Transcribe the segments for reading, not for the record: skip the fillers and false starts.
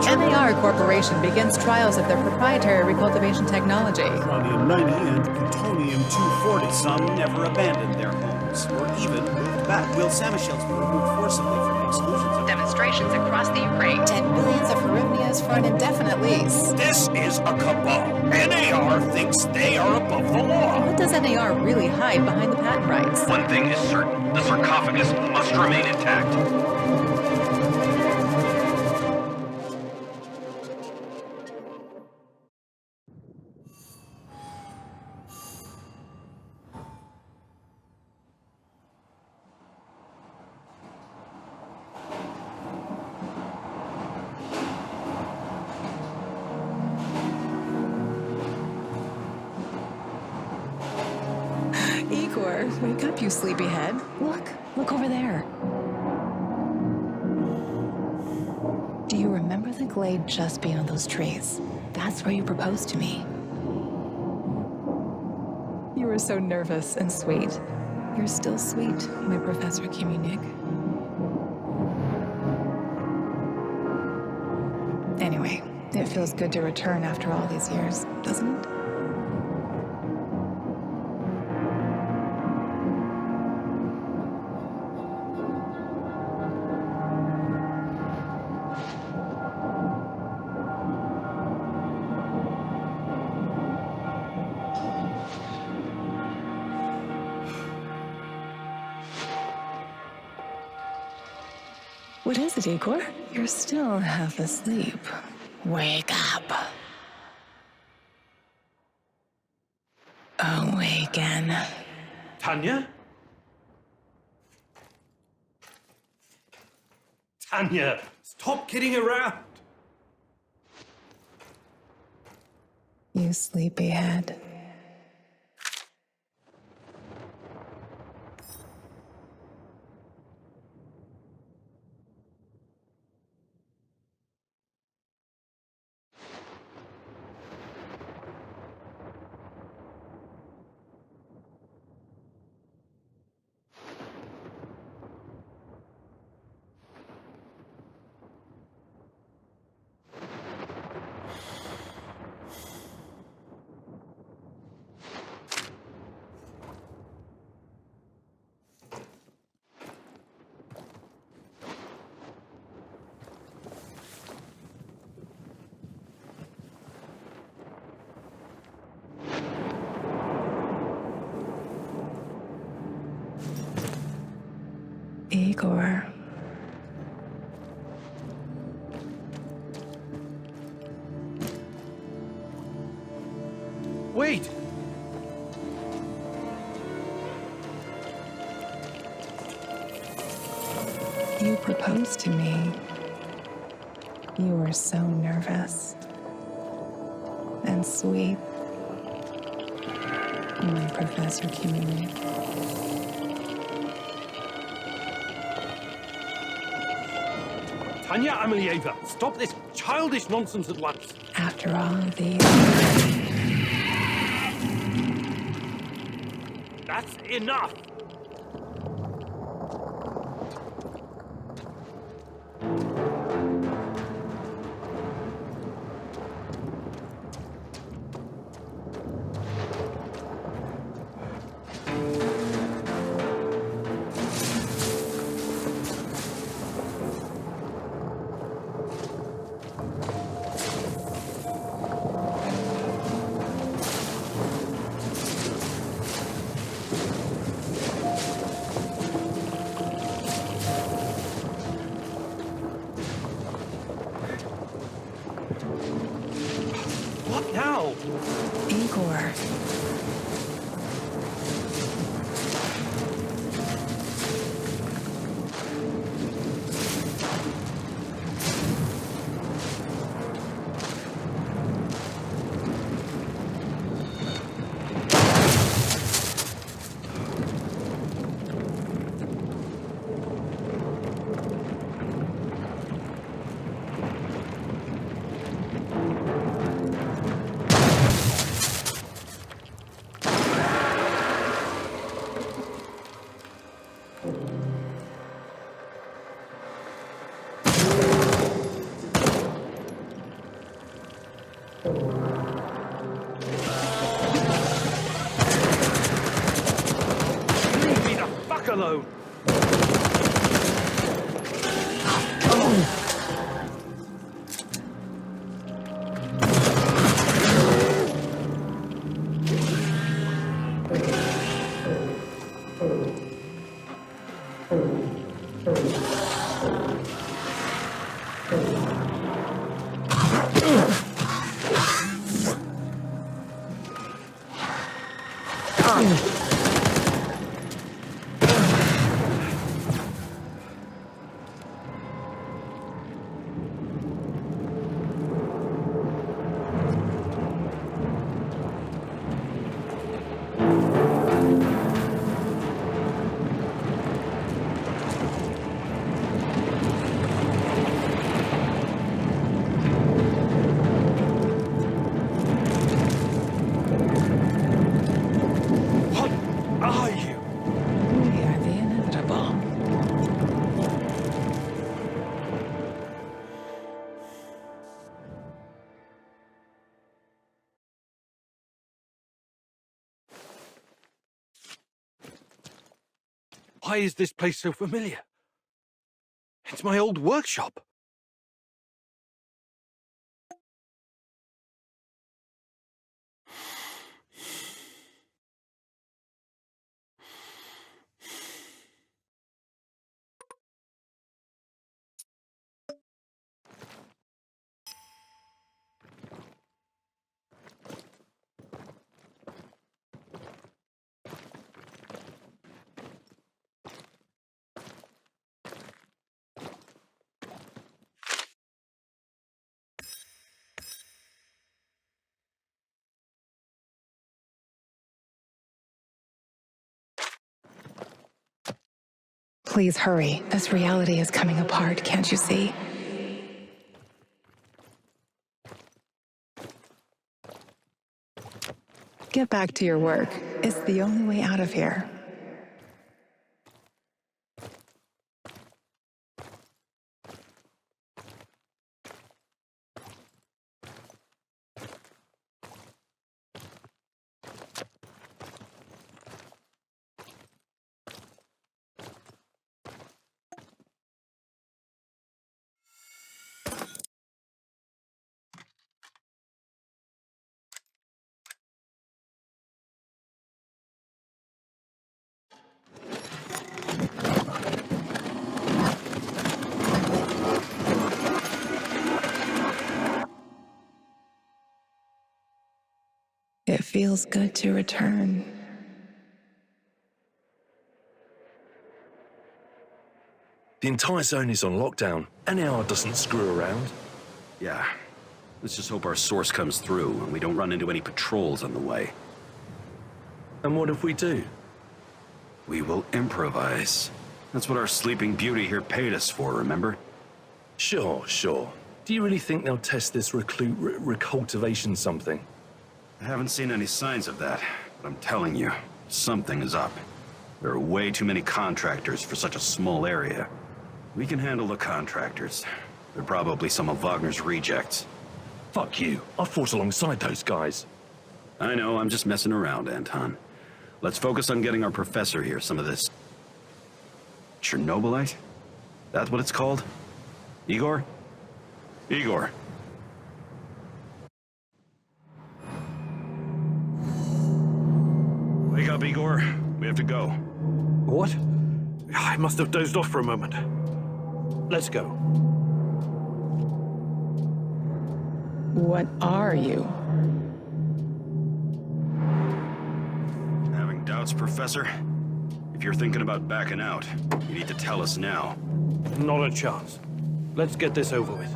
NAR Corporation begins trials of their proprietary recultivation technology. Uranium-90 and plutonium-240. Some never abandoned their homes, or even moved back. Will Samushel's were removed forcibly from exclusion zones. Demonstrations across the Ukraine. 10 billions of hryvnias for an indefinite lease. This is a cabal. NAR thinks they are above the law. What does NAR really hide behind the patent rights? One thing is certain, the sarcophagus must remain intact. Igor, wake up, you sleepyhead. Look over there. Do you remember the glade just beyond those trees? That's where you proposed to me. You were so nervous and sweet. You're still sweet, my Professor Kiminik. Anyway, it feels good to return after all these years, doesn't it? What is it, Igor? You're still half asleep. Wake up. Awaken. Tanya? Tanya, stop kidding around. You sleepyhead. Igor. Wait! You proposed to me. You were so nervous and sweet, my Professor Kiminik. Tanya Amelieva, stop this childish nonsense at once. After all of these, That's enough. alone. Why is this place so familiar? It's my old workshop. Please hurry. This reality is coming apart, can't you see? Get back to your work. It's the only way out of here. It feels good to return. The entire zone is on lockdown. NAR doesn't screw around. Yeah. Let's just hope our source comes through and we don't run into any patrols on the way. And what if we do? We will improvise. That's what our Sleeping Beauty here paid us for, remember? Sure. Do you really think they'll test this recultivation something? I haven't seen any signs of that, but I'm telling you, something is up. There are way too many contractors for such a small area. We can handle the contractors. They're probably some of Wagner's rejects. Fuck you. I fought alongside those guys. I know, I'm just messing around, Anton. Let's focus on getting our professor here some of this... Chernobylite? That's what it's called? Igor? Igor. Wake up, Igor. We have to go. What? I must have dozed off for a moment. Let's go. What are you? Having doubts, Professor? If you're thinking about backing out, you need to tell us now. Not a chance. Let's get this over with.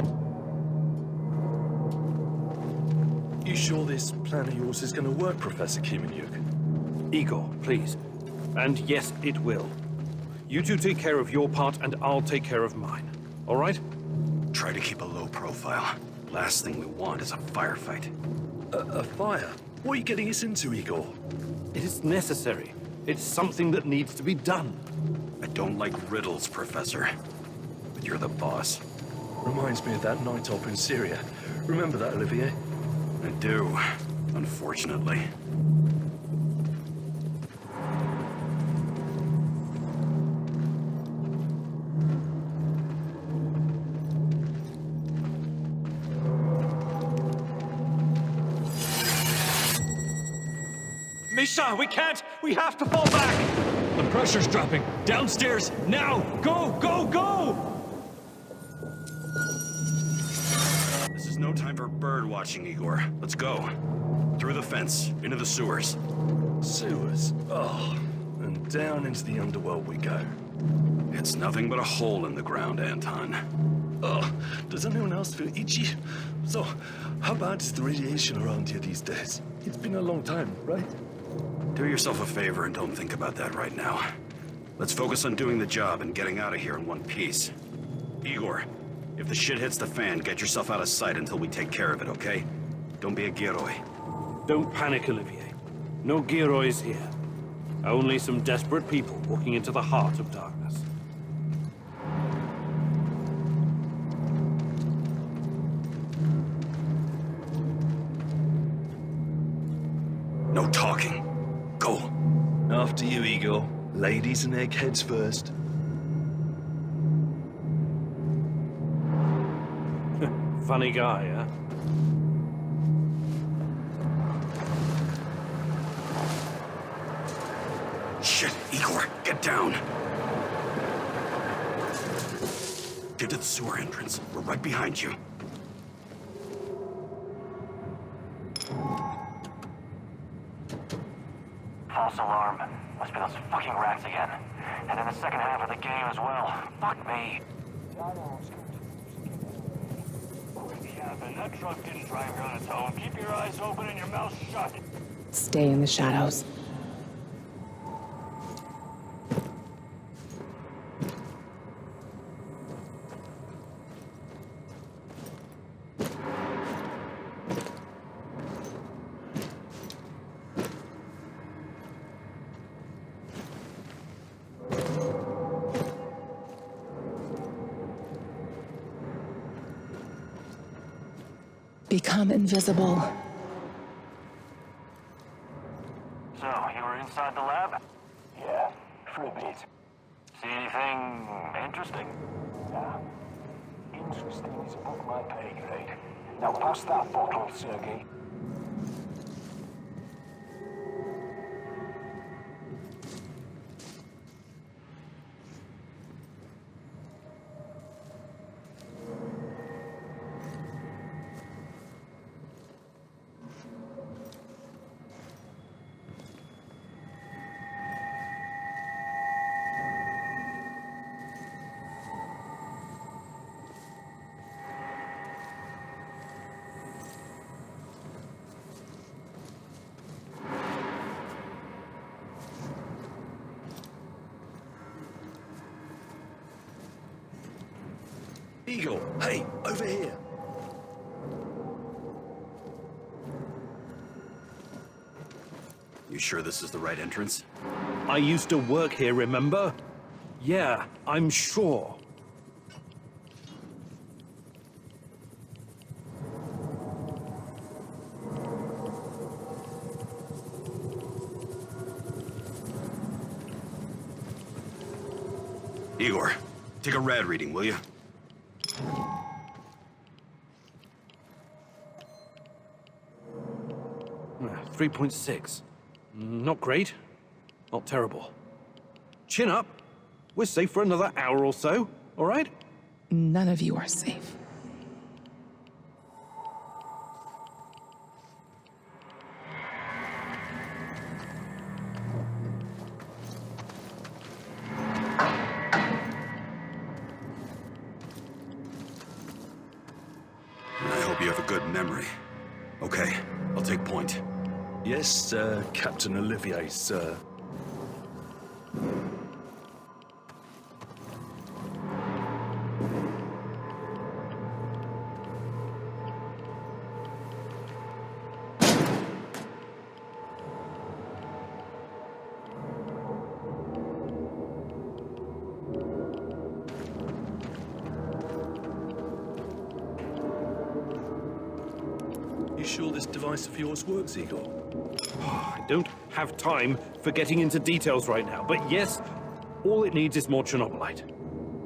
You sure this plan of yours is going to work, Professor Kimenyuk? Igor, please. And yes, it will. You two take care of your part, and I'll take care of mine. All right? Try to keep a low profile. Last thing we want is a firefight. A fire? What are you getting us into, Igor? It is necessary. It's something that needs to be done. I don't like riddles, Professor. But you're the boss. Reminds me of that night op in Syria. Remember that, Olivier? I do, unfortunately. Misha, we can't! We have to fall back! The pressure's dropping. Downstairs, now! Go, go, go! This is no time for bird watching, Igor. Let's go. Through the fence, into the sewers. Sewers. Oh, and down into the underworld we go. It's nothing but a hole in the ground, Anton. Oh, does anyone else feel itchy? So, how bad is the radiation around here these days? It's been a long time, right? Do yourself a favor and don't think about that right now. Let's focus on doing the job and getting out of here in one piece. Igor, if the shit hits the fan, get yourself out of sight until we take care of it, okay? Don't be a Geroi. Don't panic, Olivier. No Geroys here. Only some desperate people walking into the heart of darkness. No talking. Go. After you, Igor. Ladies and eggheads first. Funny guy, huh? Shit, Igor, get down. Get to the sewer entrance. We're right behind you. False alarm. Must be those fucking rats again. And in the second half of the game as well. Fuck me. Quit yapping. That truck didn't drive here on its own. Keep your eyes open and your mouth shut. Stay in the shadows. Become invisible. So, you were inside the lab? Yeah, for a bit. See anything interesting? Nah. Interesting is above my pay grade. Now pass that bottle, Sergei. Igor, hey, over here. You sure this is the right entrance? I used to work here, remember? Yeah, I'm sure. Igor, take a rad reading, will you? 3.6. Not great. Not terrible. Chin up. We're safe for another hour or so, all right? None of you are safe. I hope you have a good memory. Okay, I'll take point. Yes, sir, Captain Olivier, sir. You sure this device of yours works, Igor? I don't have time for getting into details right now, but yes, all it needs is more Chernobylite.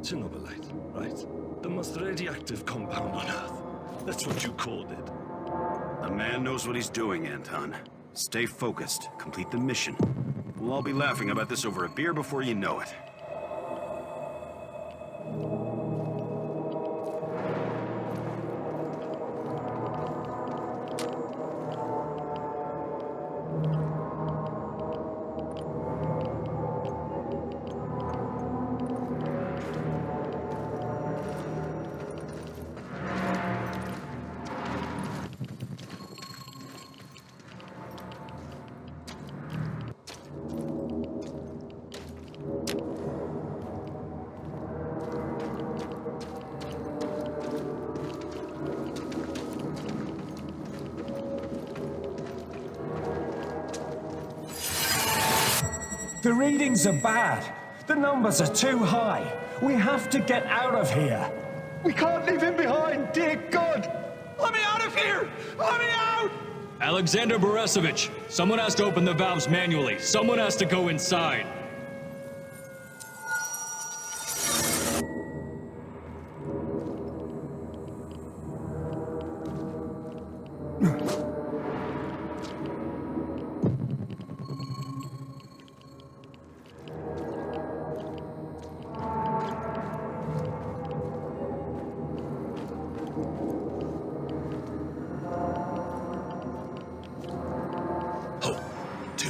Chernobylite, right. The most radioactive compound on Earth. That's what you called it. The man knows what he's doing, Anton. Stay focused. Complete the mission. We'll all be laughing about this over a beer before you know it. The readings are bad. The numbers are too high. We have to get out of here. We can't leave him behind, dear God! Let me out of here! Let me out! Alexander Borisovich, someone has to open the valves manually. Someone has to go inside.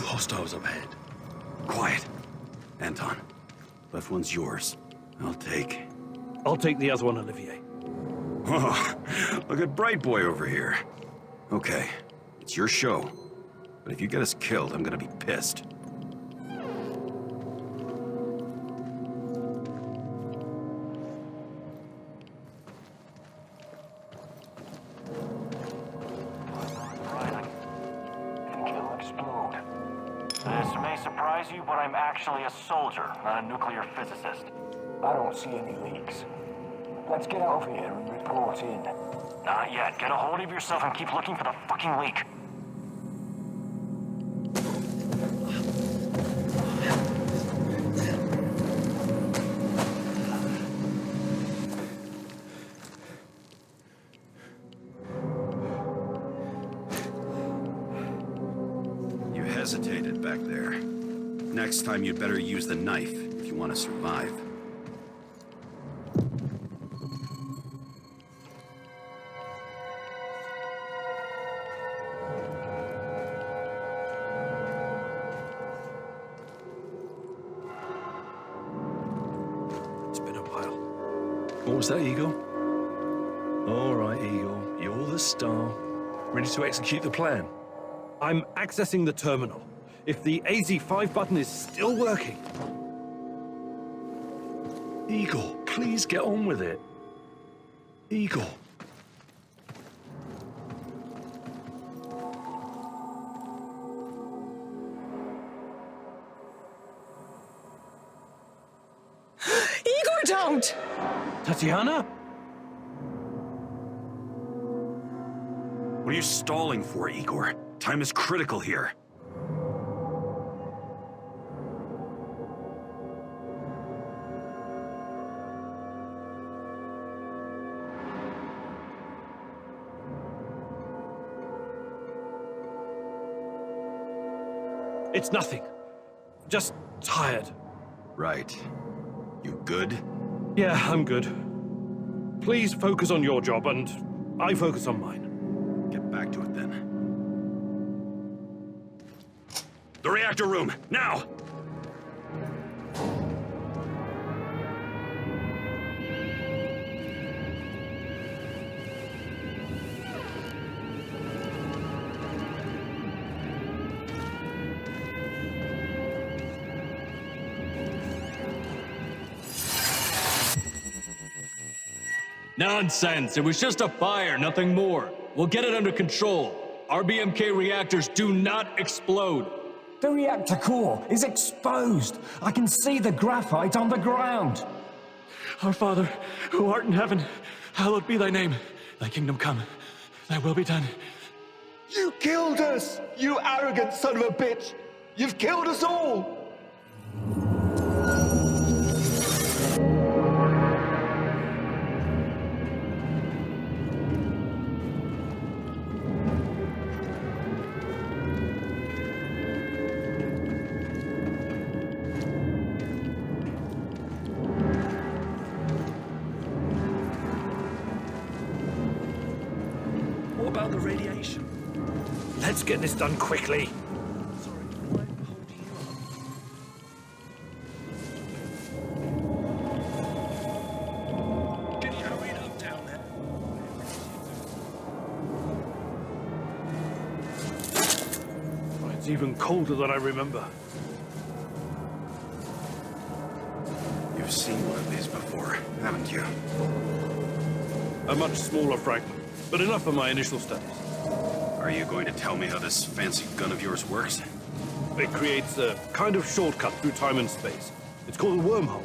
Hostiles up ahead. Quiet. Anton, left one's yours. I'll take the other one, Olivier. Oh, look at Bright Boy over here. Okay, it's your show. But if you get us killed, I'm gonna be pissed. This may surprise you, but I'm actually a soldier, not a nuclear physicist. I don't see any leaks. Let's get out of here and report in. Not yet. Get a hold of yourself and keep looking for the fucking leak. You hesitated back there. Next time you'd better use the knife if you want to survive. It's been a while. What was that, Igor? All right, Igor. You're the star. Ready to execute the plan? I'm accessing the terminal. If the AZ5 button is still working... Igor, please get on with it. Igor. Igor, don't! Tatiana? What are you stalling for, Igor? Time is critical here. It's nothing. Just tired. Right. You good? Yeah, I'm good. Please focus on your job, and I focus on mine. Get back to it, then. The reactor room, now! Nonsense! It was just a fire, nothing more. We'll get it under control. RBMK reactors do not explode. The reactor core is exposed. I can see the graphite on the ground. Our Father, who art in heaven, hallowed be thy name. Thy kingdom come, thy will be done. You killed us, you arrogant son of a bitch! You've killed us all! Let's get this done quickly. Sorry, am I holding you up? Can you hurry it up down there? It's even colder than I remember. You've seen one of these before, haven't you? A much smaller fragment, but enough for my initial studies. Are you going to tell me how this fancy gun of yours works? It creates a kind of shortcut through time and space. It's called a wormhole.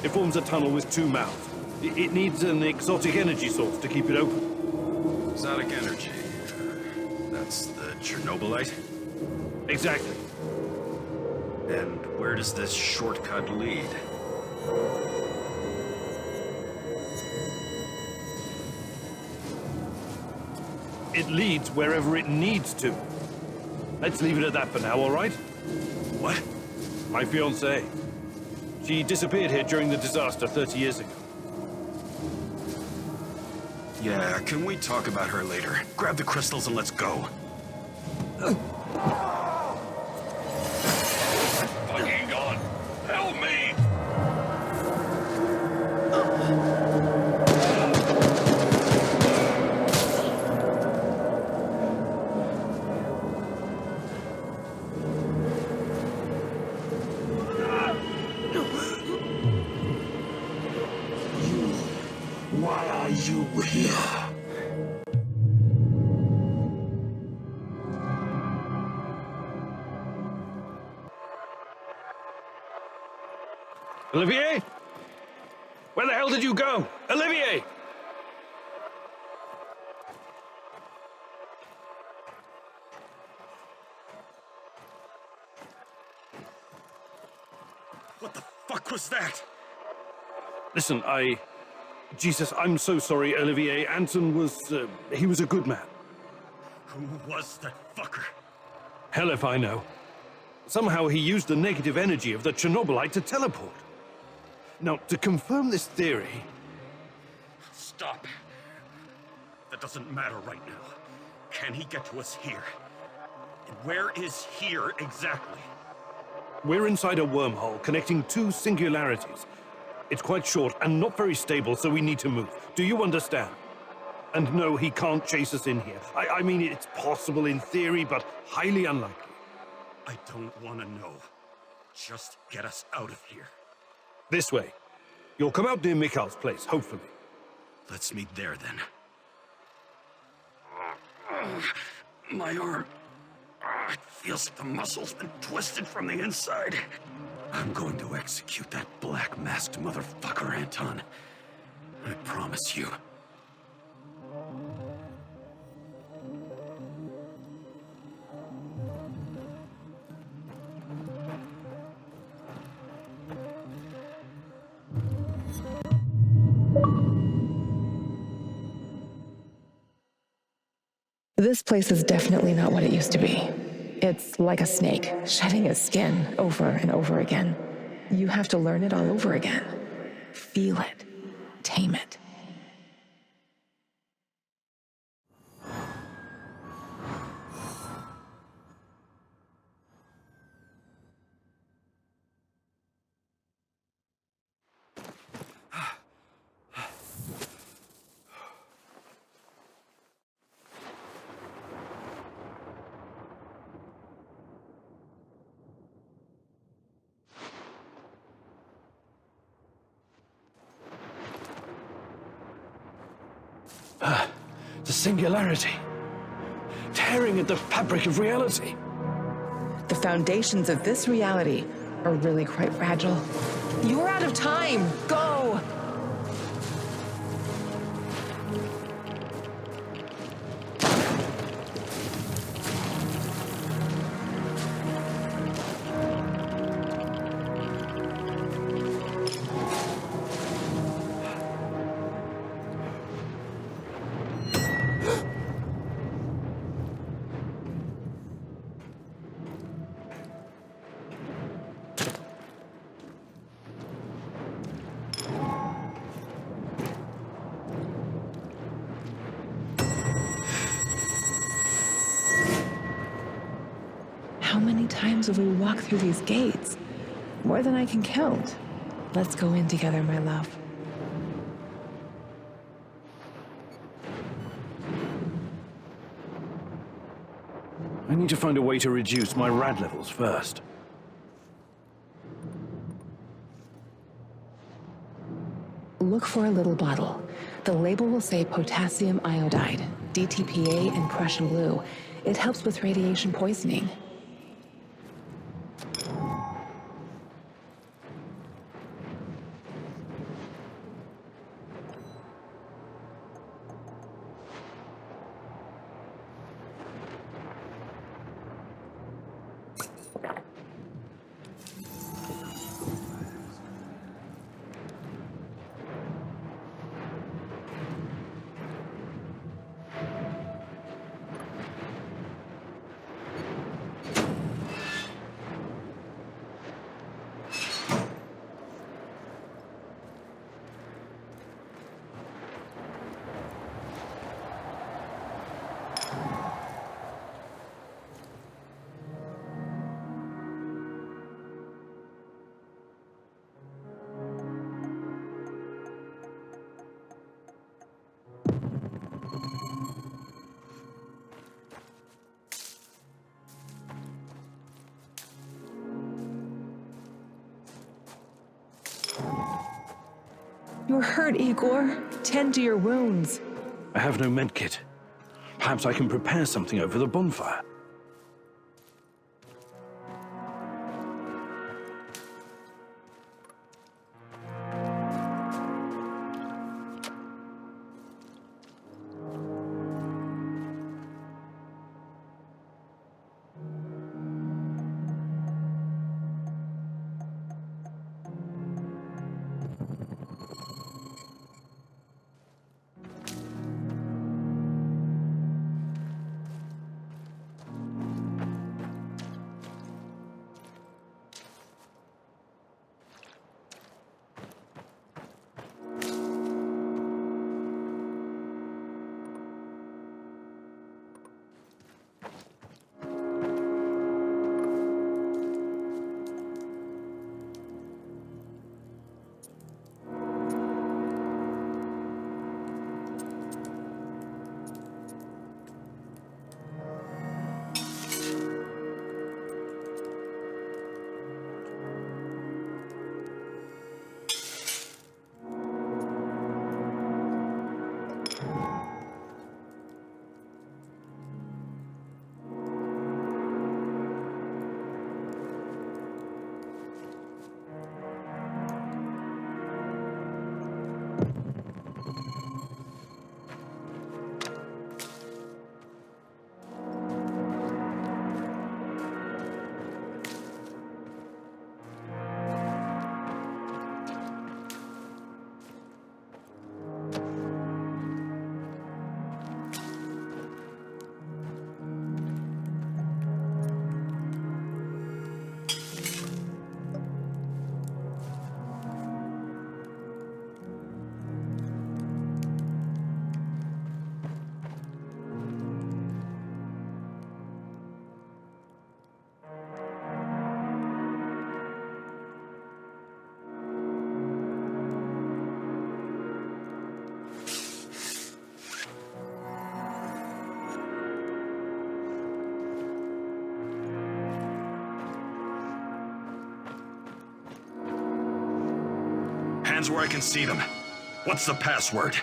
It forms a tunnel with two mouths. It needs an exotic energy source to keep it open. Exotic energy. That's the Chernobylite? Exactly. And where does this shortcut lead? It leads wherever it needs to. Let's leave it at that for now, all right? What? My fiancée. She disappeared here during the disaster 30 years ago. Yeah, can we talk about her later? Grab the crystals and let's go. Fucking God! Help me! Why are you here? Olivier? Where the hell did you go? Olivier! What the fuck was that? Listen, Jesus, I'm so sorry, Olivier. Anton was, he was a good man. Who was that fucker? Hell if I know. Somehow he used the negative energy of the Chernobylite to teleport. Now, to confirm this theory... Stop. That doesn't matter right now. Can he get to us here? And where is here exactly? We're inside a wormhole connecting two singularities. It's quite short and not very stable, so we need to move. Do you understand? And no, he can't chase us in here. I mean, it's possible in theory, but highly unlikely. I don't want to know. Just get us out of here. This way. You'll come out near Mikhail's place, hopefully. Let's meet there, then. My arm. It feels like the muscle's been twisted from the inside. I'm going to execute that black-masked motherfucker, Anton. I promise you. This place is definitely not what it used to be. It's like a snake, shedding its skin over and over again. You have to learn it all over again. Feel it. Tame it. The singularity. Tearing at the fabric of reality. The foundations of this reality are really quite fragile. You're out of time. Go! many times have we walked through these gates? More than I can count. Let's go in together, my love. I need to find a way to reduce my rad levels first. Look for a little bottle. The label will say potassium iodide, DTPA, and Prussian blue. It helps with radiation poisoning. You're hurt, Igor. Tend to your wounds. I have no medkit. Perhaps I can prepare something over the bonfire. Hands where I can see them. What's the password?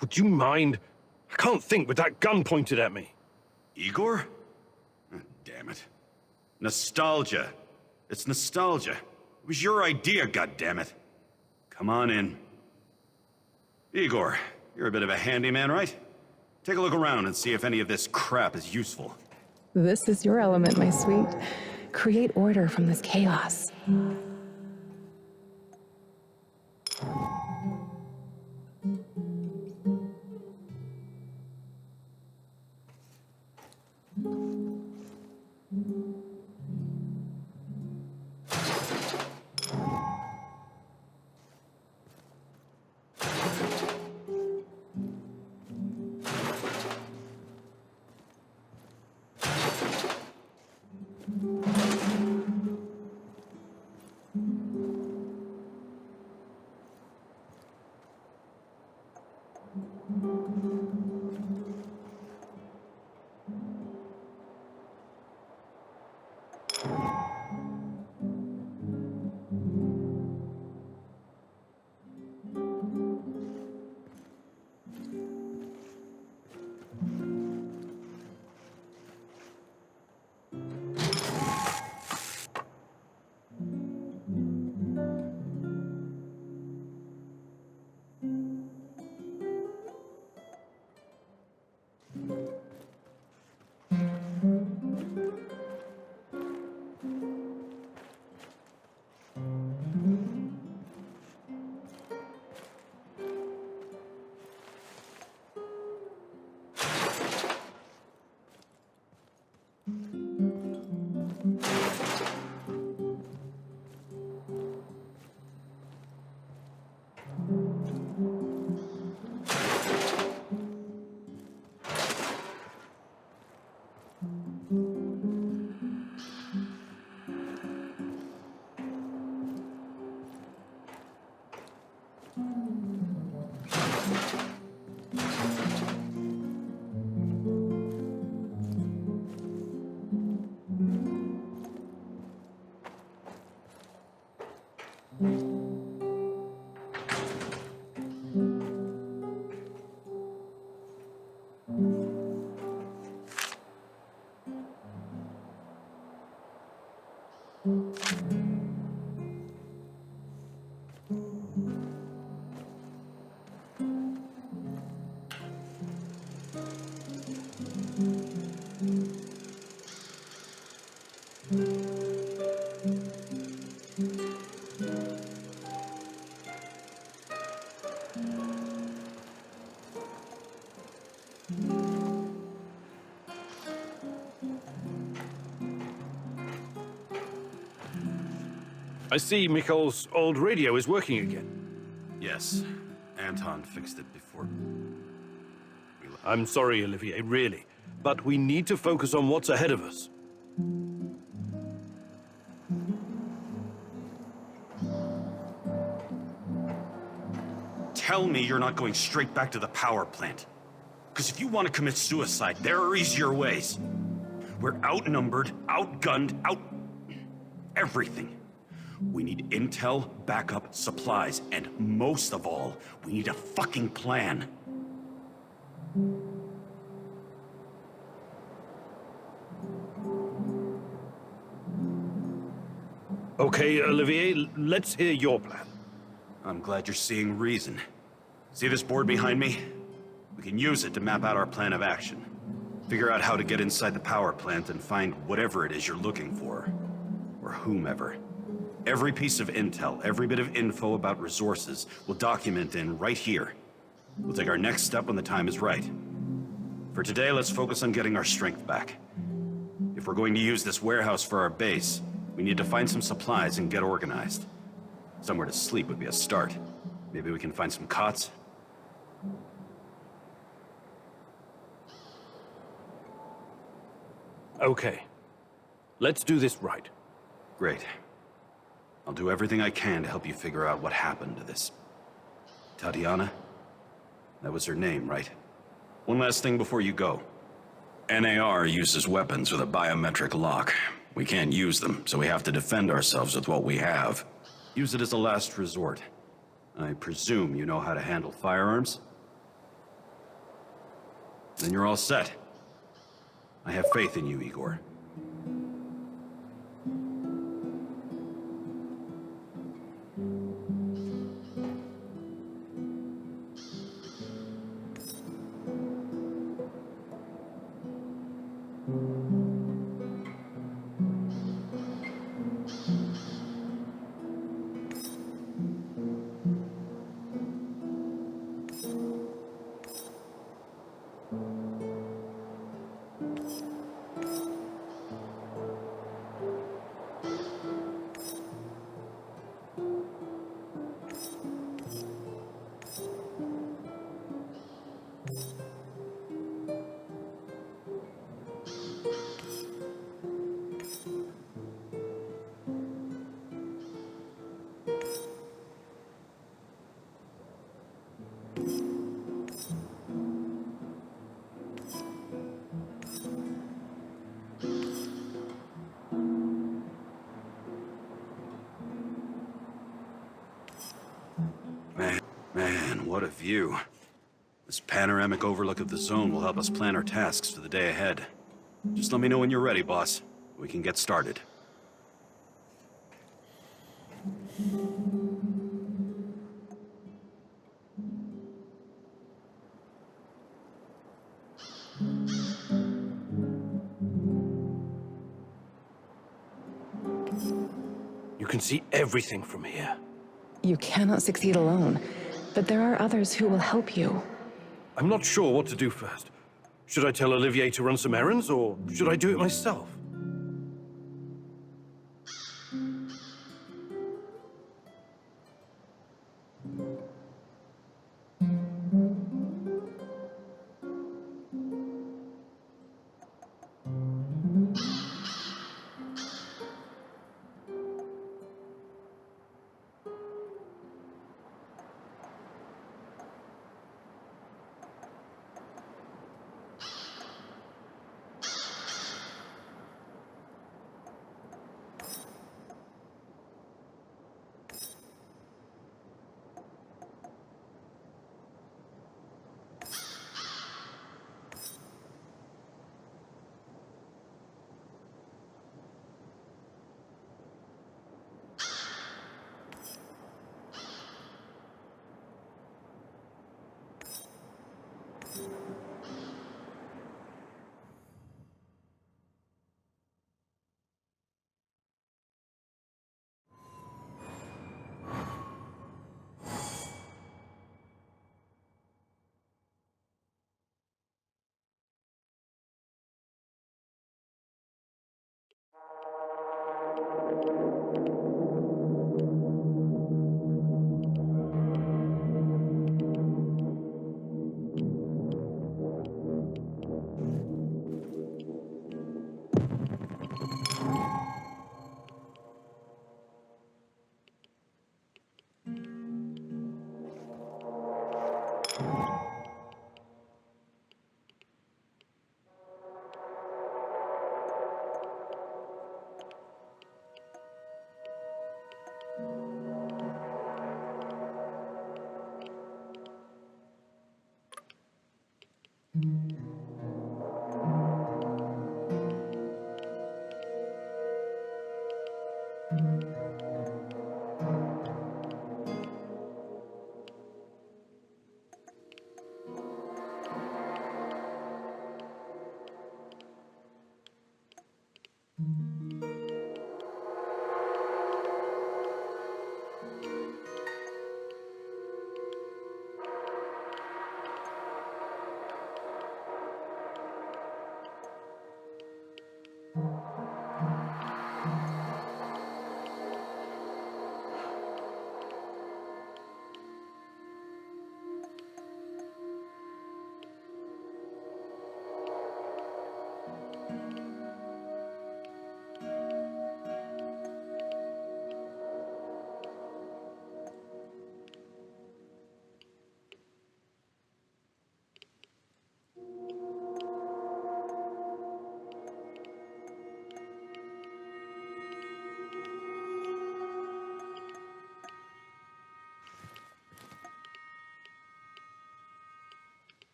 Would you mind? I can't think with that gun pointed at me. Igor? Oh, damn it. Nostalgia. It's nostalgia. It was your idea, goddammit. Come on in. Igor, you're a bit of a handyman, right? Take a look around and see if any of this crap is useful. This is your element, my sweet. Create order from this chaos. I see Mikhail's old radio is working again. Yes, Anton fixed it before. I'm sorry, Olivier, really. But we need to focus on what's ahead of us. Tell me you're not going straight back to the power plant. Because if you want to commit suicide, there are easier ways. We're outnumbered, outgunned, everything. We need intel, backup, supplies, and most of all, we need a fucking plan. Okay, Olivier, let's hear your plan. I'm glad you're seeing reason. See this board behind me? We can use it to map out our plan of action. Figure out how to get inside the power plant and find whatever it is you're looking for. Or whomever. Every piece of intel, every bit of info about resources, we'll document in right here. We'll take our next step when the time is right. For today, let's focus on getting our strength back. If we're going to use this warehouse for our base, we need to find some supplies and get organized. Somewhere to sleep would be a start. Maybe we can find some cots? Okay. Let's do this right. Great. I'll do everything I can to help you figure out what happened to this... Tatiana? That was her name, right? One last thing before you go. NAR uses weapons with a biometric lock. We can't use them, so we have to defend ourselves with what we have. Use it as a last resort. I presume you know how to handle firearms? Then you're all set. I have faith in you, Igor. Man, what a view. This panoramic overlook of the zone will help us plan our tasks for the day ahead. Just let me know when you're ready, boss. We can get started. You can see everything from here. You cannot succeed alone, but there are others who will help you. I'm not sure what to do first. Should I tell Olivier to run some errands, or should I do it myself?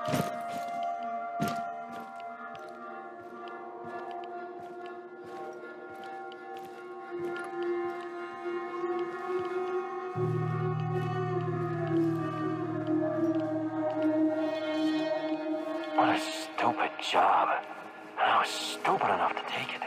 What a stupid job. And I was stupid enough to take it.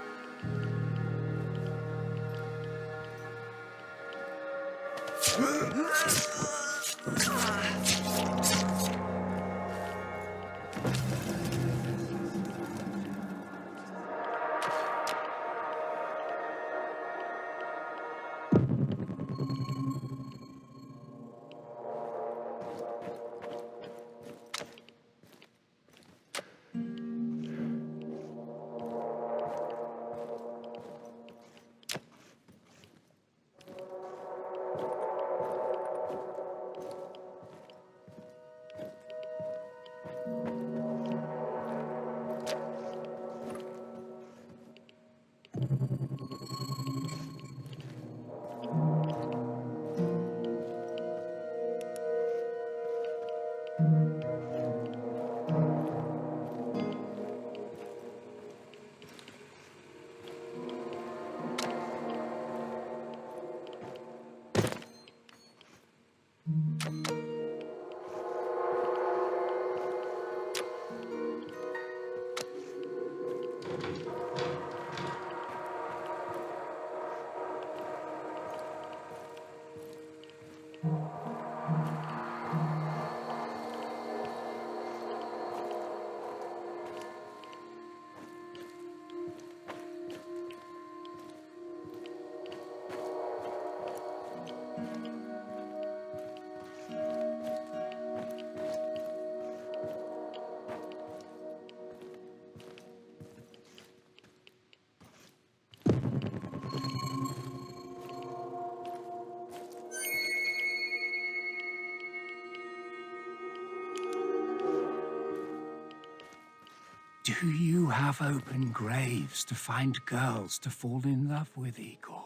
Do you have open graves to find girls to fall in love with, Igor?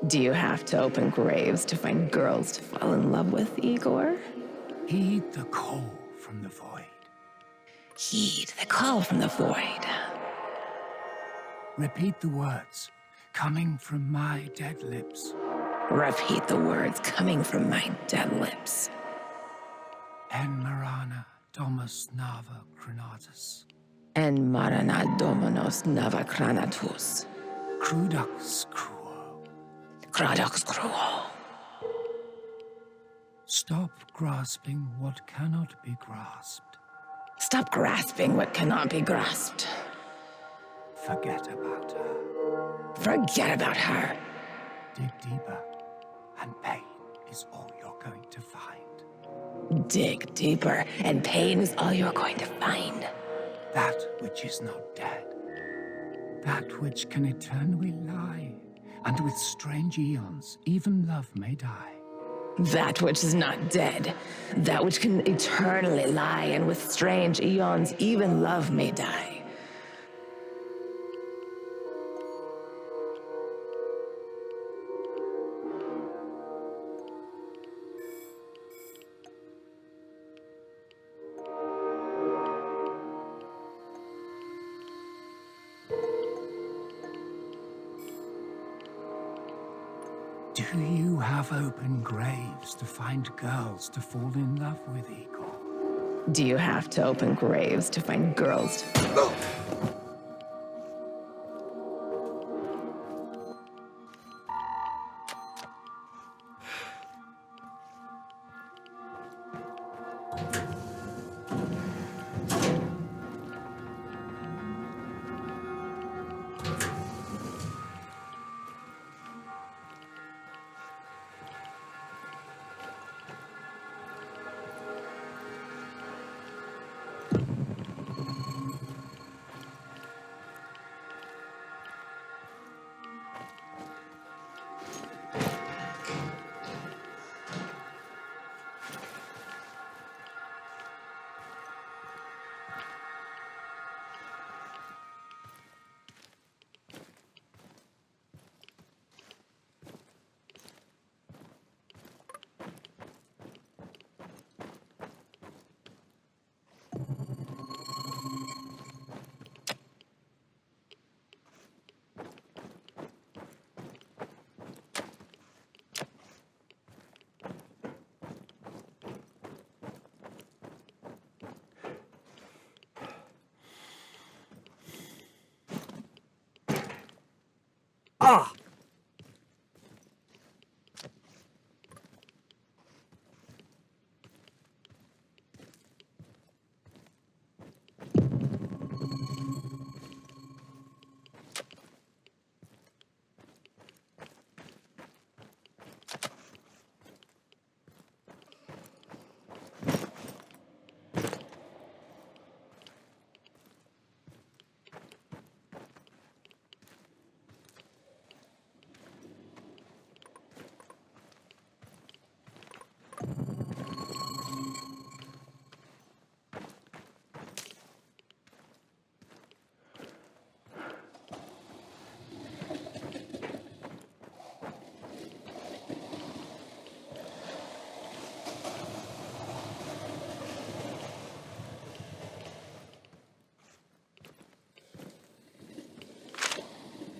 Do you have to open graves to find girls to fall in love with, Igor? Heed the call from the void. Heed the call from the void. Repeat the words coming from my dead lips. Repeat the words coming from my dead lips. En Marana Domus Nava Cranatus. En Marana Dominos Navacranatus. Crudux Cruo. Crudux Cruo. Stop grasping what cannot be grasped. Stop grasping what cannot be grasped. Forget about her. Forget about her. Dig deeper, and pain is all you're going to find. Dig deeper, and pain is all you're going to find. That which is not dead. That which can eternally lie, and with strange eons, even love may die. That which is not dead. That which can eternally lie, and with strange eons, even love may die. Do you have open graves to find girls to fall in love with, Igor? Do you have to open graves to find girls to... Ah!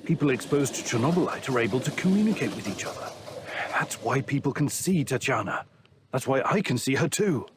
People exposed to Chernobylite are able to communicate with each other. That's why people can see Tatiana. That's why I can see her too.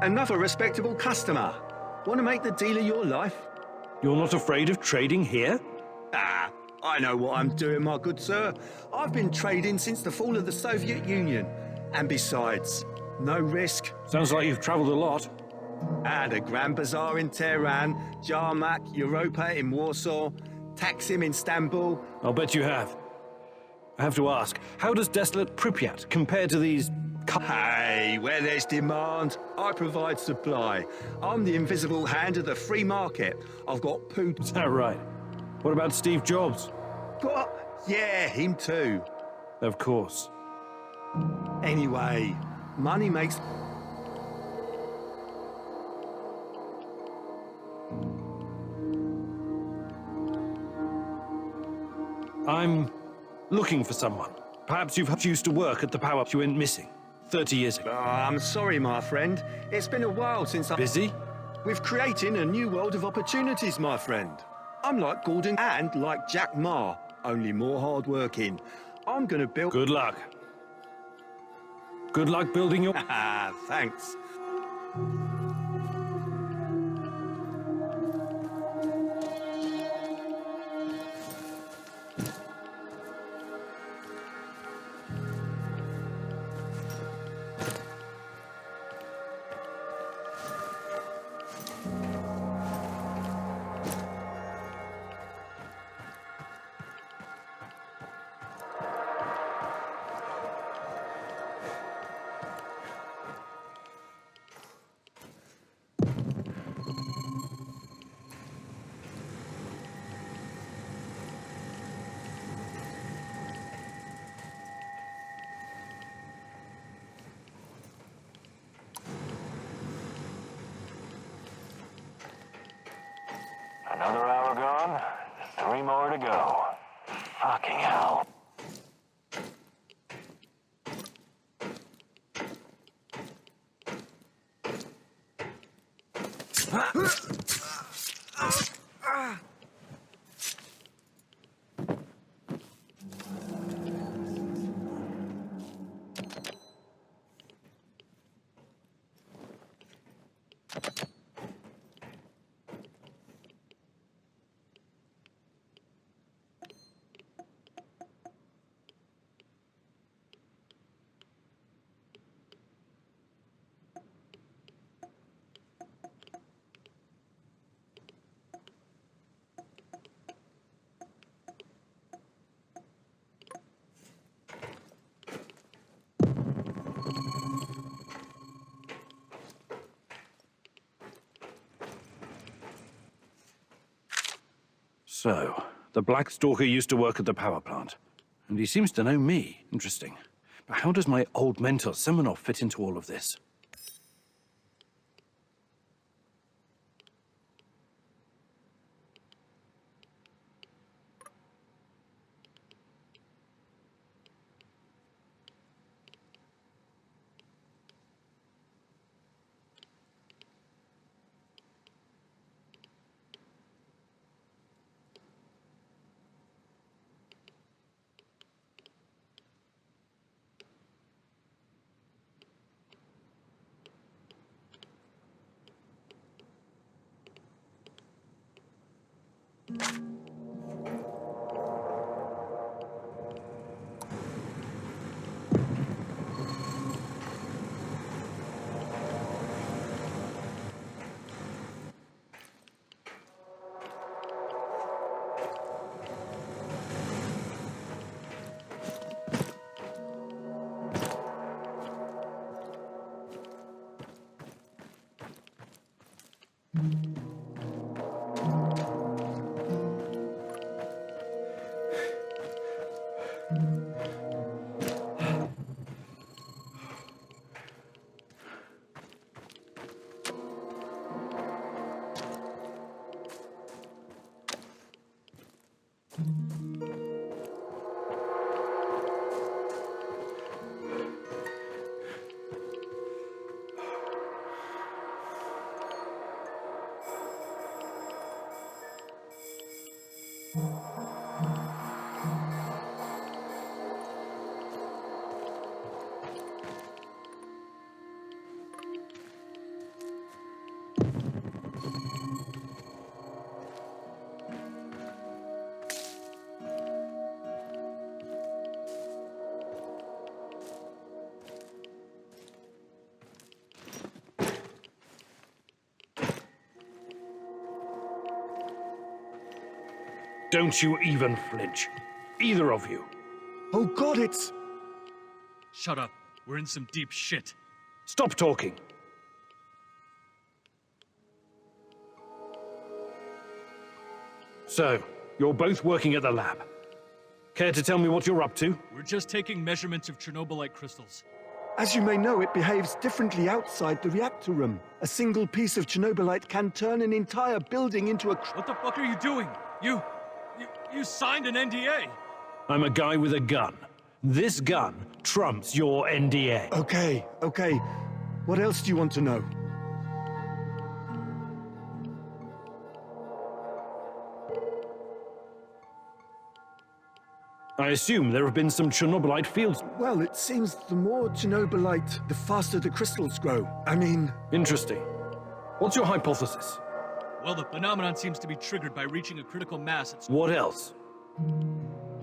Another respectable customer. Want to make the deal of your life? You're not afraid of trading here? Ah, I know what I'm doing, my good sir. I've been trading since the fall of the Soviet Union. And besides, no risk. Sounds like you've traveled a lot. The Grand Bazaar in Tehran, Jarmak, Europa in Warsaw, Taksim in Istanbul. I'll bet you have. I have to ask, how does desolate Pripyat compare to these... Hey, where there's demand, I provide supply. I'm the invisible hand of the free market. I've got food. Is that right? What about Steve Jobs? What? Yeah, him too. Of course. Anyway, money makes... I'm looking for someone. Perhaps you've used to work at the power you went missing 30 years ago. I'm sorry, my friend. It's been a while since I... Busy? With creating a new world of opportunities, my friend. I'm like Gordon and like Jack Ma, only more hardworking. I'm gonna build... Good luck. Good luck building your... Thanks. Another hour gone, 3 more to go. Fucking hell. So, the Black Stalker used to work at the power plant. And he seems to know me. Interesting. But how does my old mentor, Semenov, fit into all of this? Don't you even flinch. Either of you. Oh God, it's... Shut up. We're in some deep shit. Stop talking. So, you're both working at the lab. Care to tell me what you're up to? We're just taking measurements of Chernobylite crystals. As you may know, it behaves differently outside the reactor room. A single piece of Chernobylite can turn an entire building into a... What the fuck are you doing? You signed an NDA. I'm a guy with a gun. This gun trumps your NDA. Okay. What else do you want to know? I assume there have been some Chernobylite fields. Well, it seems the more Chernobylite, the faster the crystals grow. I mean... Interesting. What's your hypothesis? Well, the phenomenon seems to be triggered by reaching a critical mass. What else?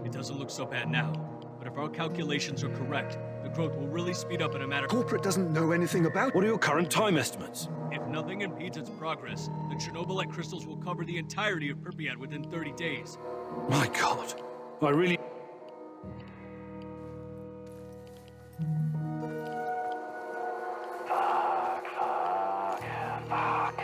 It doesn't look so bad now, but if our calculations are correct, the growth will really speed up in a matter... Corporate doesn't know anything about... What are your current time estimates? If nothing impedes its progress, the Chernobylite crystals will cover the entirety of Pripyat within 30 days. My God. I really... Fuck.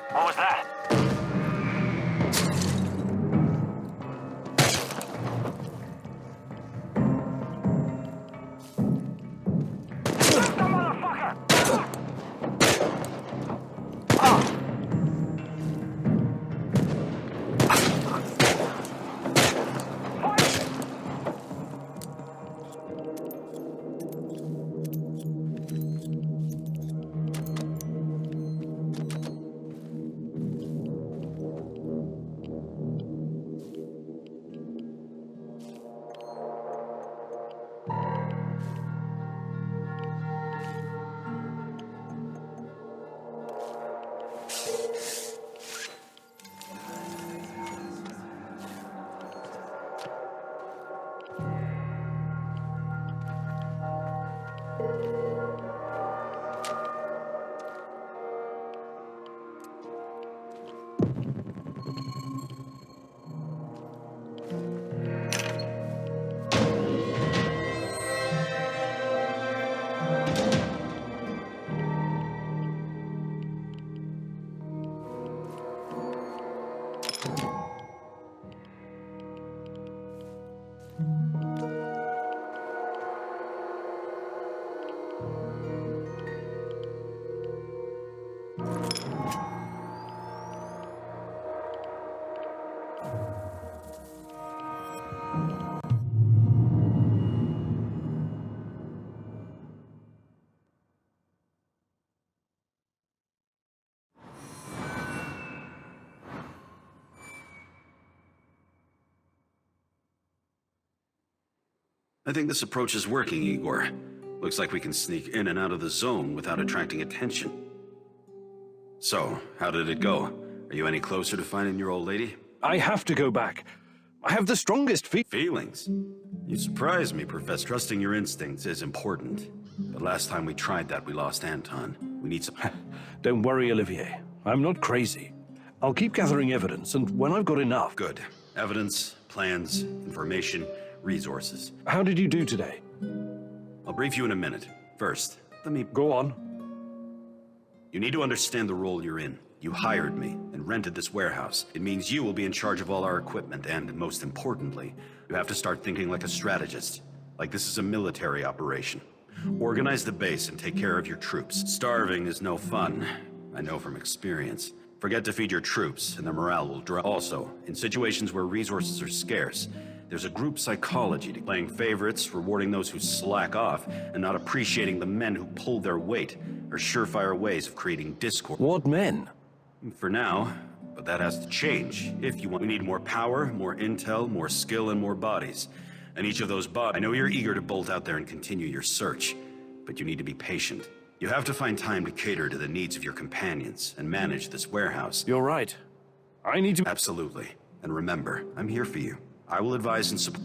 What was that? I think this approach is working, Igor. Looks like we can sneak in and out of the zone without attracting attention. So, how did it go? Are you any closer to finding your old lady? I have to go back. I have the strongest feelings. You surprise me, Professor. Trusting your instincts is important. But last time we tried that, we lost Anton. We need some... Don't worry, Olivier. I'm not crazy. I'll keep gathering evidence, and when I've got enough... Good. Evidence, plans, information, resources. How did you do today? I'll brief you in a minute. First, let me... Go on. You need to understand the role you're in. You hired me and rented this warehouse. It means you will be in charge of all our equipment, and most importantly, you have to start thinking like a strategist. Like this is a military operation. Organize the base and take care of your troops. Starving is no fun. I know from experience. Forget to feed your troops, and their morale will drop. Also, in situations where resources are scarce, there's a group psychology to playing favorites, rewarding those who slack off, and not appreciating the men who pull their weight, are surefire ways of creating discord. What men? For now, but that has to change. If you want, we need more power, more intel, more skill, and more bodies. And each of those bodies, I know you're eager to bolt out there and continue your search, but you need to be patient. You have to find time to cater to the needs of your companions and manage this warehouse. You're right. I need to... Absolutely. And remember, I'm here for you. I will advise and support.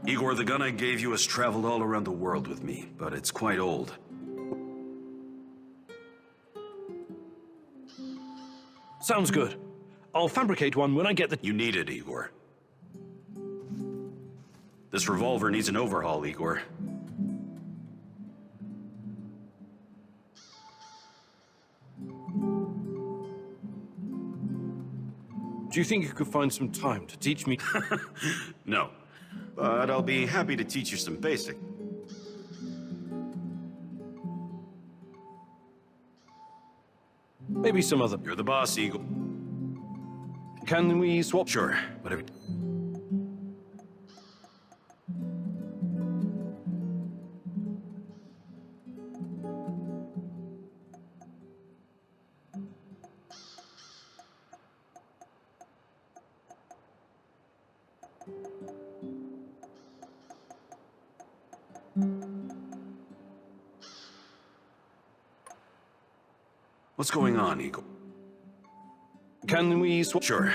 Igor, the gun I gave you has traveled all around the world with me, but it's quite old. Sounds good. I'll fabricate one when I get the... You need it, Igor. This revolver needs an overhaul, Igor. Do you think you could find some time to teach me? No. But I'll be happy to teach you some basic. Maybe some other... You're the boss, Igor. Can we swap? Sure, whatever. What's going on, Igor? Can we swap? Sure.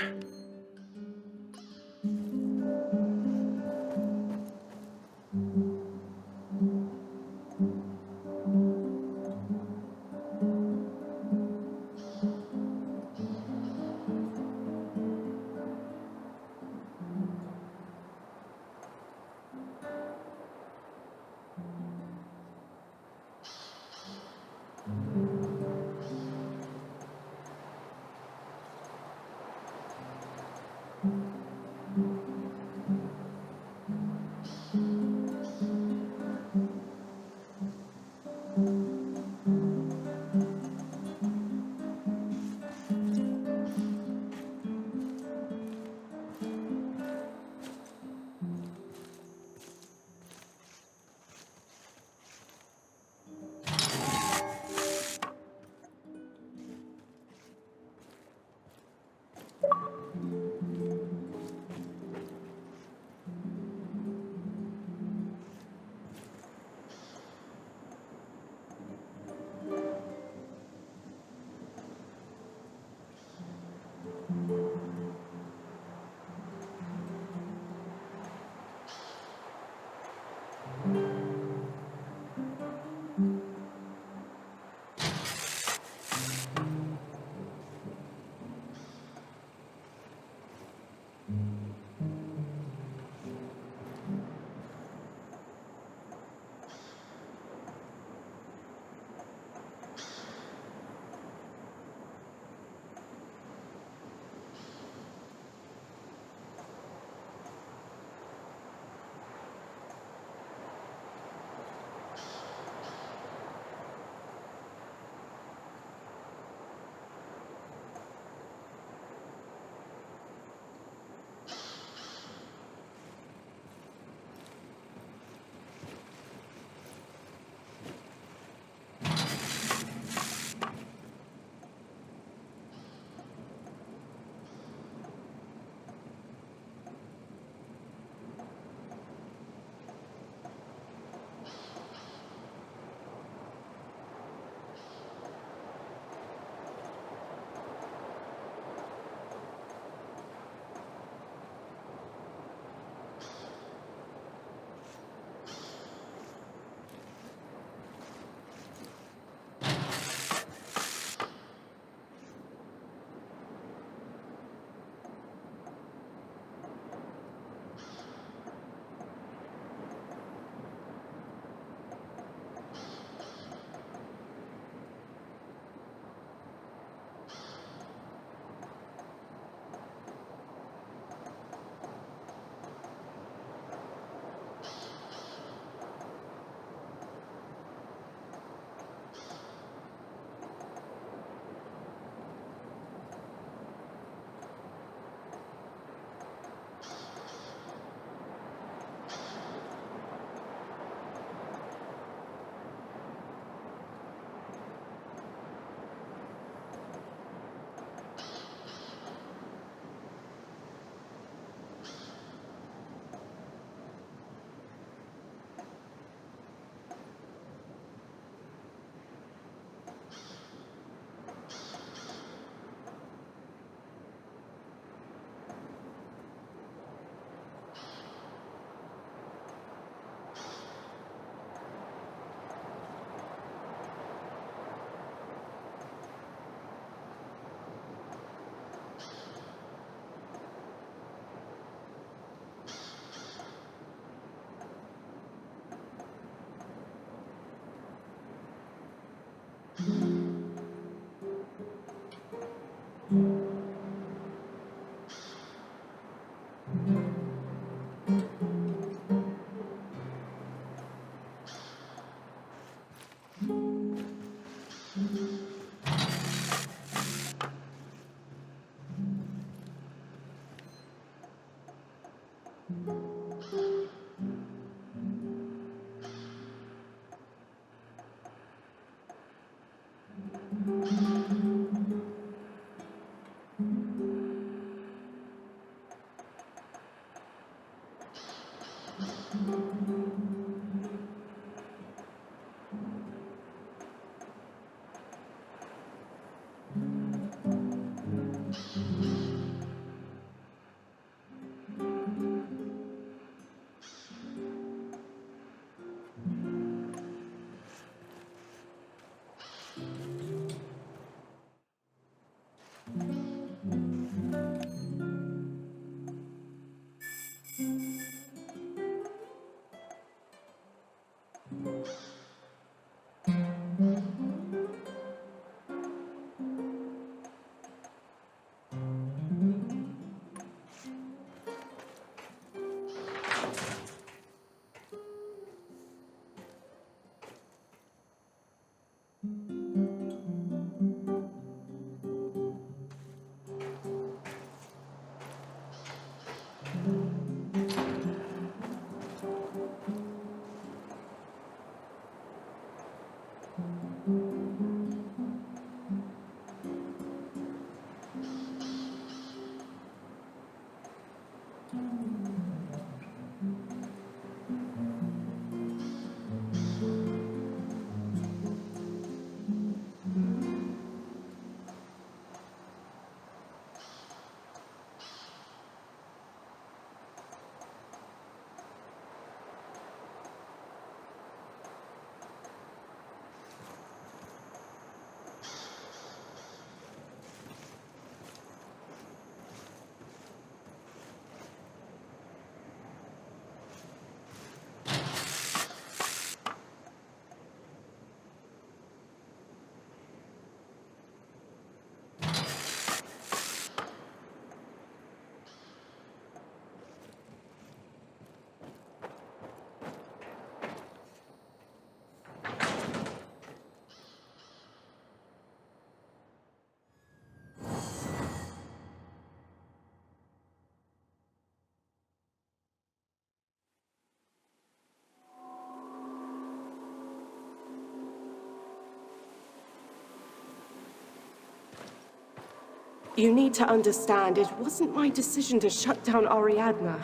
You need to understand, it wasn't my decision to shut down Ariadna.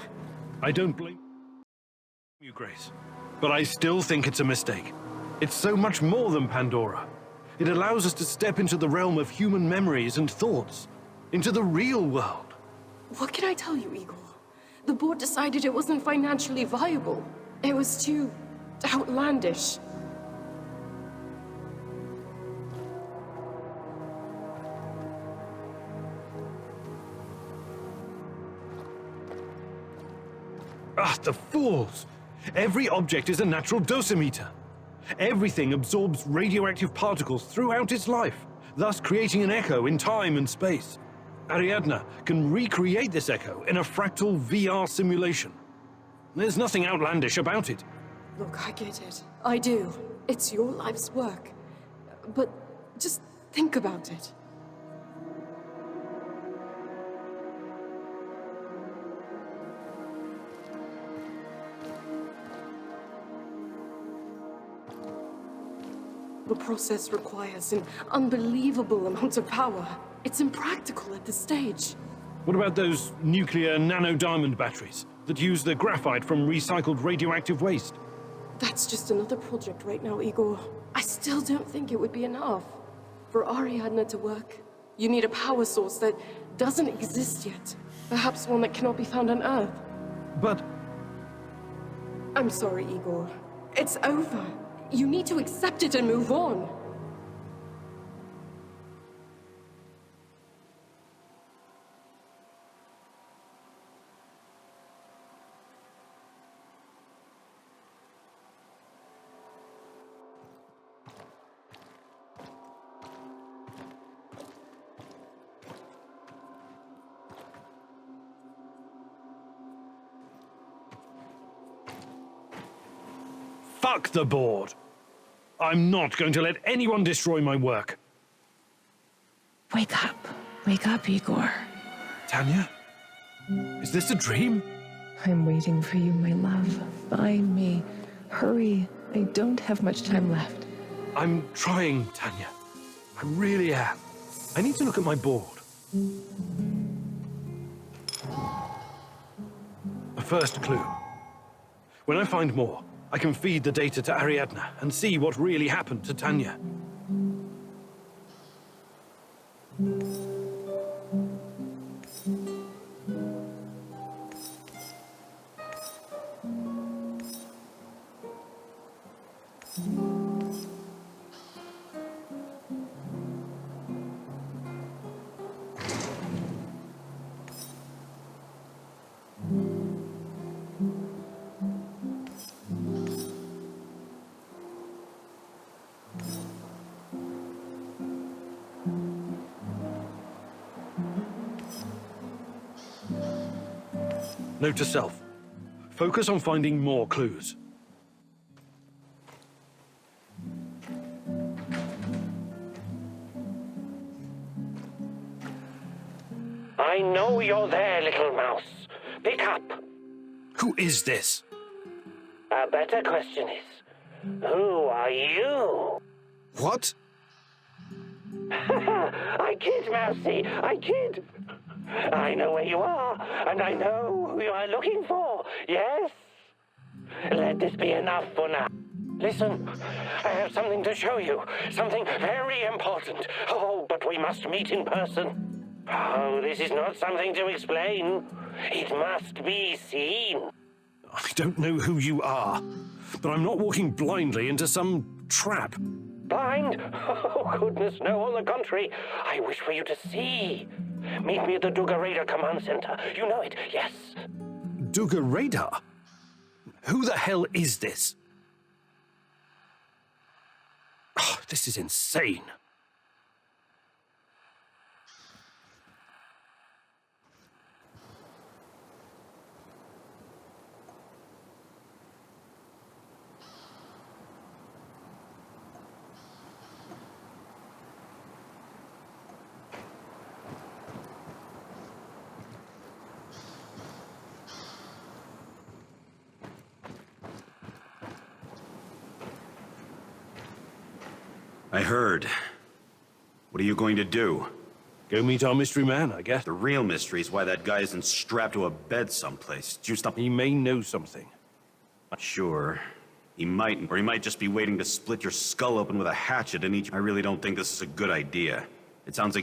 I don't blame you, Grace. But I still think it's a mistake. It's so much more than Pandora. It allows us to step into the realm of human memories and thoughts. Into the real world. What can I tell you, Igor? The board decided it wasn't financially viable. It was too outlandish. Ah, the fools! Every object is a natural dosimeter. Everything absorbs radioactive particles throughout its life, thus creating an echo in time and space. Ariadna can recreate this echo in a fractal VR simulation. There's nothing outlandish about it. Look, I get it. I do. It's your life's work. But just think about it. The process requires an unbelievable amount of power. It's impractical at this stage. What about those nuclear nanodiamond batteries that use the graphite from recycled radioactive waste? That's just another project right now, Igor. I still don't think it would be enough. For Ariadna to work, you need a power source that doesn't exist yet. Perhaps one that cannot be found on Earth. But... I'm sorry, Igor. It's over. You need to accept it and move on. Fuck the board! I'm not going to let anyone destroy my work. Wake up. Wake up, Igor. Tanya? Is this a dream? I'm waiting for you, my love. Find me. Hurry. I don't have much time left. I'm trying, Tanya. I really am. I need to look at my board. A first clue. When I find more, I can feed the data to Ariadna and see what really happened to Tanya. Note to self. Focus on finding more clues. I know you're there, little mouse. Pick up. Who is this? A better question is, who are you? What? I kid, Mousy, I kid. I know where you are, and I know who you are looking for, yes? Let this be enough for now. Listen, I have something to show you, something very important. Oh, but we must meet in person. Oh, this is not something to explain. It must be seen. I don't know who you are, but I'm not walking blindly into some trap. Blind? Oh, goodness, no, on the contrary. I wish for you to see. Meet me at the Duga Radar Command Center. You know it, yes. Duga Radar? Who the hell is this? Oh, this is insane. I heard. What are you going to do? Go meet our mystery man, I guess. The real mystery is why that guy isn't strapped to a bed someplace. Did you stop? He may know something. Sure. He might, or he might just be waiting to split your skull open with a hatchet and each. I really don't think this is a good idea. It sounds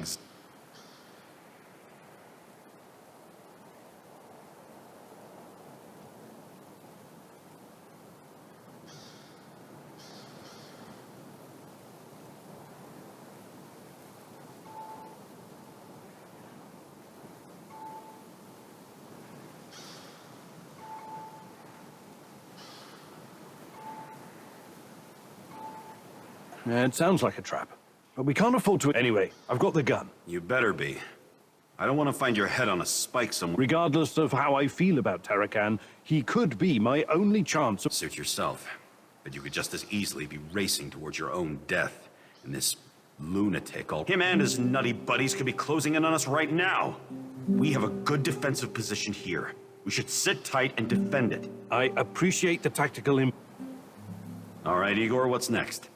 It sounds like a trap, but we can't afford to. Anyway, I've got the gun. You better be. I don't want to find your head on a spike somewhere. Regardless of how I feel about Tarakan, he could be my only chance of— Suit yourself. But you could just as easily be racing towards your own death. And this lunatic, him and his nutty buddies could be closing in on us right now. We have a good defensive position here. We should sit tight and defend it. I appreciate the tactical All right, Igor, what's next?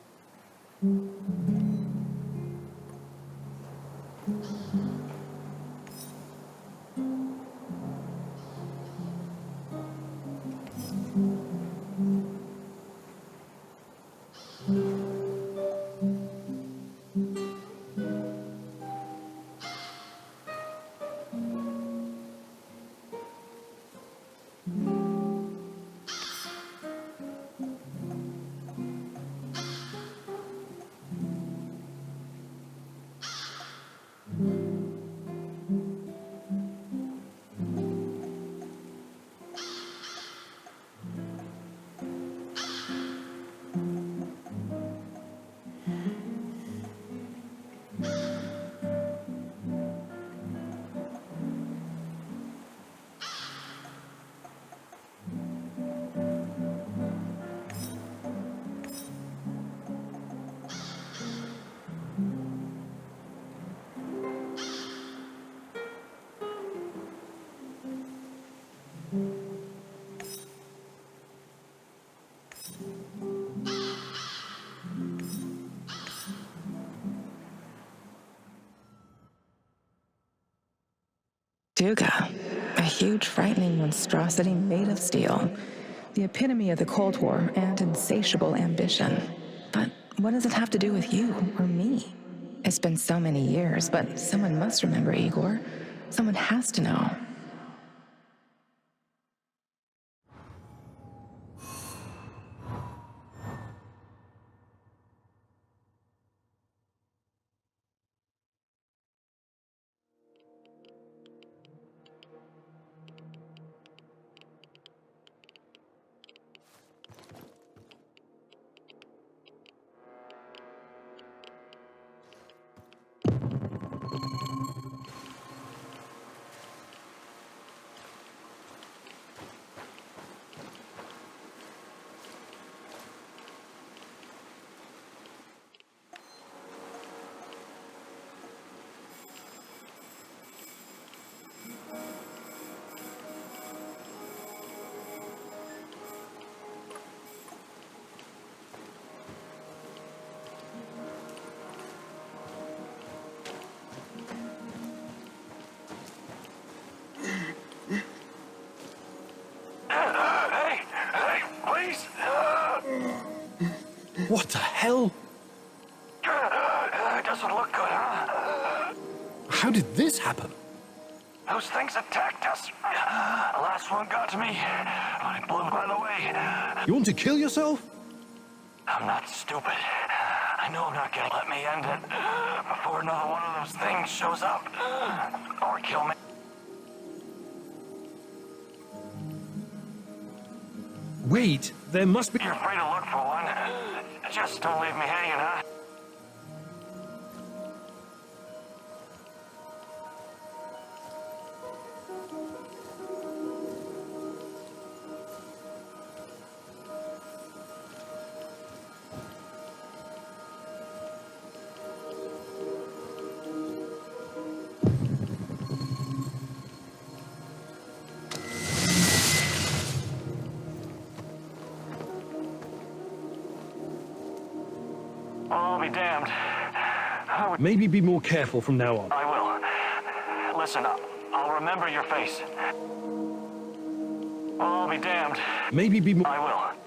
Duga, a huge, frightening monstrosity made of steel. The epitome of the Cold War and insatiable ambition. But what does it have to do with you or me? It's been so many years, but someone must remember Igor. Someone has to know. What the hell? It doesn't look good, huh? How did this happen? Those things attacked us. The last one got to me, but it blew by the way. You want to kill yourself? I'm not stupid. I know I'm not gonna let me end it before another one of those things shows up. Or kill me. Wait, there must be... You're free to look for one. Just don't leave me hanging, huh? I'll be damned. Maybe be more careful from now on. I will. Listen, I'll remember your face. I'll be damned. Maybe be more... I will.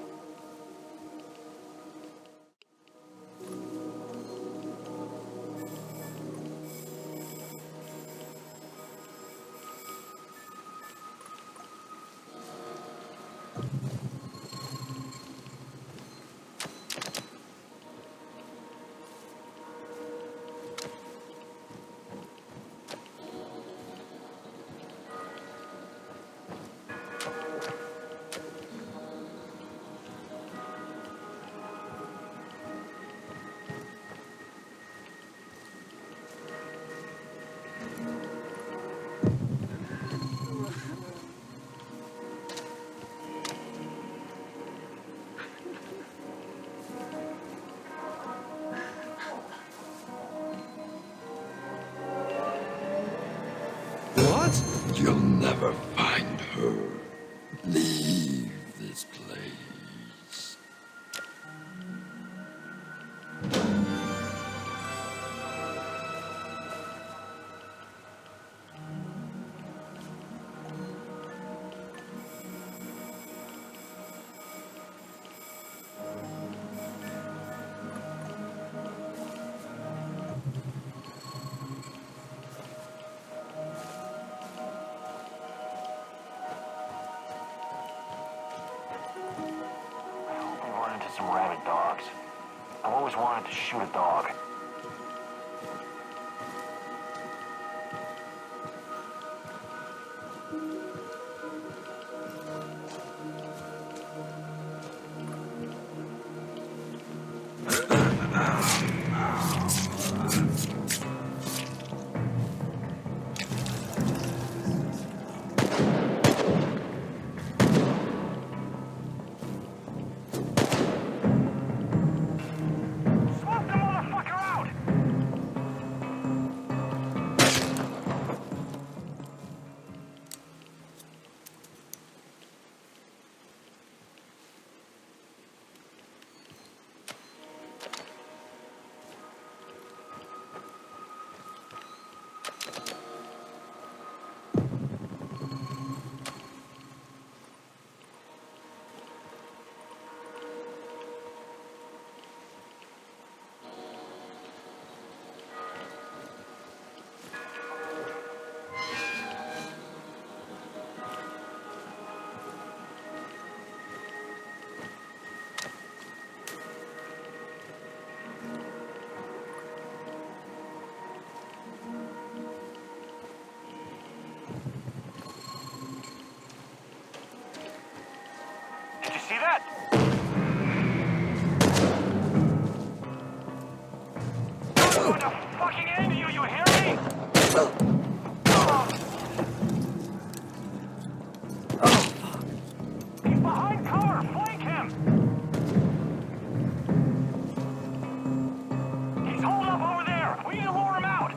You'll never find her. Leave this place. Some rabid dogs. I've always wanted to shoot a dog. See that? I'm going to fucking end you, you hear me? He's behind cover, flank him! He's holed up over there, we need to lure him out!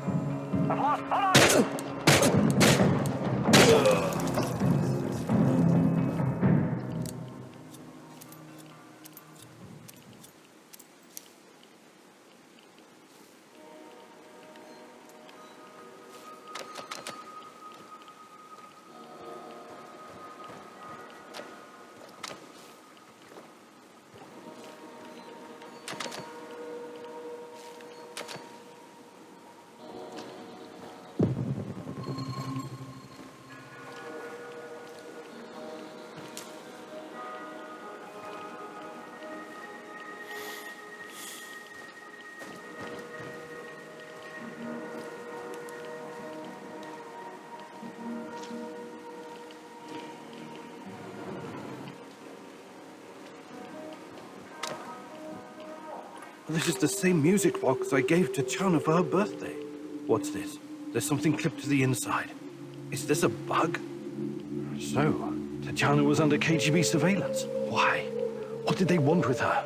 I've lost, hold on! This is the same music box I gave to Chana for her birthday. What's this? There's something clipped to the inside. Is this a bug? So, Tatjana was under KGB surveillance. Why? What did they want with her?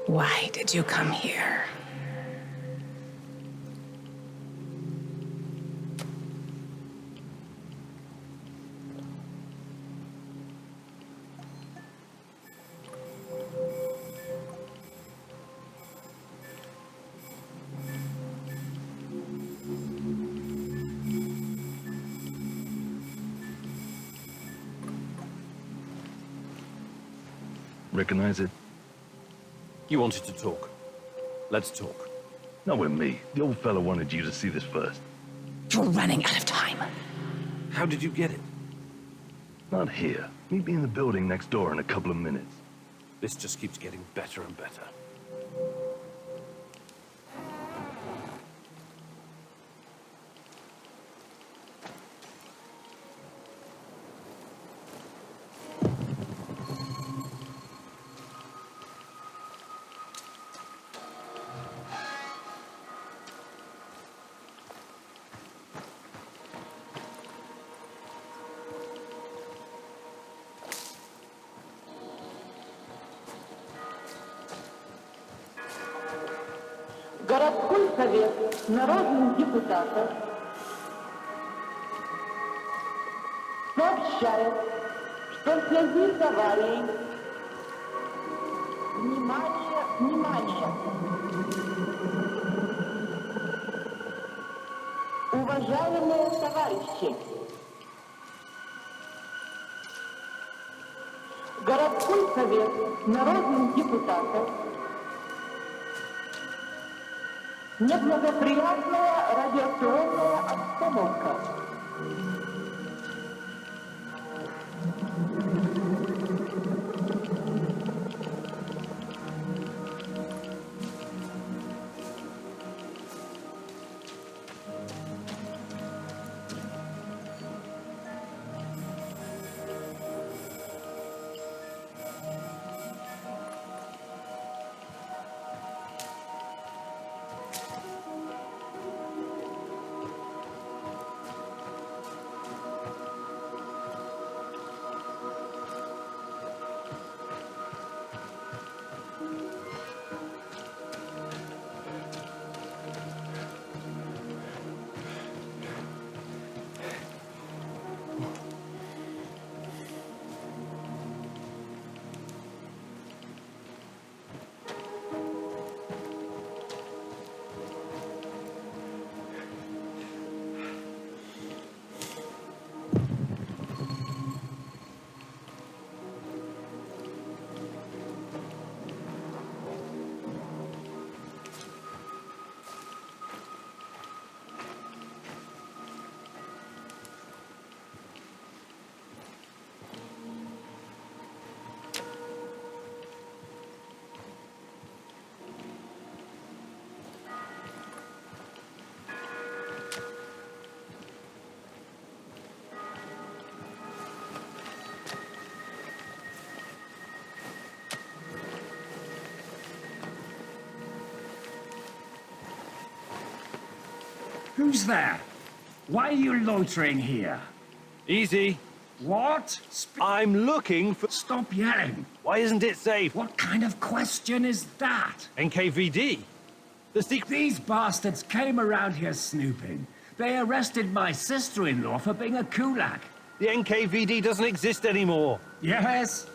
Why did you come here? Recognize it? You wanted to talk. Let's talk. Not with me. The old fella wanted you to see this first. You're running out of time. How did you get it? Not here. Meet me in the building next door in a couple of minutes. This just keeps getting better and better. Городской совет народных депутатов сообщает, что в связи с аварией внимание! Уважаемые товарищи! Городской совет народных депутатов неблагоприятная радиационная обстановка. Who's there? Why are you loitering here? Easy. What? I'm looking for... Stop yelling. Why isn't it safe? What kind of question is that? NKVD. These bastards came around here snooping. They arrested my sister-in-law for being a kulak. The NKVD doesn't exist anymore. Yes.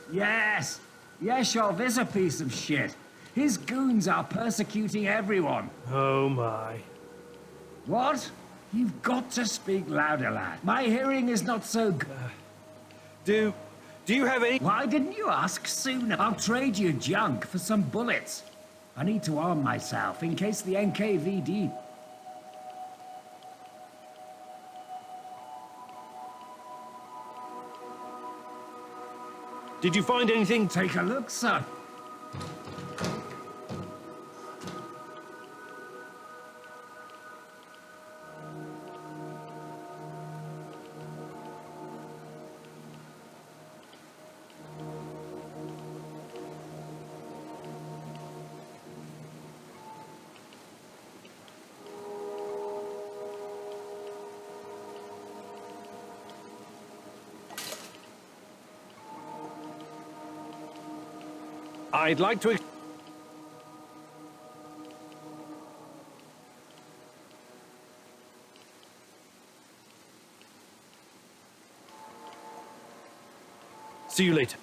Yeshov is a piece of shit. His goons are persecuting everyone. Oh my. What? You've got to speak louder, lad. My hearing is not so good. Do you have any... Why didn't you ask sooner? I'll trade you junk for some bullets. I need to arm myself in case the NKVD... Did you find anything? Take a look, son. I'd like to... See you later.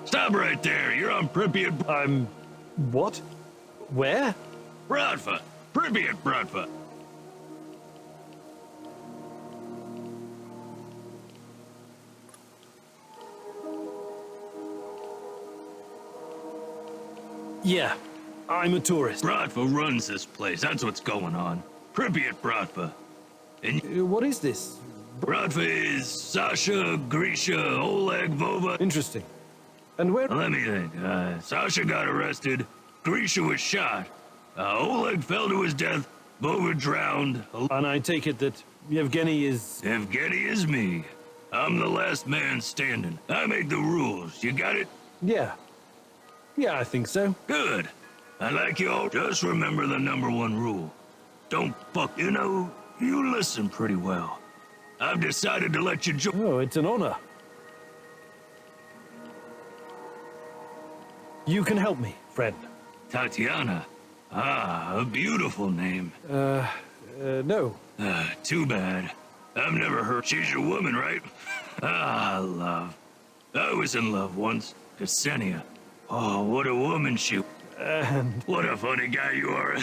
Stop right there. You're on Pripyat. What? Where? Bratva. Pripyat Bratva. Yeah, I'm a tourist. Bratva runs this place. That's what's going on. Pripyat Bratva. And what is this? Bratva is Sasha, Grisha, Oleg, Vova. Interesting. And where? Let me think. Sasha got arrested. Grisha was shot. Oleg fell to his death. Vova drowned. And I take it that Yevgeny is... Yevgeny is me. I'm the last man standing. I make the rules. You got it? Yeah. Yeah, I think so. Good. I like you all. Just remember the #1 rule. Don't fuck. You know, you listen pretty well. I've decided to let you join. Oh, it's an honor. You can help me, friend. Tatiana. Ah, a beautiful name. No. Too bad. I've never heard. She's your woman, right? Ah, love. I was in love once. Ksenia. Oh, what a woman she... What a funny guy you are.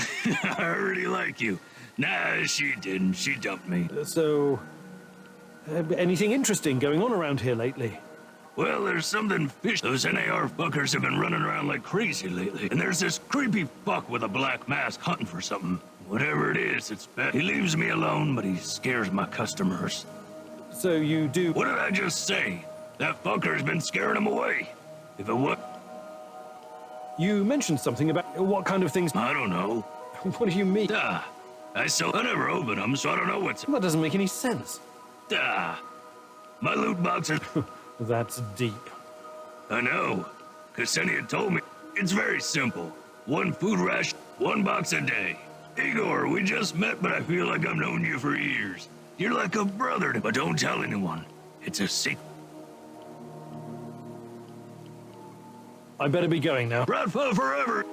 I really like you. Nah, she didn't. She dumped me. So... anything interesting going on around here lately? Well, there's something fish. Those NAR fuckers have been running around like crazy lately. And there's this creepy fuck with a black mask hunting for something. Whatever it is, it's bad. He leaves me alone, but he scares my customers. So you do... What did I just say? That fucker's been scaring him away. If it was... You mentioned something about what kind of things... I don't know. What do you mean? I never open them, so I don't know what's... That doesn't make any sense. My loot boxes... That's deep. I know. Ksenia told me. It's very simple. 1 food ration, 1 box a day. Igor, we just met, but I feel like I've known you for years. You're like a brother, but don't tell anyone. It's a secret. I better be going now. Bratva forever!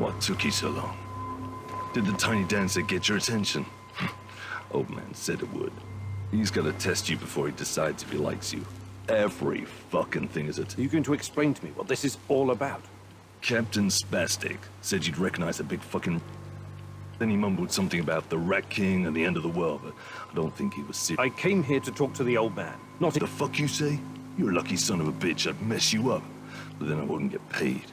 What took you so long? Did the tiny dancer get your attention? Old man said it would. He's gotta test you before he decides if he likes you. Every fucking thing is a Are you going to explain to me what this is all about? Captain Spastic said you'd recognize a big fucking... Then he mumbled something about the Rat King and the end of the world, but I don't think he was serious. I came here to talk to the old man, not... The fuck you say? You're a lucky son of a bitch. I'd mess you up, but then I wouldn't get paid.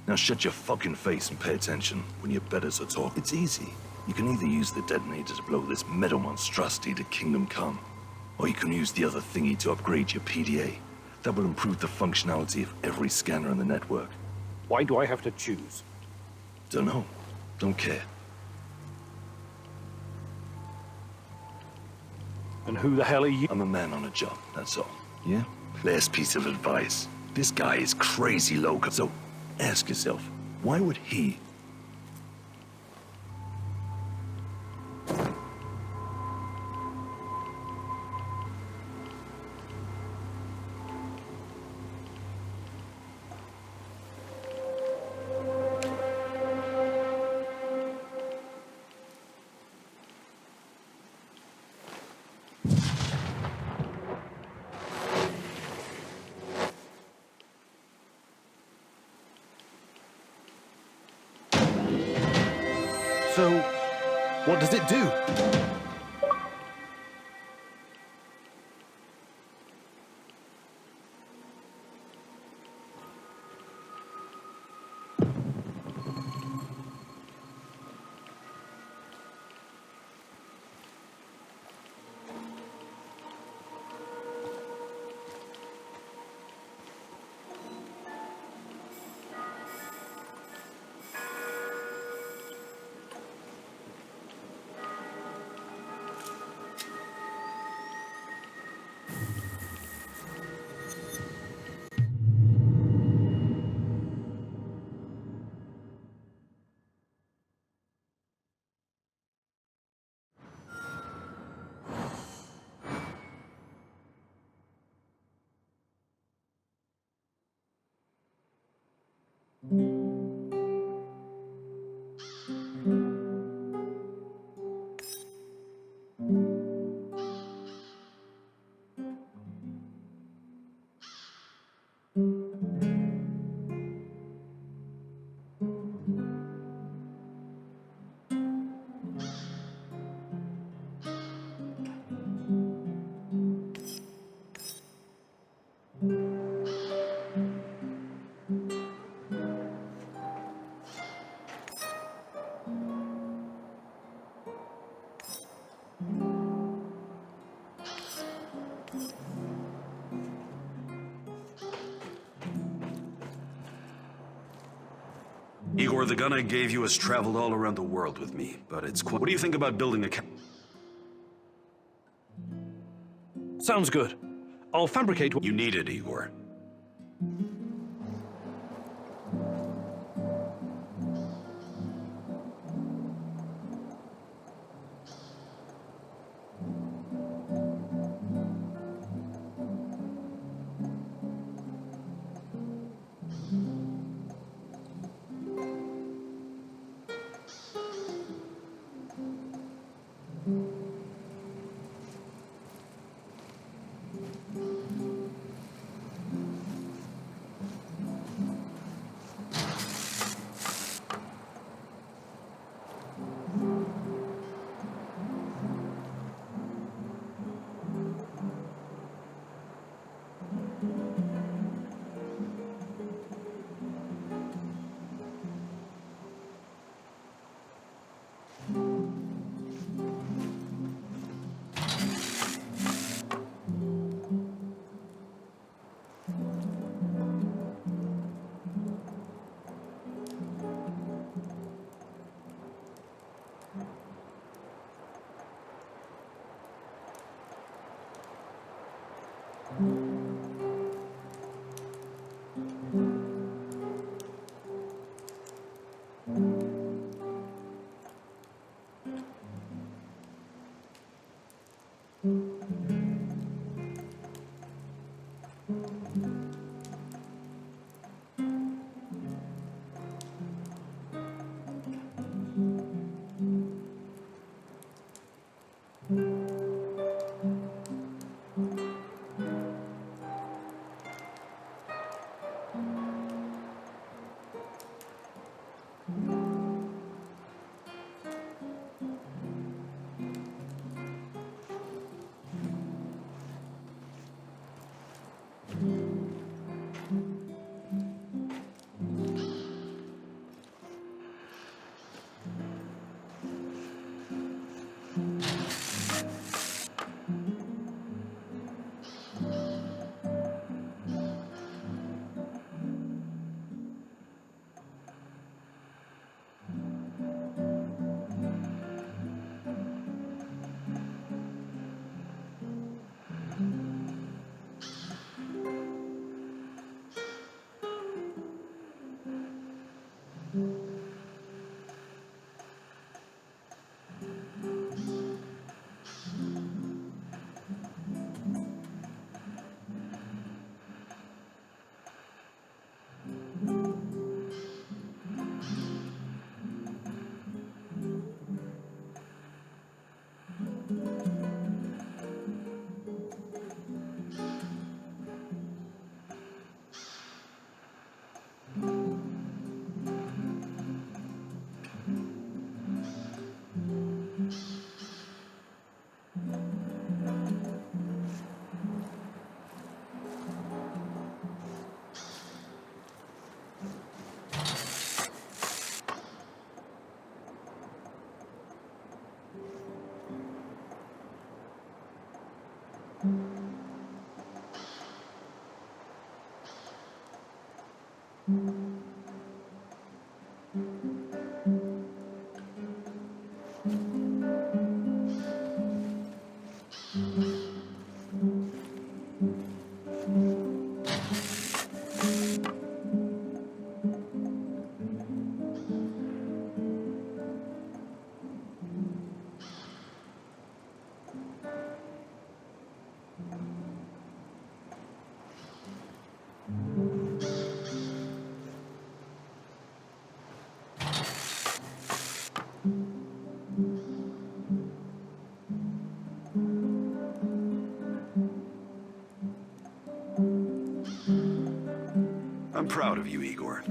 Now shut your fucking face and pay attention when your betters are talking. It's easy. You can either use the detonator to blow this metal monstrosity to Kingdom Come, or you can use the other thingy to upgrade your PDA. That will improve the functionality of every scanner in the network. Why do I have to choose? Don't know. Don't care. And who the hell are you? I'm a man on a job, that's all. Yeah? Last piece of advice. This guy is crazy loco, so ask yourself, why would he... So, what does it do? Igor, the gun I gave you has traveled all around the world with me, but it's quite... What do you think about building a... Sounds good. I'll fabricate what... You need it, Igor. I'm proud of you, Igor.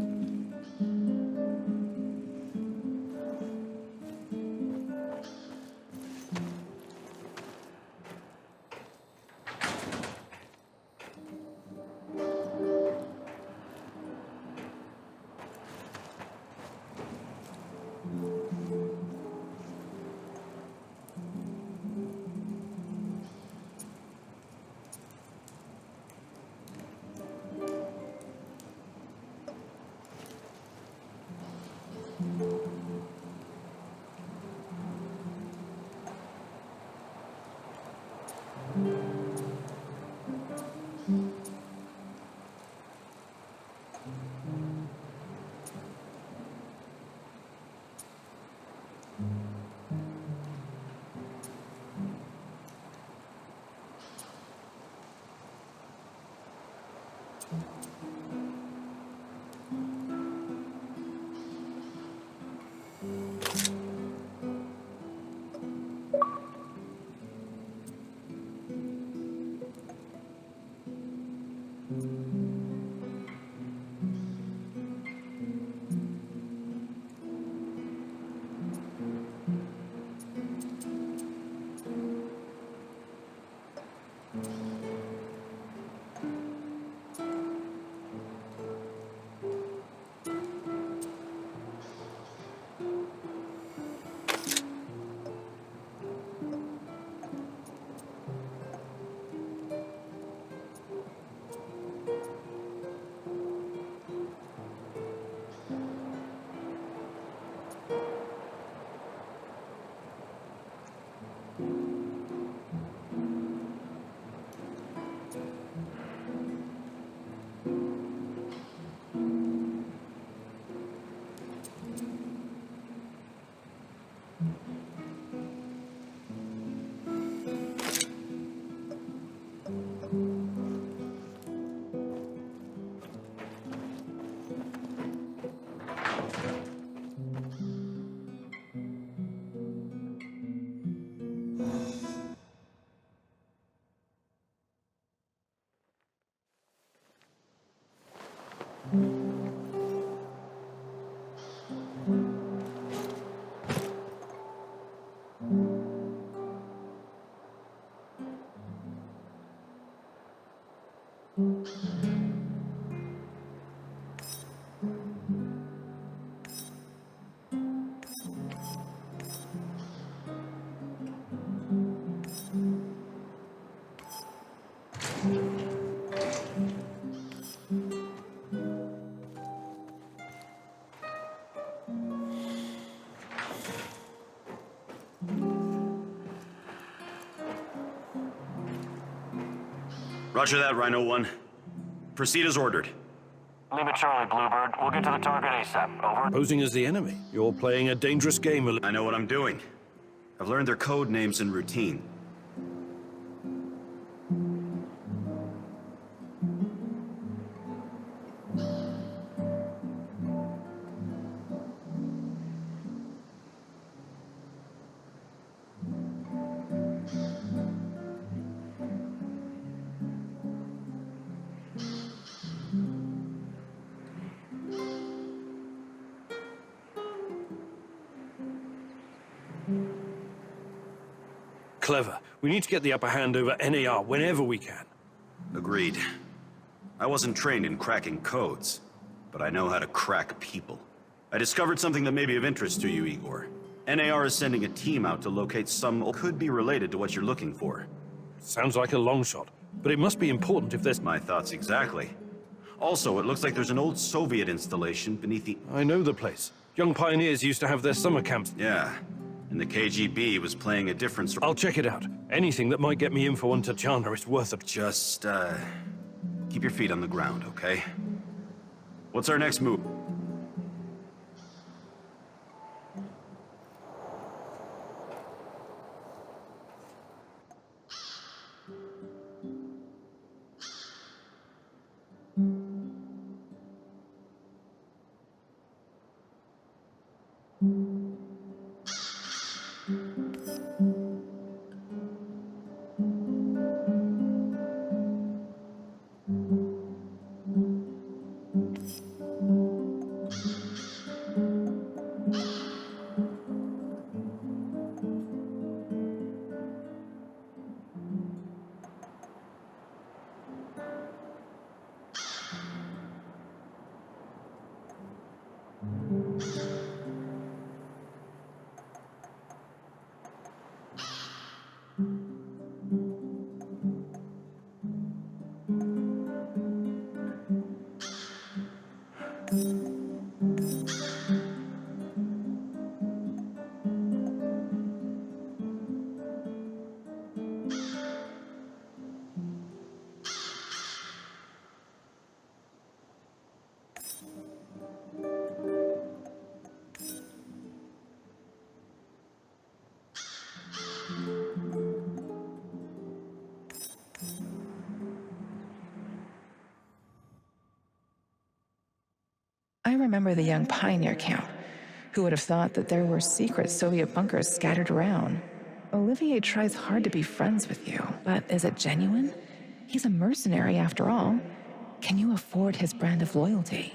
Roger that, Rhino 1. Proceed as ordered. Lima Charlie, Bluebird. We'll get to the target ASAP. Over. Posing as the enemy. You're playing a dangerous game. I know what I'm doing. I've learned their code names and routine. Clever. We need to get the upper hand over NAR whenever we can. Agreed. I wasn't trained in cracking codes, but I know how to crack people. I discovered something that may be of interest to you, Igor. NAR is sending a team out to locate some could be related to what you're looking for. Sounds like a long shot, but it must be important if there's... My thoughts exactly. Also, it looks like there's an old Soviet installation beneath the... I know the place. Young pioneers used to have their summer camps. Yeah, and the KGB was playing a different sort. I'll check it out. Anything that might get me info on Tatiana is worth it. Just, keep your feet on the ground, okay? What's our next move? I remember the young pioneer camp. Who would have thought that there were secret Soviet bunkers scattered around? Olivier tries hard to be friends with you, but is it genuine? He's a mercenary after all. Can you afford his brand of loyalty?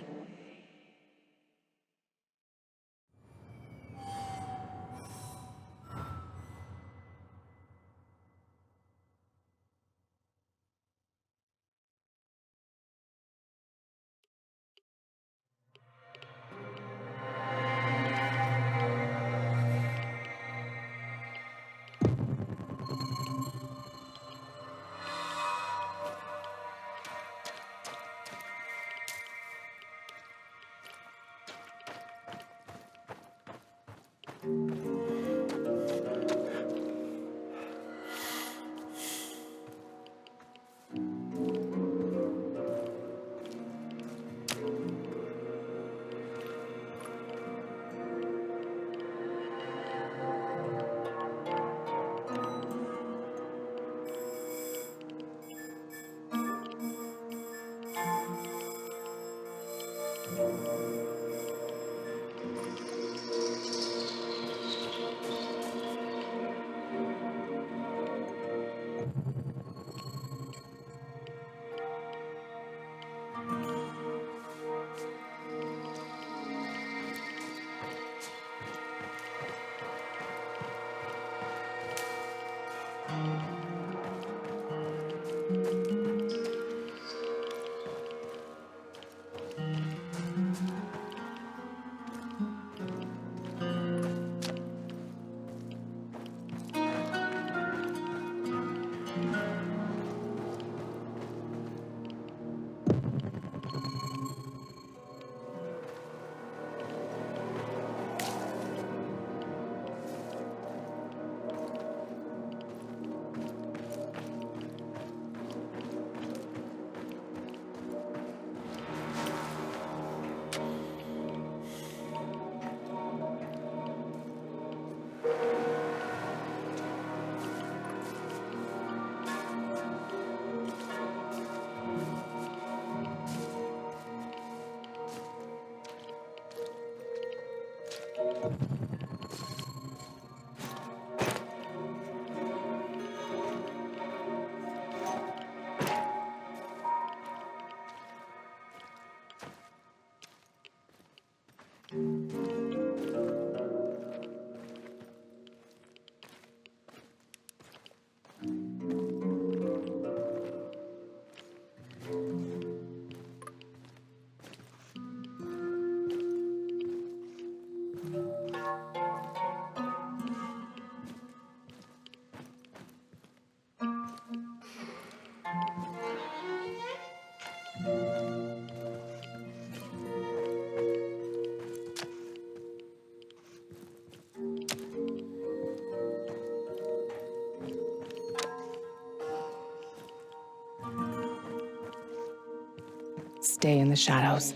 stay in the shadows.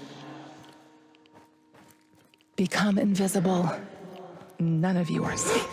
Become invisible. None of you are safe.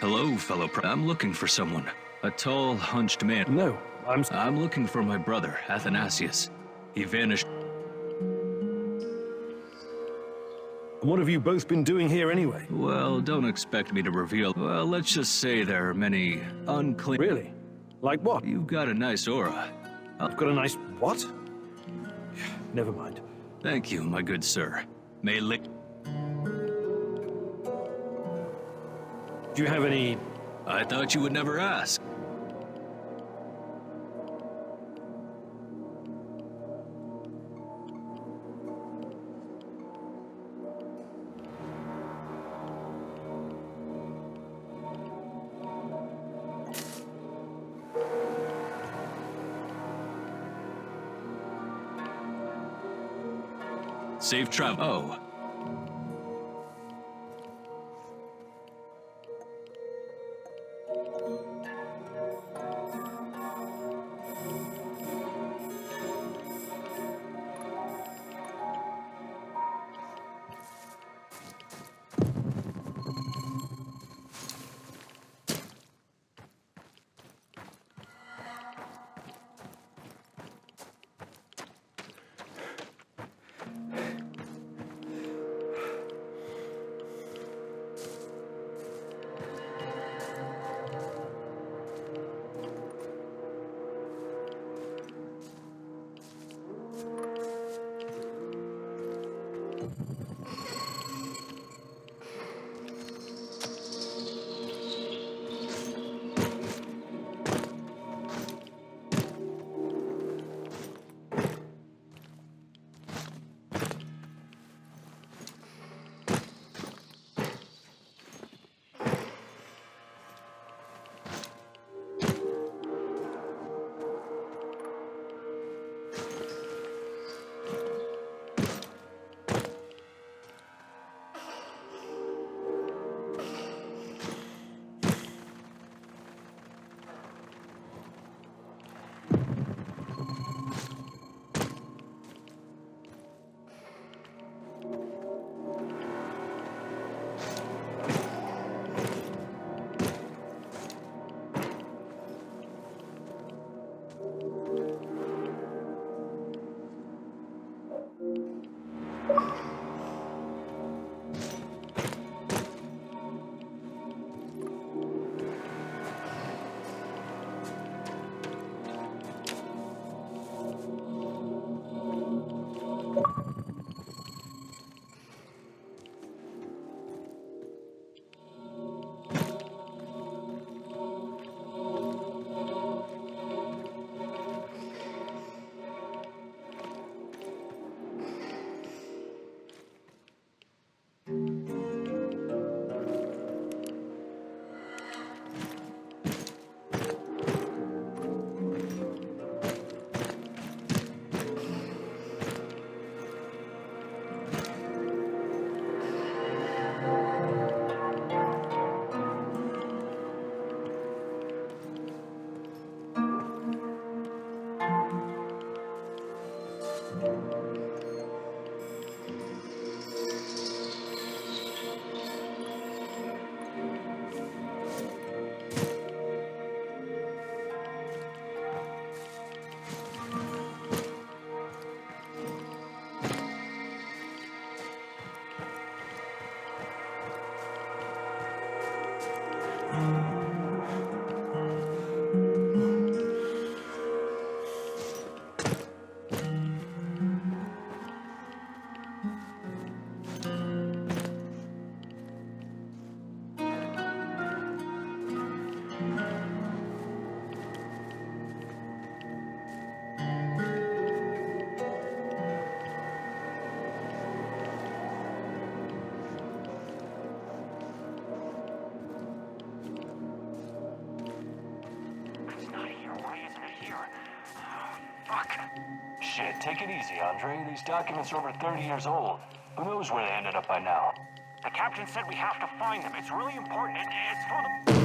Hello, fellow I'm looking for someone. A tall, hunched man. No, I'm looking for my brother, Athanasius. He vanished. What have you both been doing here anyway? Well, don't expect me to reveal. Well, let's just say there are many unclean... Really? Like what? You've got a nice aura. I've got a nice what? Never mind. Thank you, my good sir. May lick... Do you have any... I thought you would never ask. Safe travel. Oh. Fuck. Shit, take it easy, Andre. These documents are over 30 years old. Who knows where they ended up by now? The captain said we have to find them. It's really important. It's for the...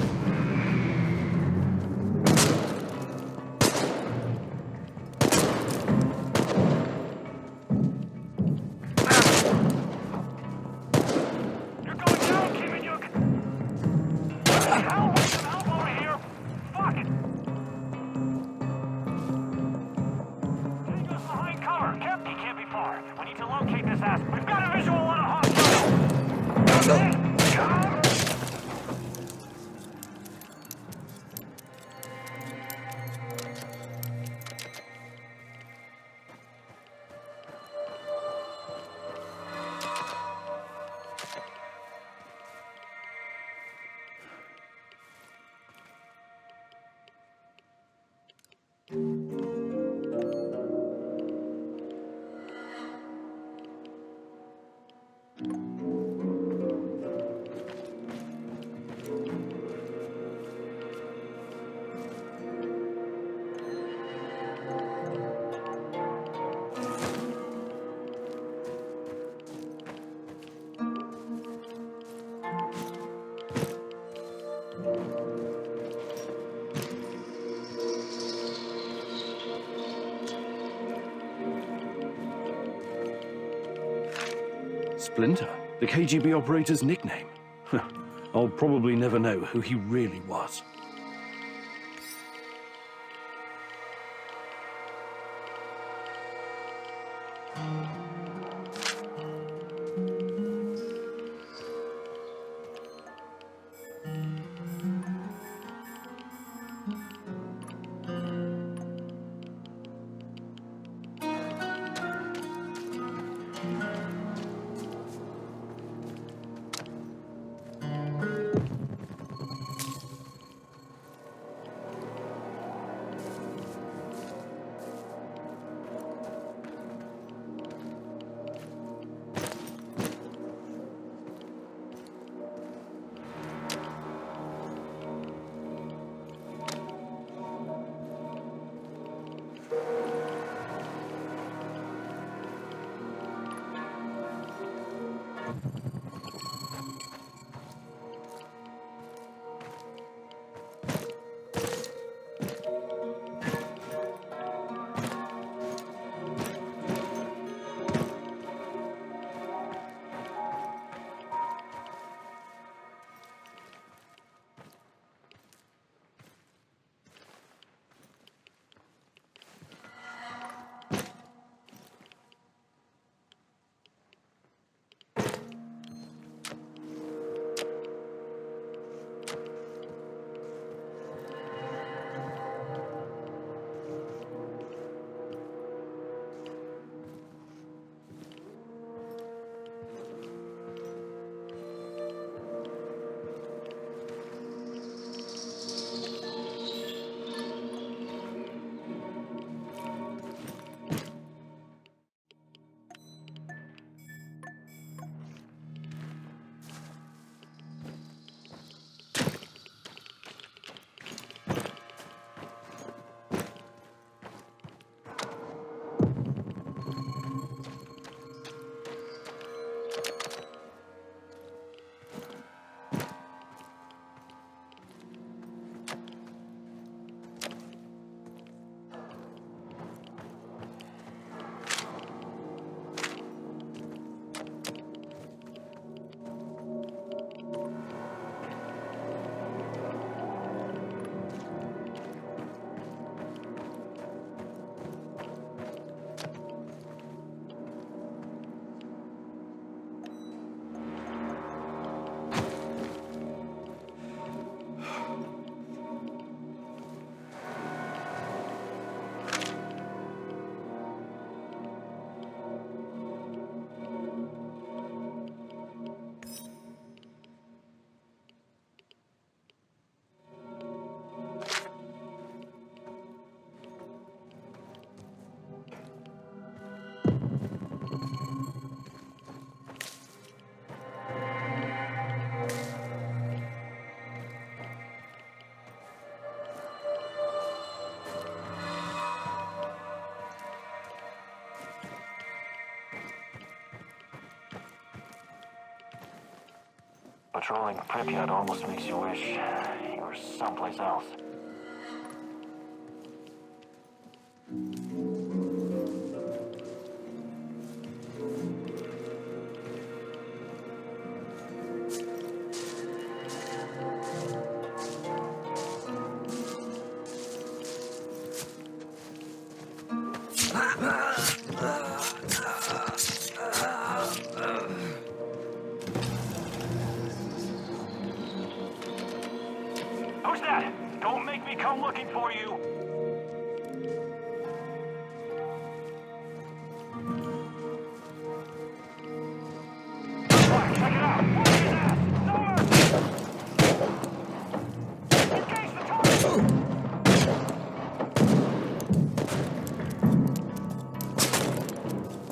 Splinter, the KGB operator's nickname. I'll probably never know who he really was. Patrolling Pripyat almost makes you wish you were someplace else. Who's that? Don't make me come looking for you! Check it out! Who's that? No mercy! Engage the target!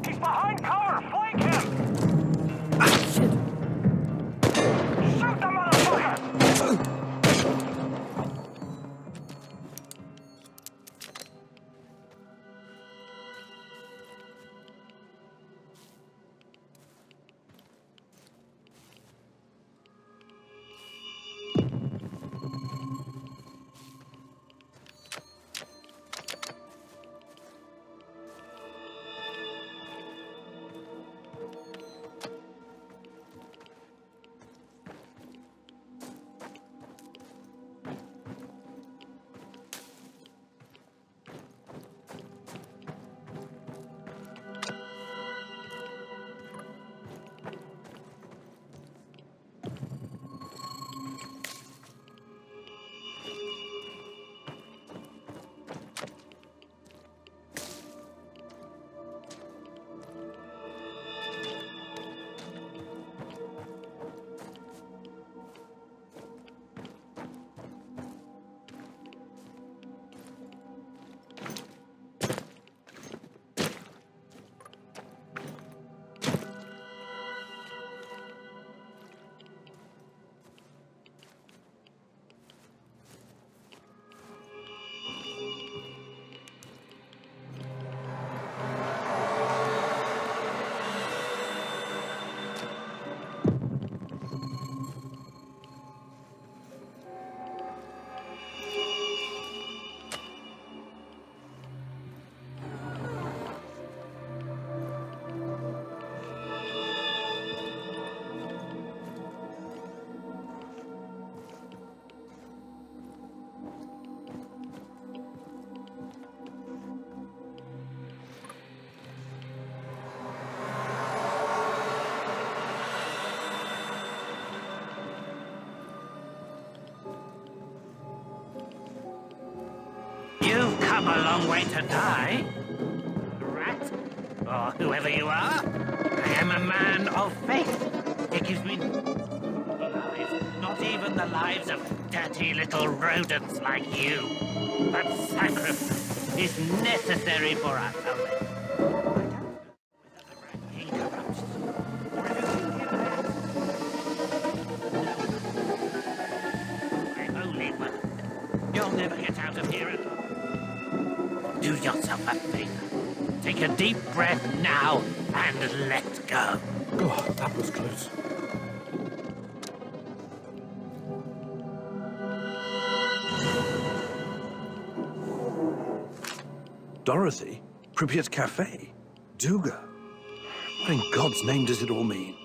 He's behind cover! Flank him! Shit! Shoot the motherfucker! You've come a long way to die, rat, or whoever you are. I am a man of faith. It gives me lives, not even the lives of dirty little rodents like you. But sacrifice is necessary for our salvation. You'll never get out of here. Do yourself a favor. Take a deep breath now and let go. God, that was close. Dorothy? Pripyat Cafe? Duga? What in God's name does it all mean?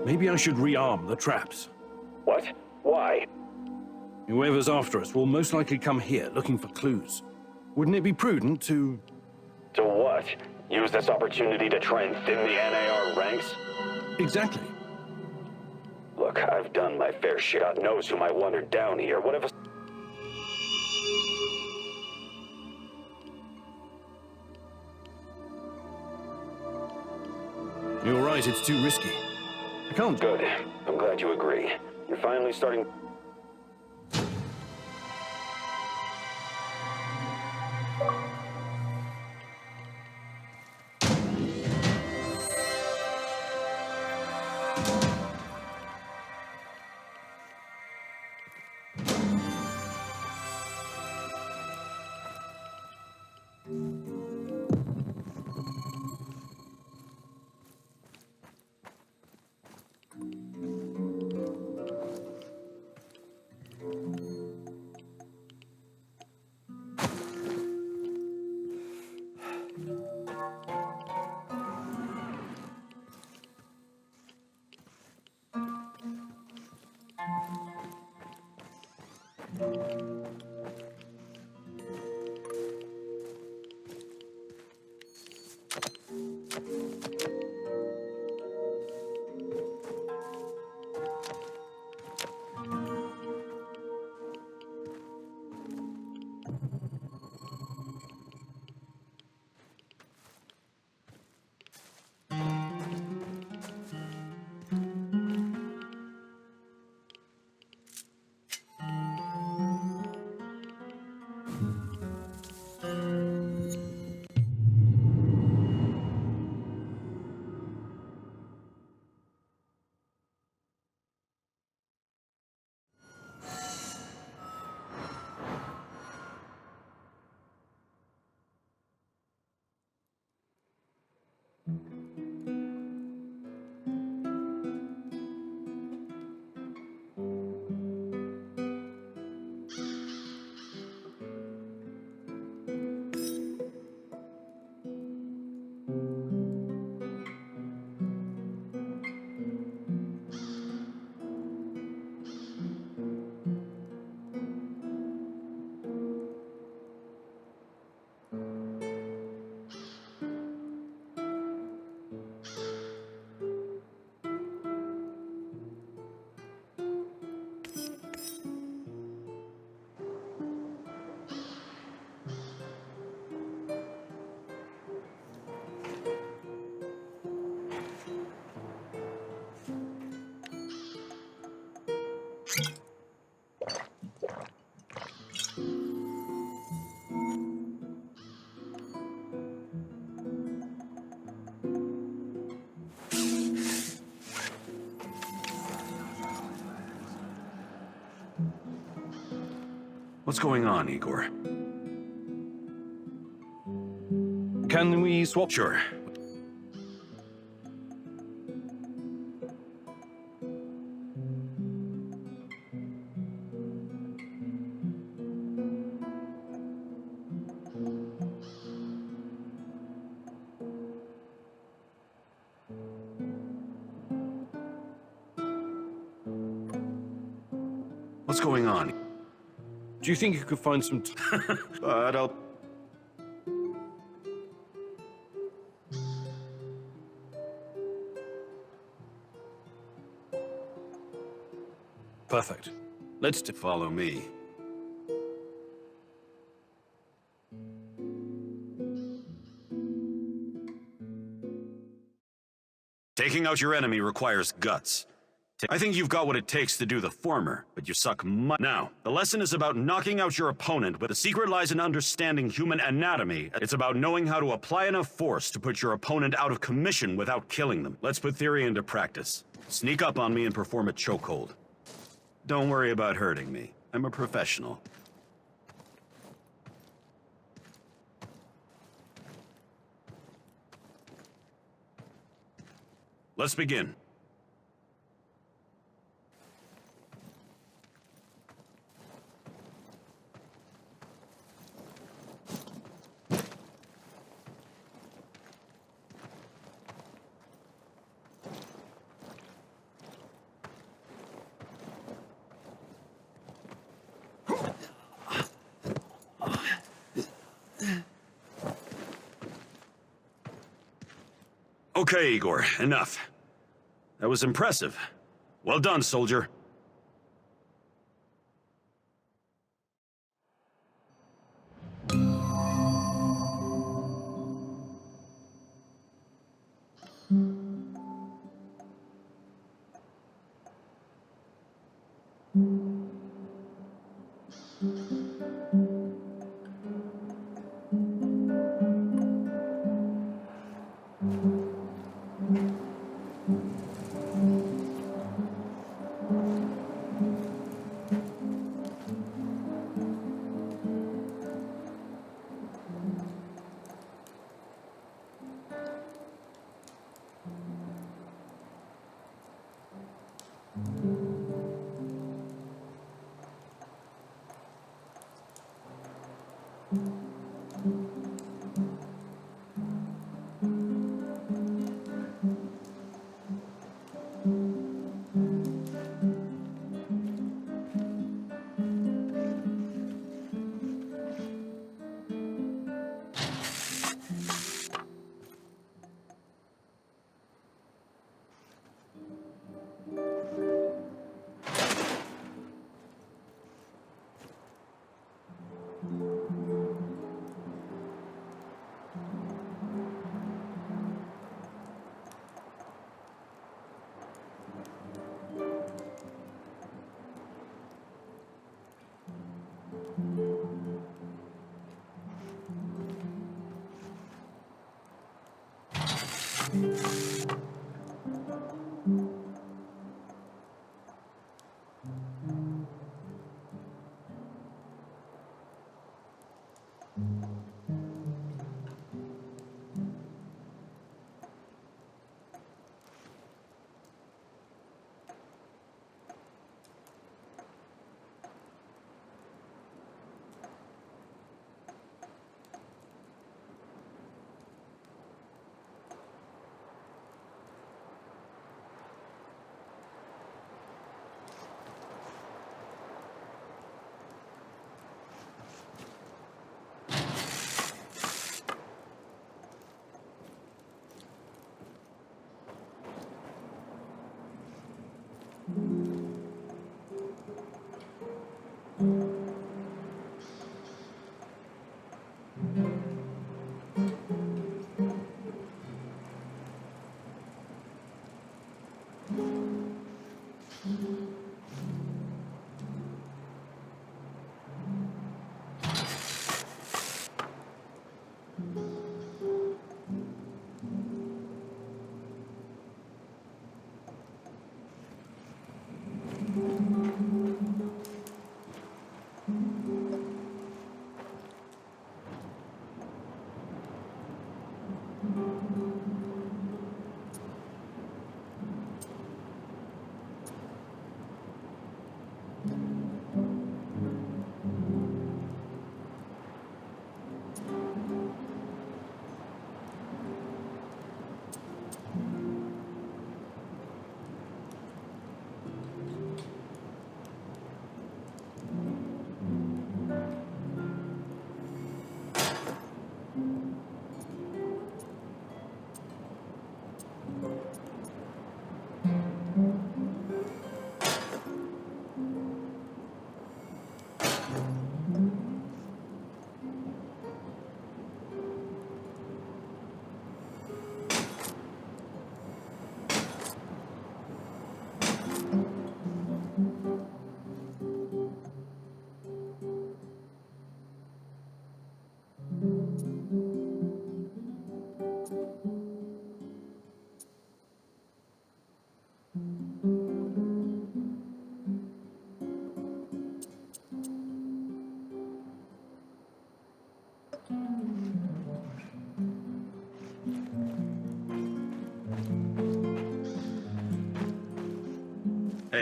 Maybe I should rearm the traps. What? Why? Whoever's after us will most likely come here looking for clues. Wouldn't it be prudent to... To what? Use this opportunity to try and thin the NAR ranks? Exactly. Look, I've done my fair share. God knows who might wander down here. What if a... You're right, it's too risky. I can't... Good. I'm glad you agree. You're finally starting... What's going on, Igor? Can we swap? Sure. What's going on? Do you think you could find some But I'll... Perfect. Let's follow me. Taking out your enemy requires guts. I think you've got what it takes to do the former, but you suck Now, the lesson is about knocking out your opponent, but the secret lies in understanding human anatomy. It's about knowing how to apply enough force to put your opponent out of commission without killing them. Let's put theory into practice. Sneak up on me and perform a chokehold. Don't worry about hurting me. I'm a professional. Let's begin. Okay, Igor, enough. That was impressive. Well done, soldier.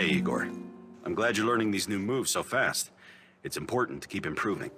Hey, Igor. I'm glad you're learning these new moves so fast. It's important to keep improving.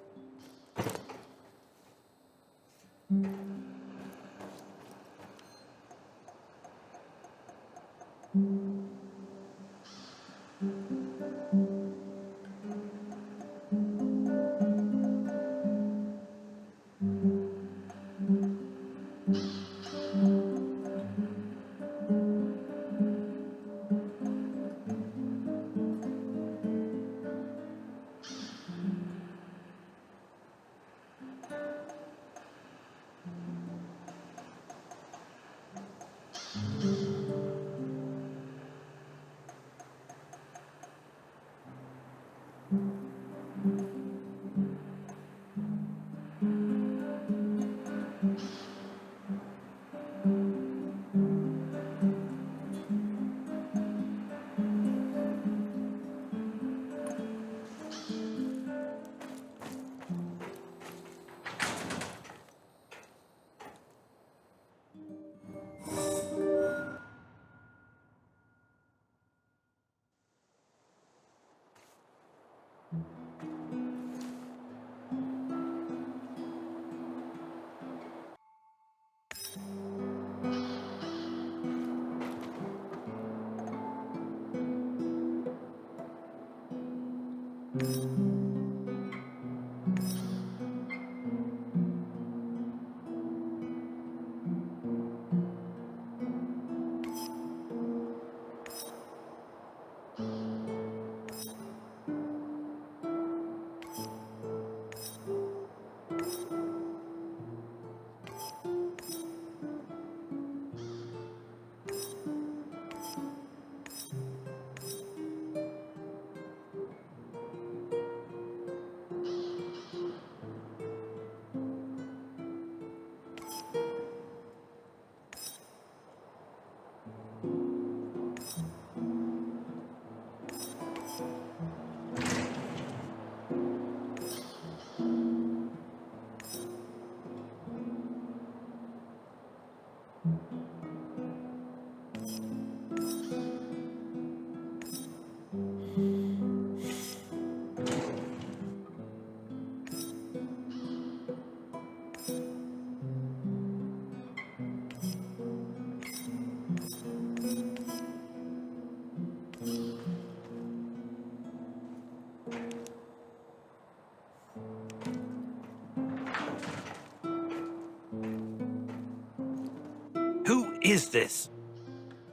Who is this?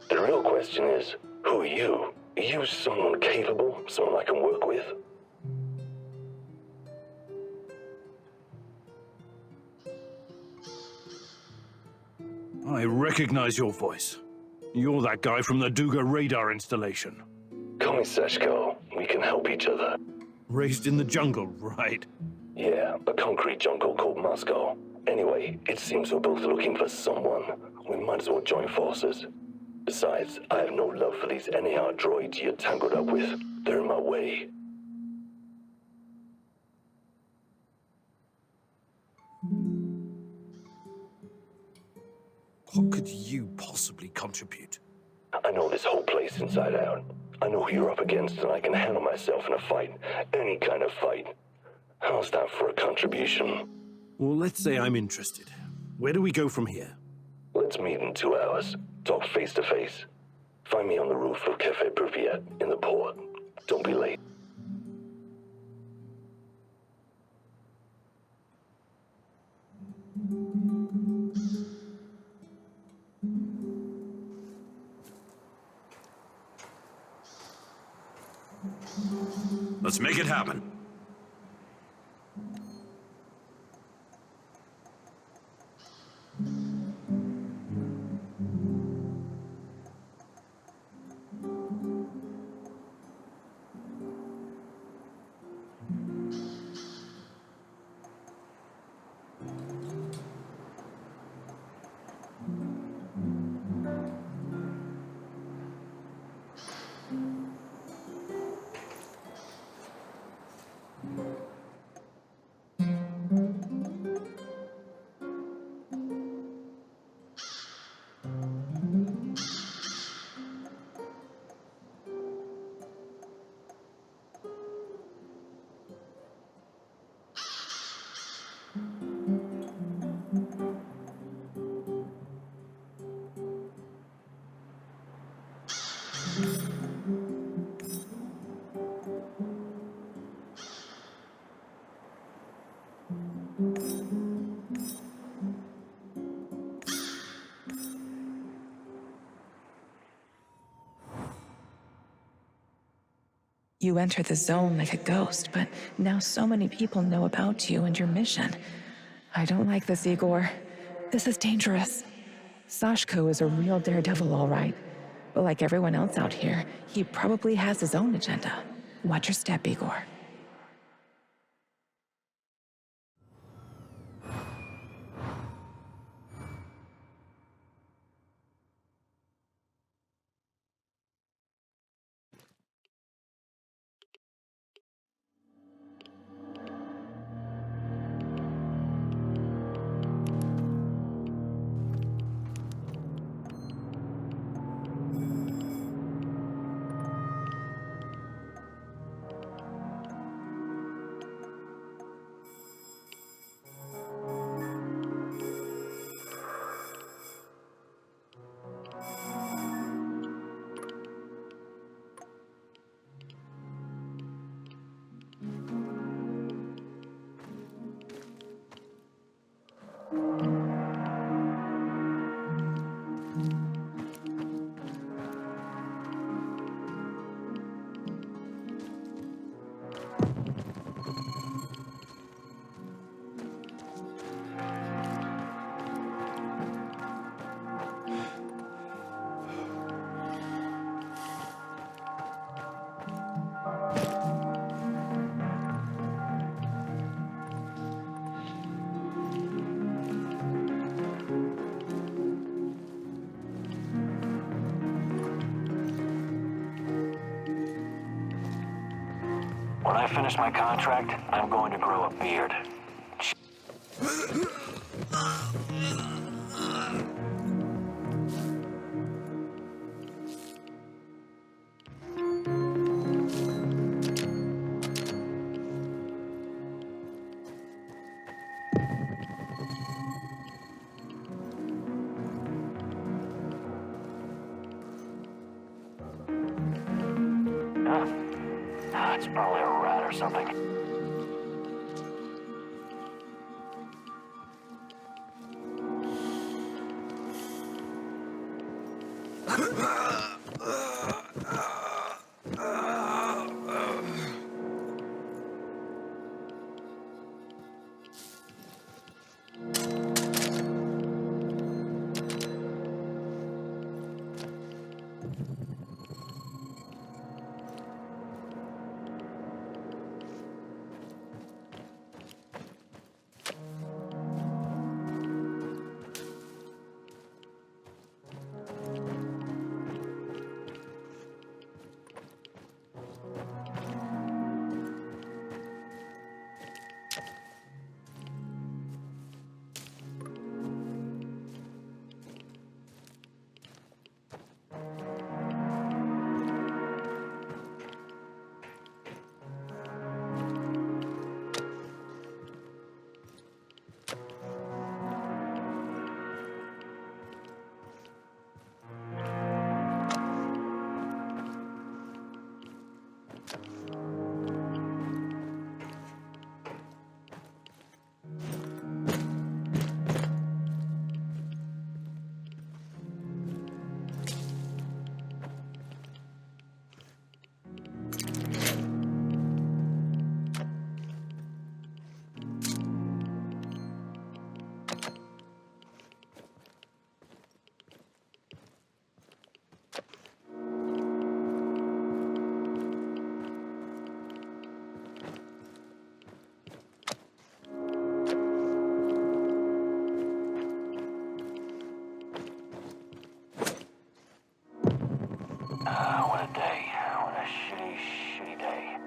The real question is, who are you? Are you someone capable? Someone I can work with? I recognize your voice. You're that guy from the Duga radar installation. Call me Seshko. We can help each other. Raised in the jungle, right? Yeah, a concrete jungle called Moscow. Anyway, it seems we're both looking for someone. We might as well join forces. Besides, I have no love for these NAR droids you're tangled up with. They're in my way. What could you possibly contribute? I know this whole place inside out. I know who you're up against, and I can handle myself in a fight. Any kind of fight. How's that for a contribution? Well, let's say I'm interested. Where do we go from here? Let's meet in 2 hours. Talk face to face. Find me on the roof of Cafe Pripyat in the port. Don't be late. Let's make it happen. You entered the zone like a ghost, but now so many people know about you and your mission. I don't like this, Igor. This is dangerous. Sashko is a real daredevil, all right. But like everyone else out here, he probably has his own agenda. Watch your step, Igor. When I finish my contract, I'm going to grow a beard. It's probably a rat or something. What a day. What a shitty, shitty day.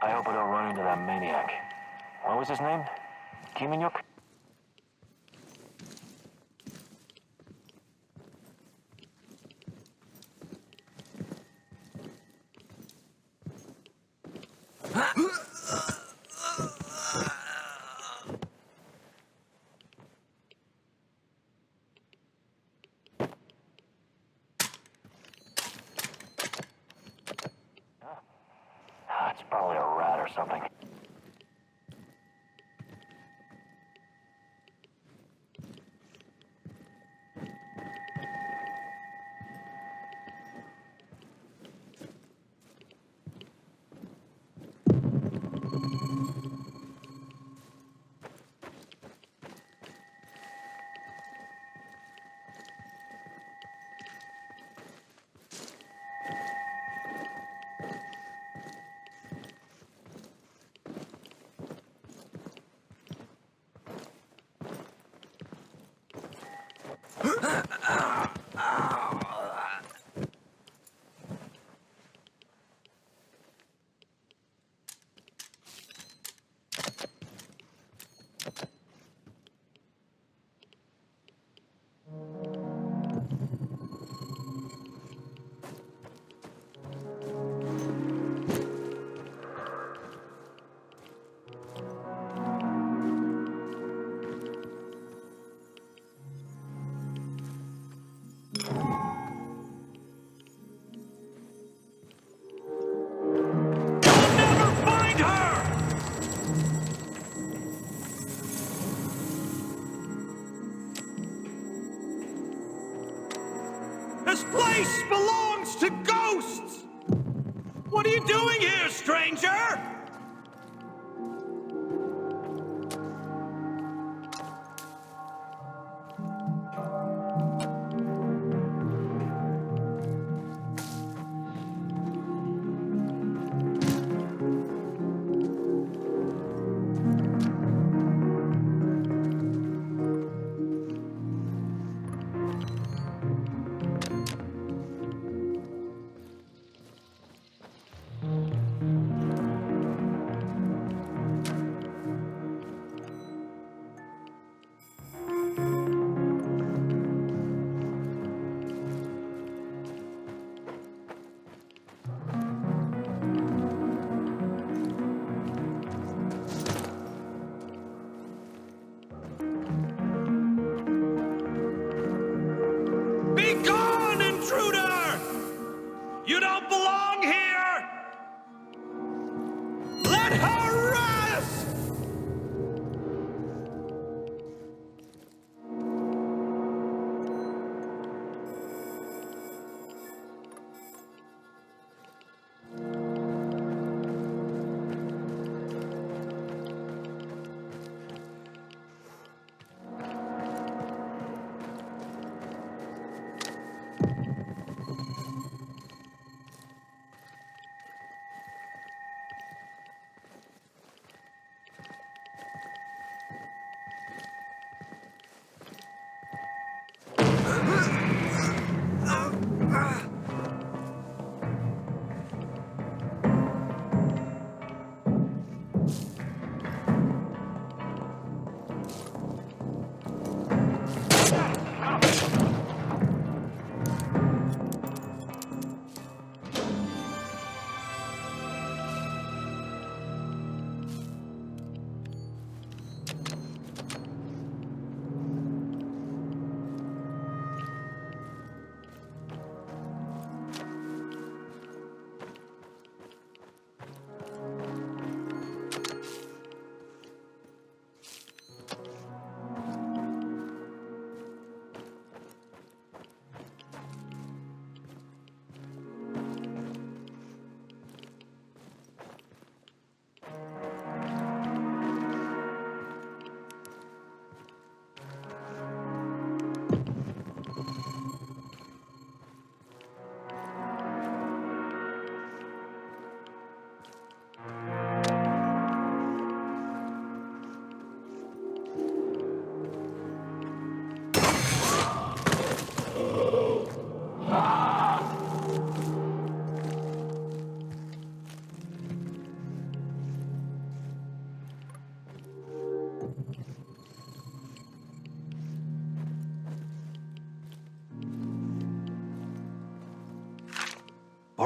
I hope I don't run into that maniac. What was his name? Kiminyuk? It's probably a rat or something. This place belongs to ghosts! What are you doing here, stranger? You don't belong here! Let her rest!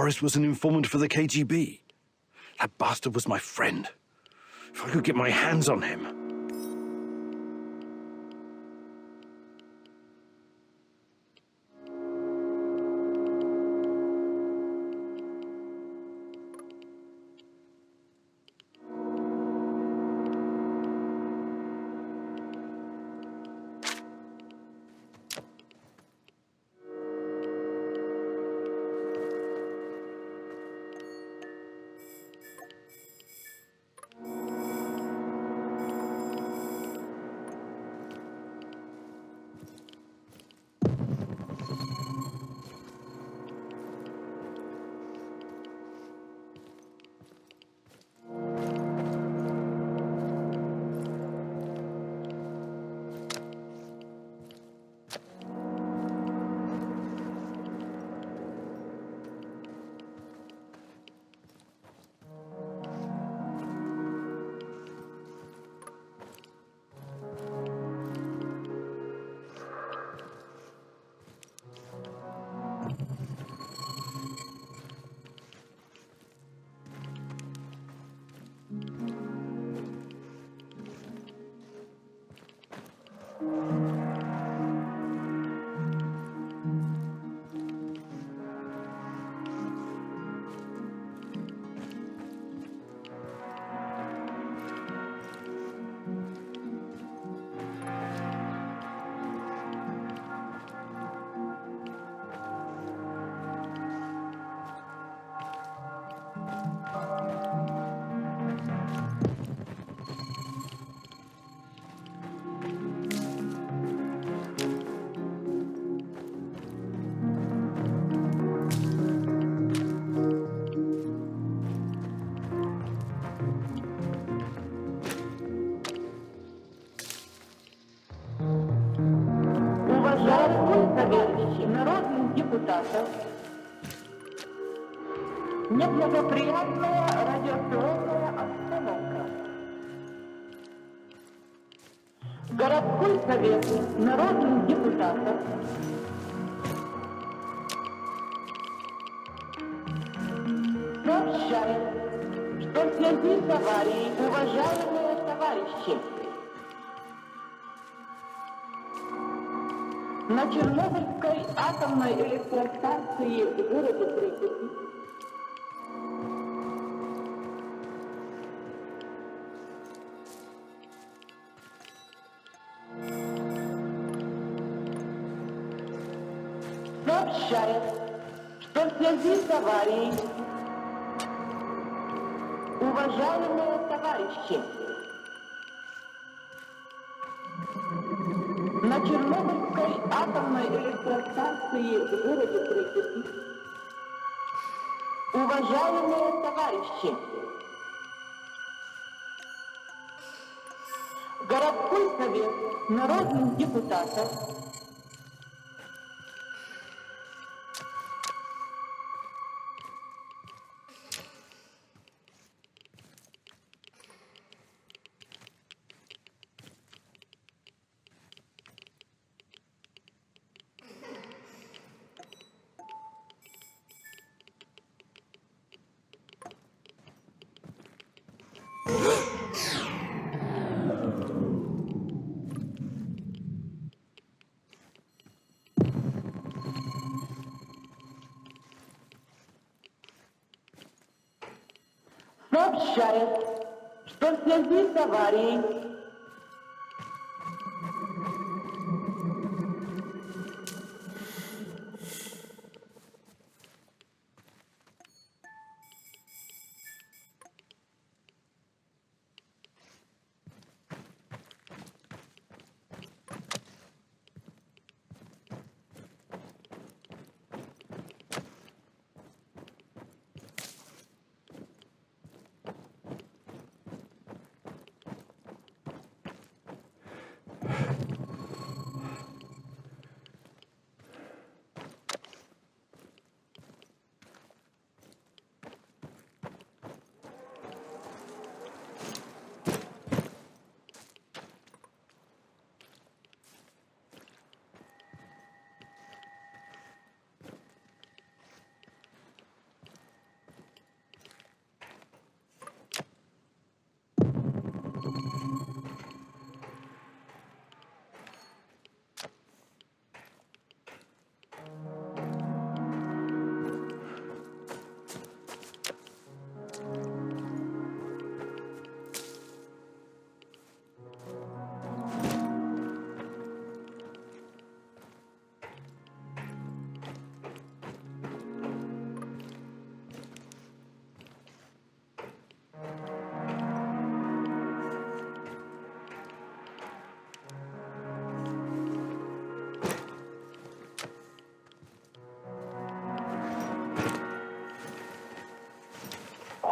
Boris was an informant for the KGB. That bastard was my friend. If I could get my hands on him. депутатов. Неблагоприятная радиационная обстановка. Городской совет народных депутатов сообщает, что в связи с аварией, уважаемые товарищи, на Чернобыльской атомной электростанции в городе Припяти сообщает, что в связи с аварией, уважаемые товарищи, на Чернобыльской атомной электростанции в городе Припяти, уважаемые товарищи, городской совет народных депутатов сообщает, что в связи с аварией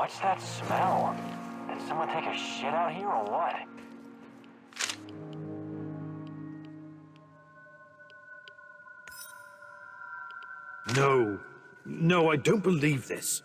What's that smell? Did someone take a shit out here or what? No. No, I don't believe this.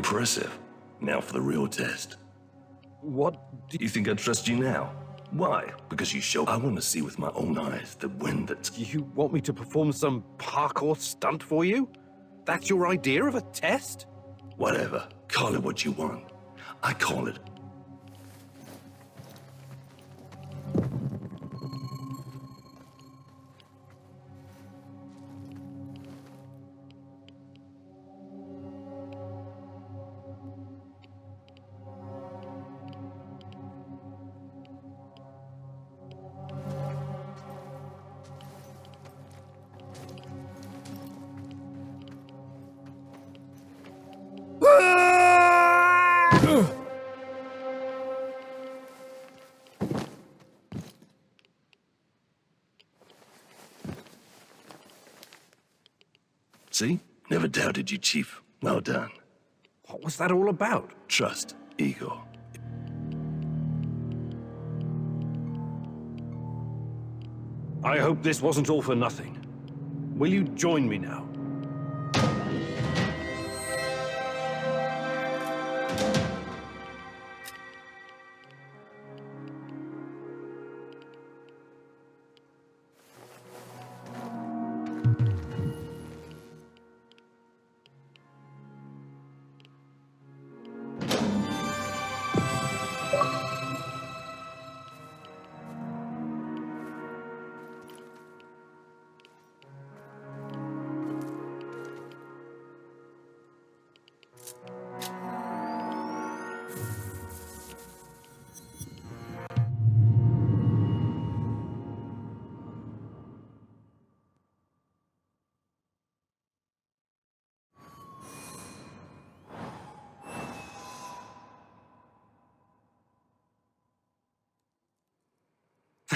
Impressive. Now for the real test. What Do you think I trust you now? Why? Because you show I want to see with my own eyes that when the... You want me to perform some parkour stunt for you? That's your idea of a test? Whatever. Call it what you want. I call it... See? Never doubted you, Chief. Well done. What was that all about? Trust, Igor. I hope this wasn't all for nothing. Will you join me now?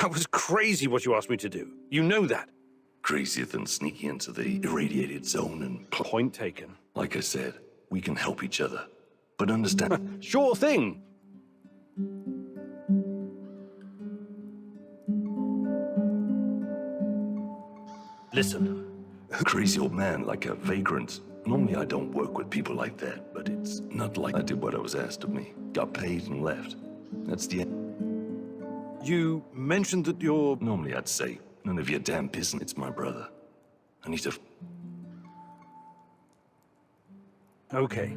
That was crazy what you asked me to do. You know that. Crazier than sneaking into the irradiated zone and... Point taken. Like I said, we can help each other. But understand... Sure thing. Listen. A crazy old man like a vagrant. Normally I don't work with people like that, but it's not like I did what I was asked of me. Got paid and left. That's the end. You mentioned that you're... Normally I'd say, none of your damn business. It's my brother. I need to... Okay.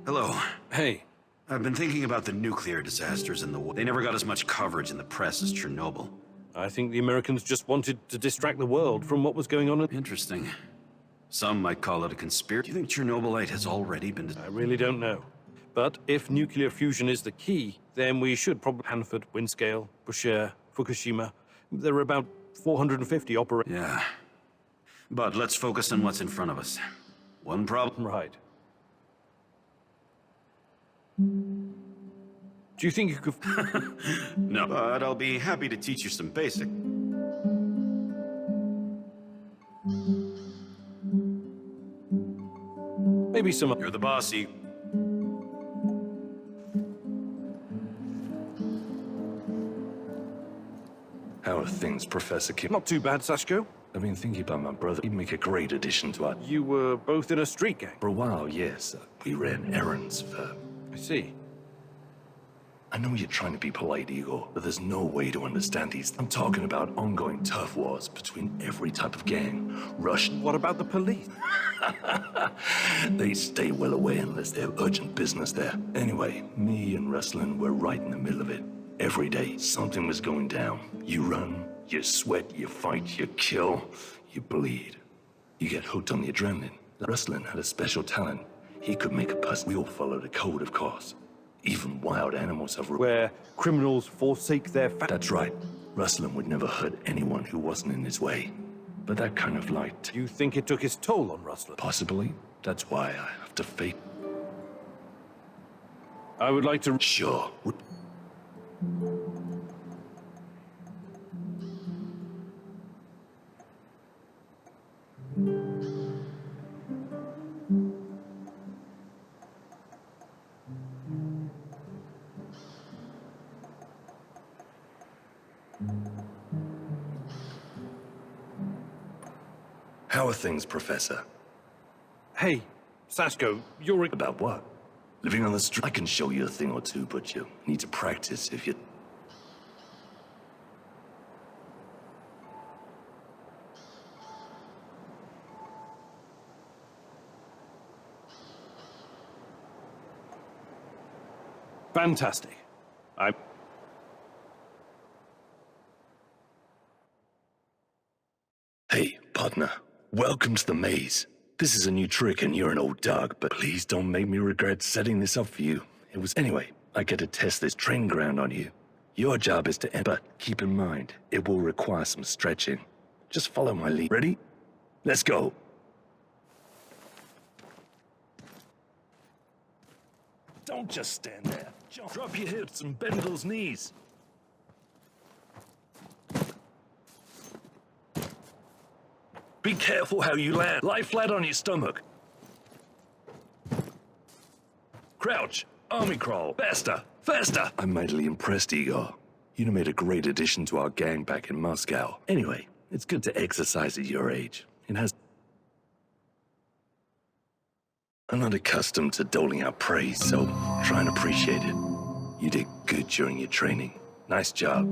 Hello. Hey. I've been thinking about the nuclear disasters in the war. They never got as much coverage in the press as Chernobyl. I think the Americans just wanted to distract the world from what was going on. Interesting. Some might call it a conspiracy. Do you think Chernobylite has already been... I really don't know. But if nuclear fusion is the key, then we should probably... Hanford, Windscale, Boucher, Fukushima. There are about 450 operating... Yeah. But let's focus on what's in front of us. One problem... Right. Do you think you could... No, but I'll be happy to teach you some basic. Maybe some... You're the bossy. How are things, Professor Kim? Not too bad, Sashko. I've been thinking about my brother. He'd make a great addition to our... You were both in a street gang? For a while, yes. We ran errands for... I see. I know you're trying to be polite, Igor, but there's no way to understand these. I'm talking about ongoing tough wars between every type of gang. Russian... What about the police? They stay well away unless they have urgent business there. Anyway, me and Rustlin were right in the middle of it. Every day, something was going down. You run, You sweat, you fight, you kill, you bleed. You get hooked on the adrenaline. Rustlin had a special talent. He could make a person. We all follow the code, of course. Even wild animals have... Where criminals forsake their... That's right. Rustlin would never hurt anyone who wasn't in his way. But that kind of light... You think it took its toll on Rustlin? Possibly. That's why I have to face... I would like to... Sure. How are things, Professor? Hey, Sasko, you're... About what? Living on the street? I can show you a thing or two, but you need to practice if you... Fantastic. Hey, partner. Welcome to the maze. This is a new trick and you're an old dog, but please don't make me regret setting this up for you. It was... Anyway, I get to test this training ground on you. Your job is to end, but keep in mind, it will require some stretching. Just follow my lead. Ready? Let's go. Don't just stand there. Drop your hips and bend those knees. Be careful how you land. Lie flat on your stomach. Crouch. Army crawl. Faster. Faster. I'm mightily impressed, Igor. You made a great addition to our gang back in Moscow. Anyway, it's good to exercise at your age. It has... I'm not accustomed to doling out praise, so try and appreciate it. You did good during your training. Nice job.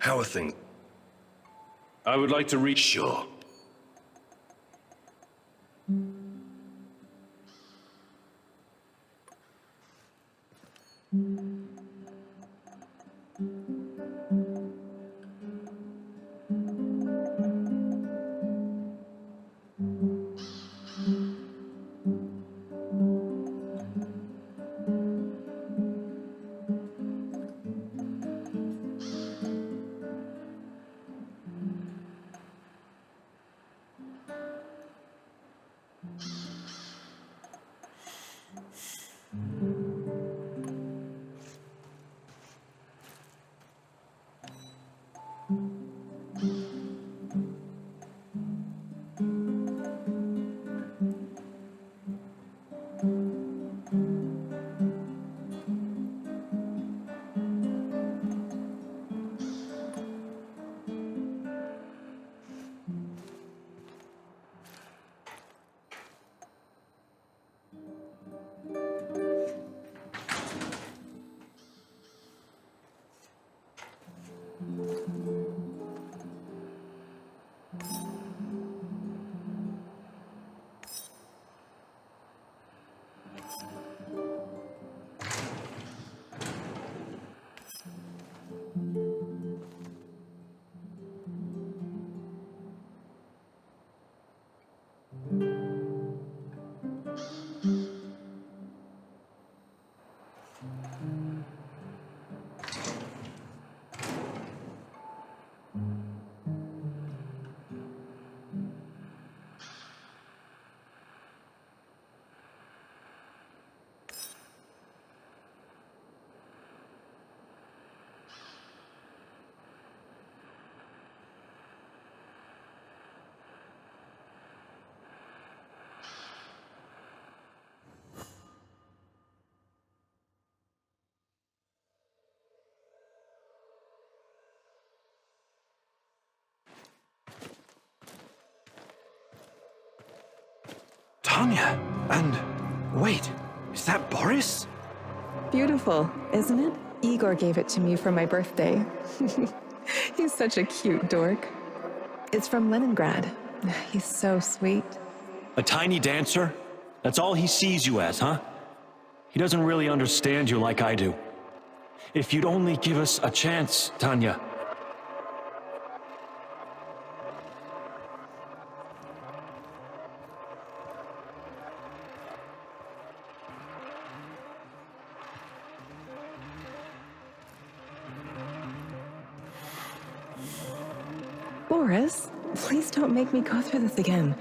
How are things? I would like to reach... Sure. Tanya, and wait, is that Boris? Beautiful, isn't it? Igor gave it to me for my birthday. He's such a cute dork. It's from Leningrad. He's so sweet. A tiny dancer? That's all he sees you as, huh? He doesn't really understand you like I do. If you'd only give us a chance, Tanya. Boris, please don't make me go through this again.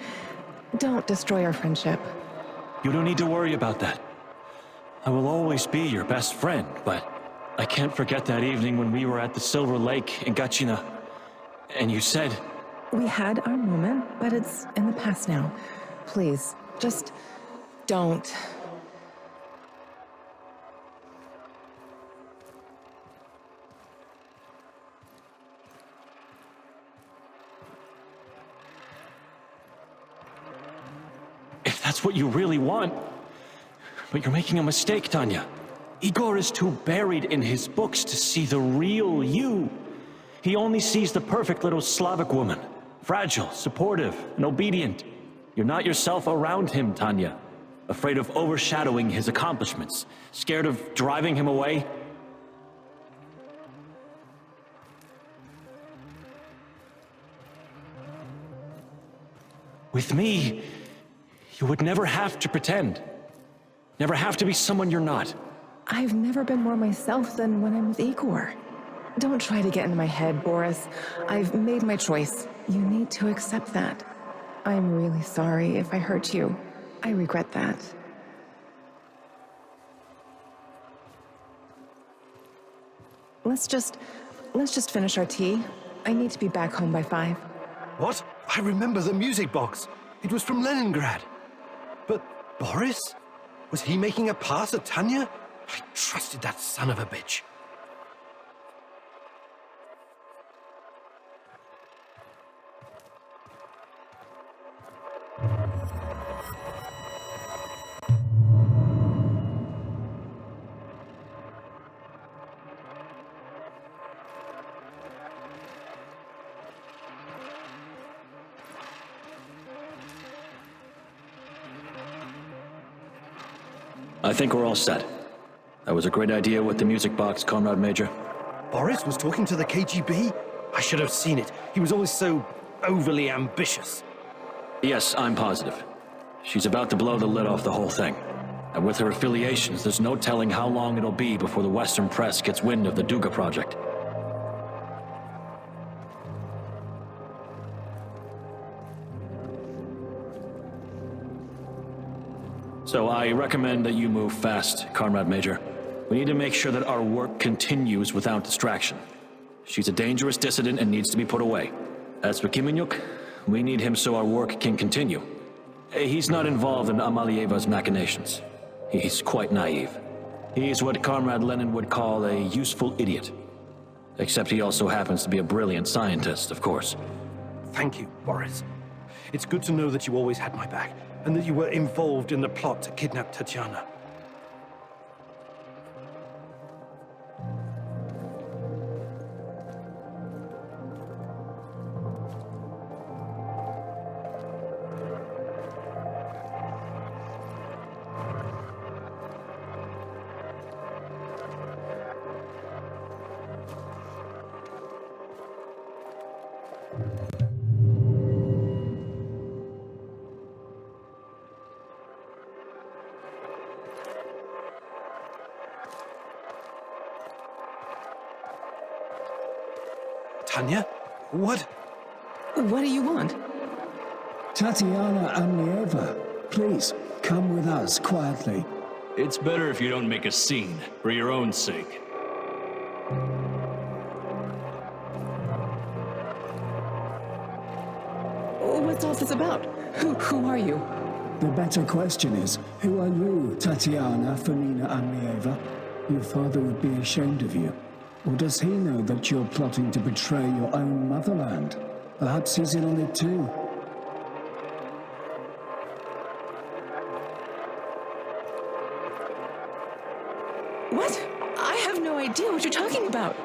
Don't destroy our friendship. You don't need to worry about that. I will always be your best friend, but I can't forget that evening when we were at the Silver Lake in Gachina, and you said... We had our moment, but it's in the past now. Please, just don't. If that's what you really want... But you're making a mistake, Tanya. Igor is too buried in his books to see the real you. He only sees the perfect little Slavic woman. Fragile, supportive, and obedient. You're not yourself around him, Tanya. Afraid of overshadowing his accomplishments. Scared of driving him away. With me, you would never have to pretend. Never have to be someone you're not. I've never been more myself than when I'm with Igor. Don't try to get into my head, Boris. I've made my choice. You need to accept that. I'm really sorry if I hurt you. I regret that. Let's just finish our tea. I need to be back home by 5. What? I remember the music box. It was from Leningrad. But Boris? Was he making a pass at Tanya? I trusted that son of a bitch. I think we're all set. That was a great idea with the music box, Comrade Major. Boris was talking to the KGB? I should have seen it. He was always so overly ambitious. Yes, I'm positive. She's about to blow the lid off the whole thing. And with her affiliations, there's no telling how long it'll be before the Western press gets wind of the Duga project. So I recommend that you move fast, Comrade Major. We need to make sure that our work continues without distraction. She's a dangerous dissident and needs to be put away. As for Kimenyuk, we need him so our work can continue. He's not involved in Amalieva's machinations. He's quite naive. He's what Comrade Lenin would call a useful idiot. Except he also happens to be a brilliant scientist, of course. Thank you, Boris. It's good to know that you always had my back, and that you were involved in the plot to kidnap Tatiana. Tanya? What? What do you want? Tatiana Amieva, please, come with us quietly. It's better if you don't make a scene, for your own sake. What's all this about? Who are you? The better question is, who are you, Tatiana Femina Amieva? Your father would be ashamed of you. Or does he know that you're plotting to betray your own motherland? Perhaps he's in on it too. What? I have no idea what you're talking about.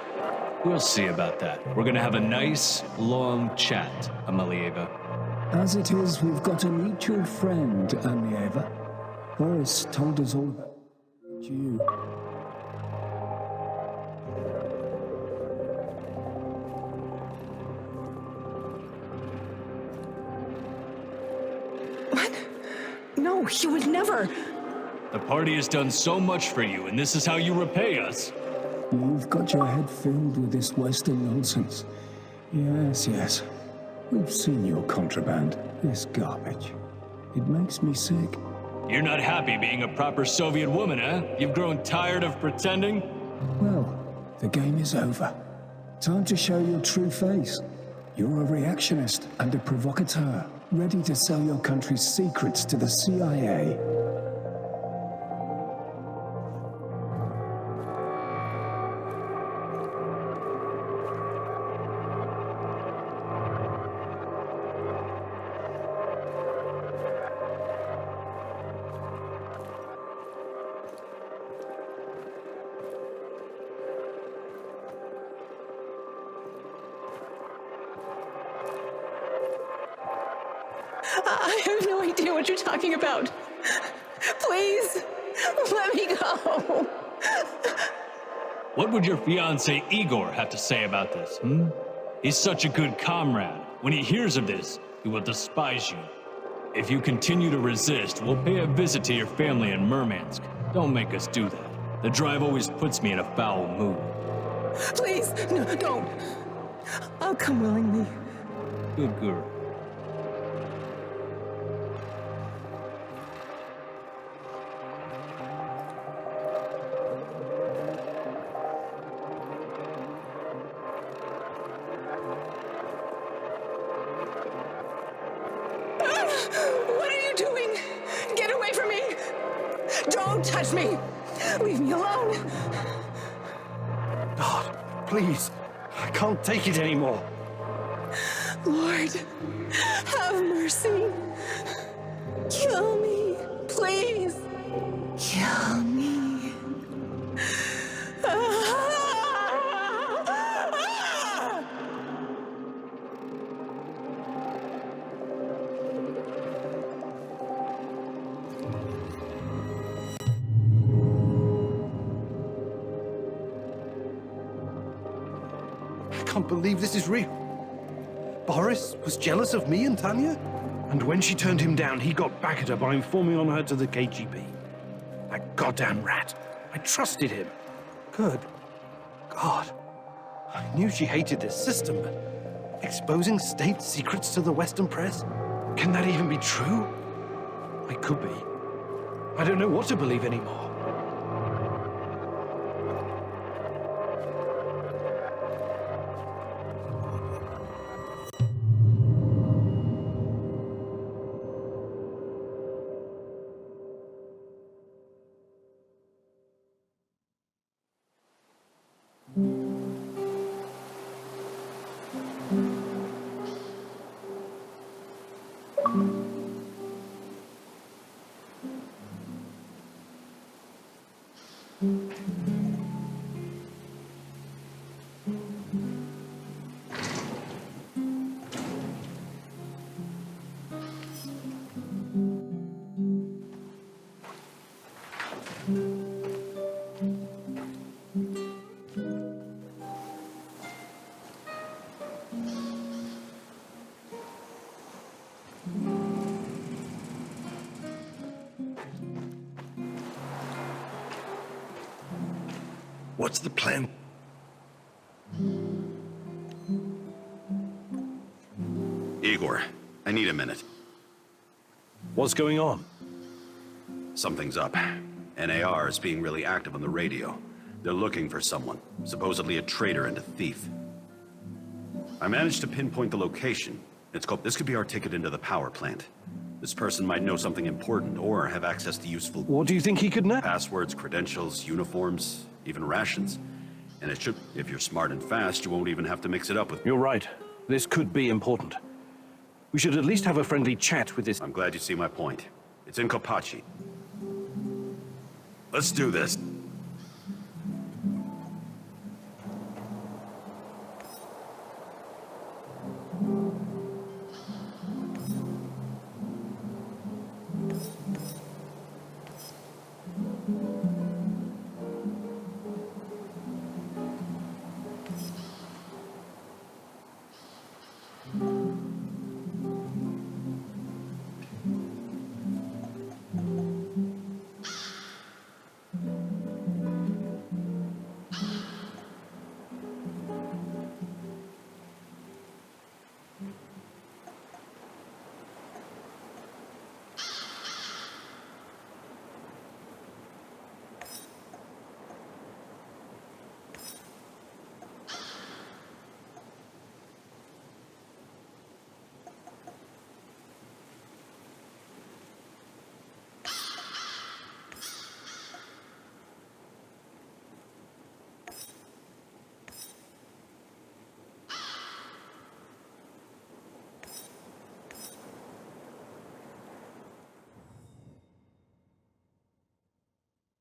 We'll see about that. We're gonna have a nice, long chat, Amalieva. As it is, we've got a mutual friend, Amieva. Boris told us all about you. No, he would never. The party has done so much for you, and this is how you repay us. You've got your head filled with this Western nonsense. Yes, yes. We've seen your contraband, this garbage. It makes me sick. You're not happy being a proper Soviet woman, eh? You've grown tired of pretending? Well, the game is over. Time to show your true face. You're a reactionist and a provocateur, ready to sell your country's secrets to the CIA. I have no idea what you're talking about. Please, let me go. What would your fiancé Igor have to say about this, He's such a good comrade. When he hears of this, he will despise you. If you continue to resist, we'll pay a visit to your family in Murmansk. Don't make us do that. The drive always puts me in a foul mood. Please, no, don't. I'll come willingly. Good girl. What are you doing? Get away from me! Don't touch me! Leave me alone! God, please. I can't take it anymore. Lord, have mercy. Kill me, please. Kill me. I can't believe this is real. Boris was jealous of me and Tanya? And when she turned him down, he got back at her by informing on her to the KGB. That goddamn rat. I trusted him. Good God. I knew she hated this system, but exposing state secrets to the Western press? Can that even be true? It could be. I don't know what to believe anymore. What's the plan? Igor, I need a minute. What's going on? Something's up. NAR is being really active on the radio. They're looking for someone, supposedly a traitor and a thief. I managed to pinpoint the location. This could be our ticket into the power plant. This person might know something important or have access to useful... What do you think he could know? Passwords, credentials, uniforms, even rations. And it should... If you're smart and fast, you won't even have to mix it up with... You're right. This could be important. We should at least have a friendly chat with this... I'm glad you see my point. It's in Partie. Let's do this.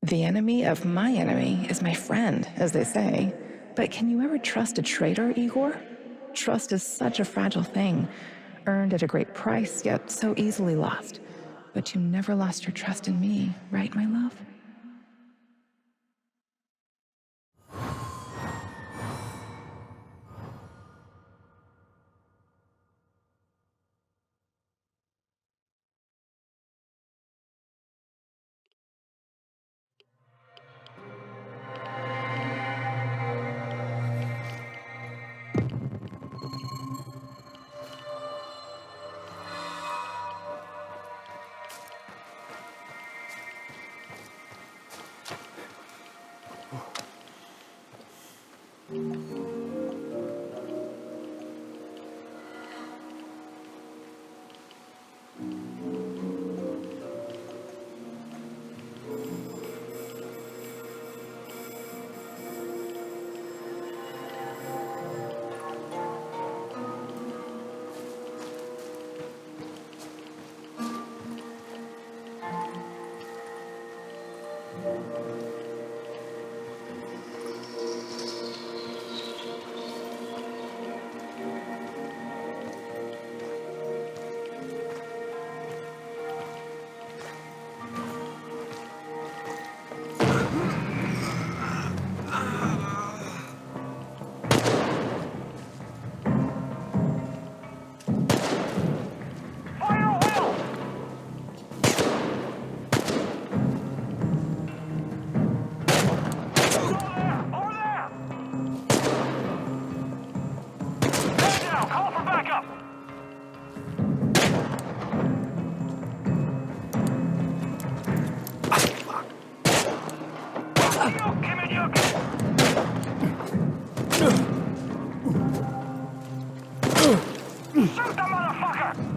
The enemy of my enemy is my friend, as they say. But can you ever trust a traitor, Igor? Trust is such a fragile thing, earned at a great price, yet so easily lost. But you never lost your trust in me, right, my love? Shoot the motherfucker!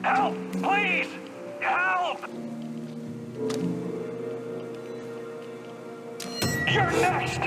Help! Please! Help! You're next!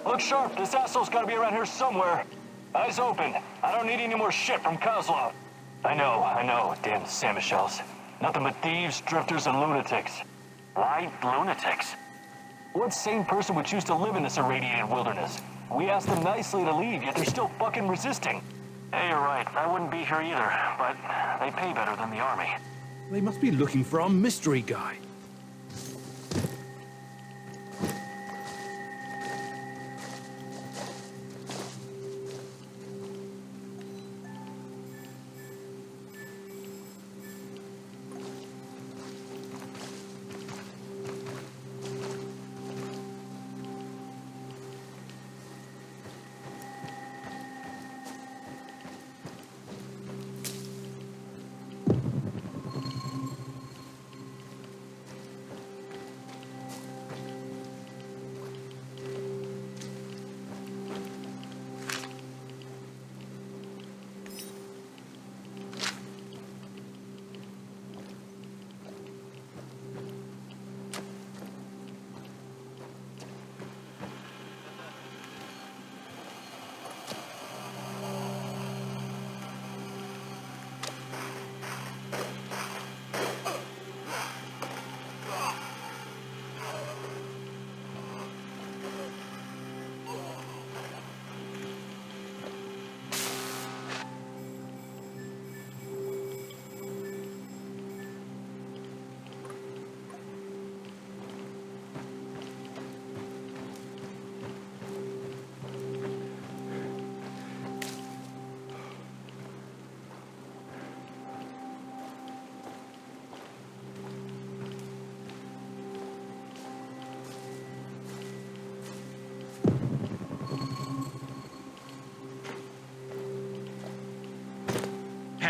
Look sharp, this asshole's gotta be around here somewhere. Eyes open. I don't need any more shit from Kozlov. I know, damn Saint-Michel's. Nothing but thieves, drifters, and lunatics. Why lunatics? What sane person would choose to live in this irradiated wilderness? We asked them nicely to leave, yet they're still fucking resisting. Hey, you're right. I wouldn't be here either, but they pay better than the army. They must be looking for our mystery guy.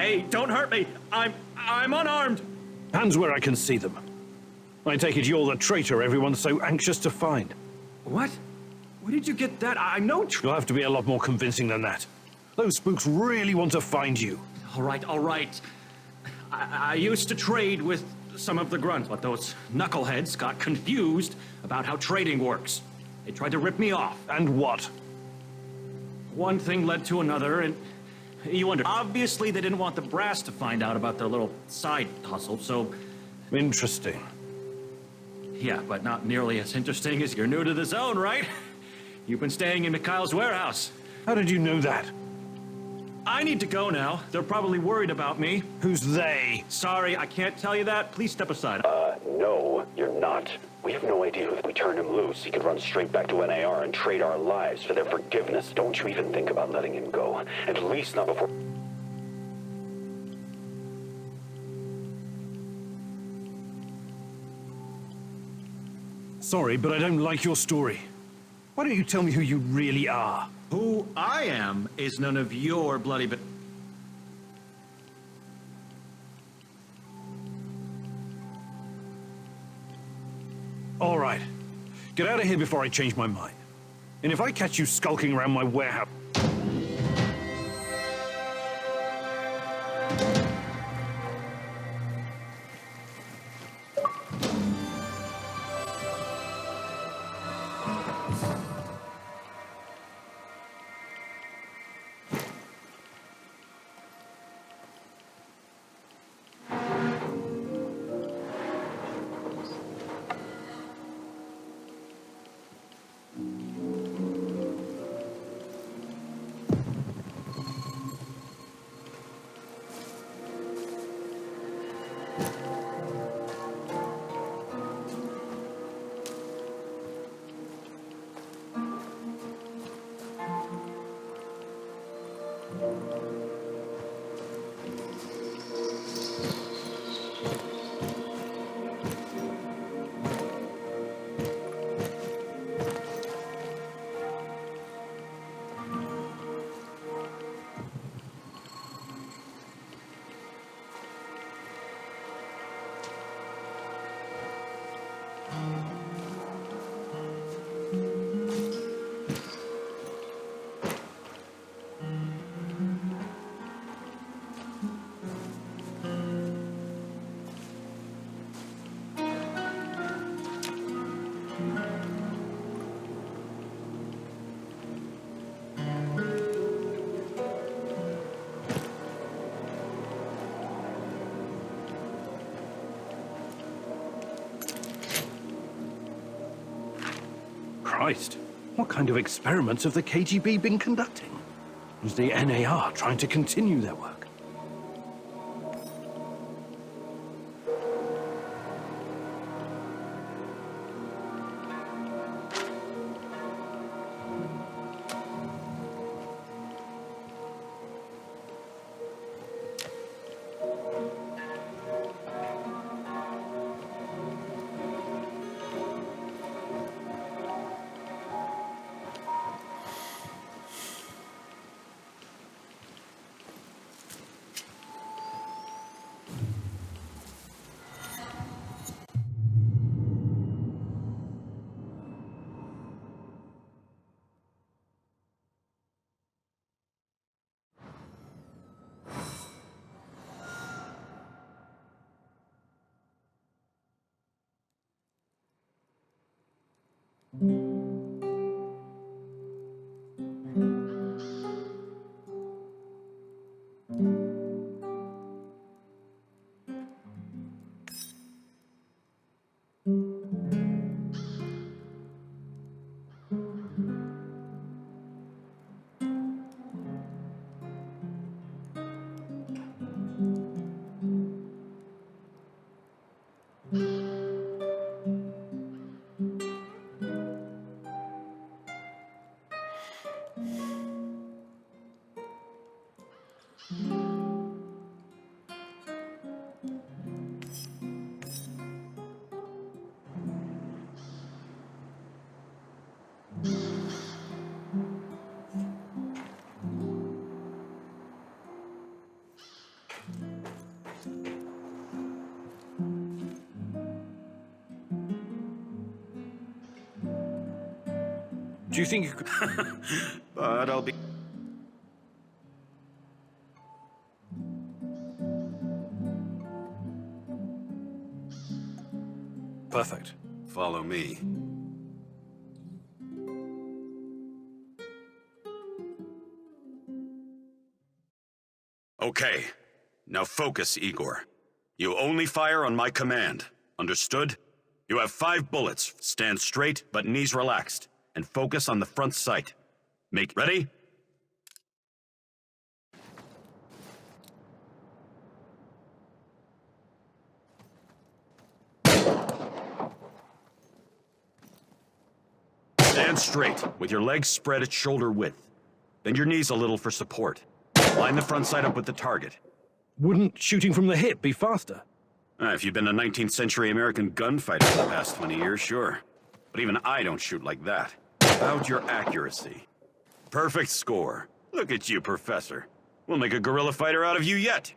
Hey, don't hurt me! I'm unarmed! Hands where I can see them. I take it you're the traitor everyone's so anxious to find. What? Where did you get that? I know You'll have to be a lot more convincing than that. Those spooks really want to find you. All right. I used to trade with some of the grunts, but those knuckleheads got confused about how trading works. They tried to rip me off. And what? One thing led to another, and you wonder. Obviously, they didn't want the brass to find out about their little side hustle, so... Interesting. Yeah, but not nearly as interesting as you're new to the zone, right? You've been staying in Mikhail's warehouse. How did you know that? I need to go now. They're probably worried about me. Who's they? Sorry, I can't tell you that. Please step aside. No, you're not. We have no idea if we turn him loose, he could run straight back to NAR and trade our lives for their forgiveness. Don't you even think about letting him go. At least not before... Sorry, but I don't like your story. Why don't you tell me who you really are? Who I am is none of your bloody bit. All right. Get out of here before I change my mind. And if I catch you skulking around my warehouse... Christ, what kind of experiments have the KGB been conducting? Is the NAR trying to continue their work? Do you think you could... But I'll be... Perfect. Follow me. Okay. Now focus, Igor. You only fire on my command. Understood? You have 5 bullets. Stand straight, but knees relaxed. And focus on the front sight. Ready? Stand straight, with your legs spread at shoulder width. Bend your knees a little for support. Line the front sight up with the target. Wouldn't shooting from the hip be faster? If you've been a 19th century American gunfighter for the past 20 years, sure. But even I don't shoot like that. How's your accuracy? Perfect score. Look at you, Professor. We'll make a guerrilla fighter out of you yet.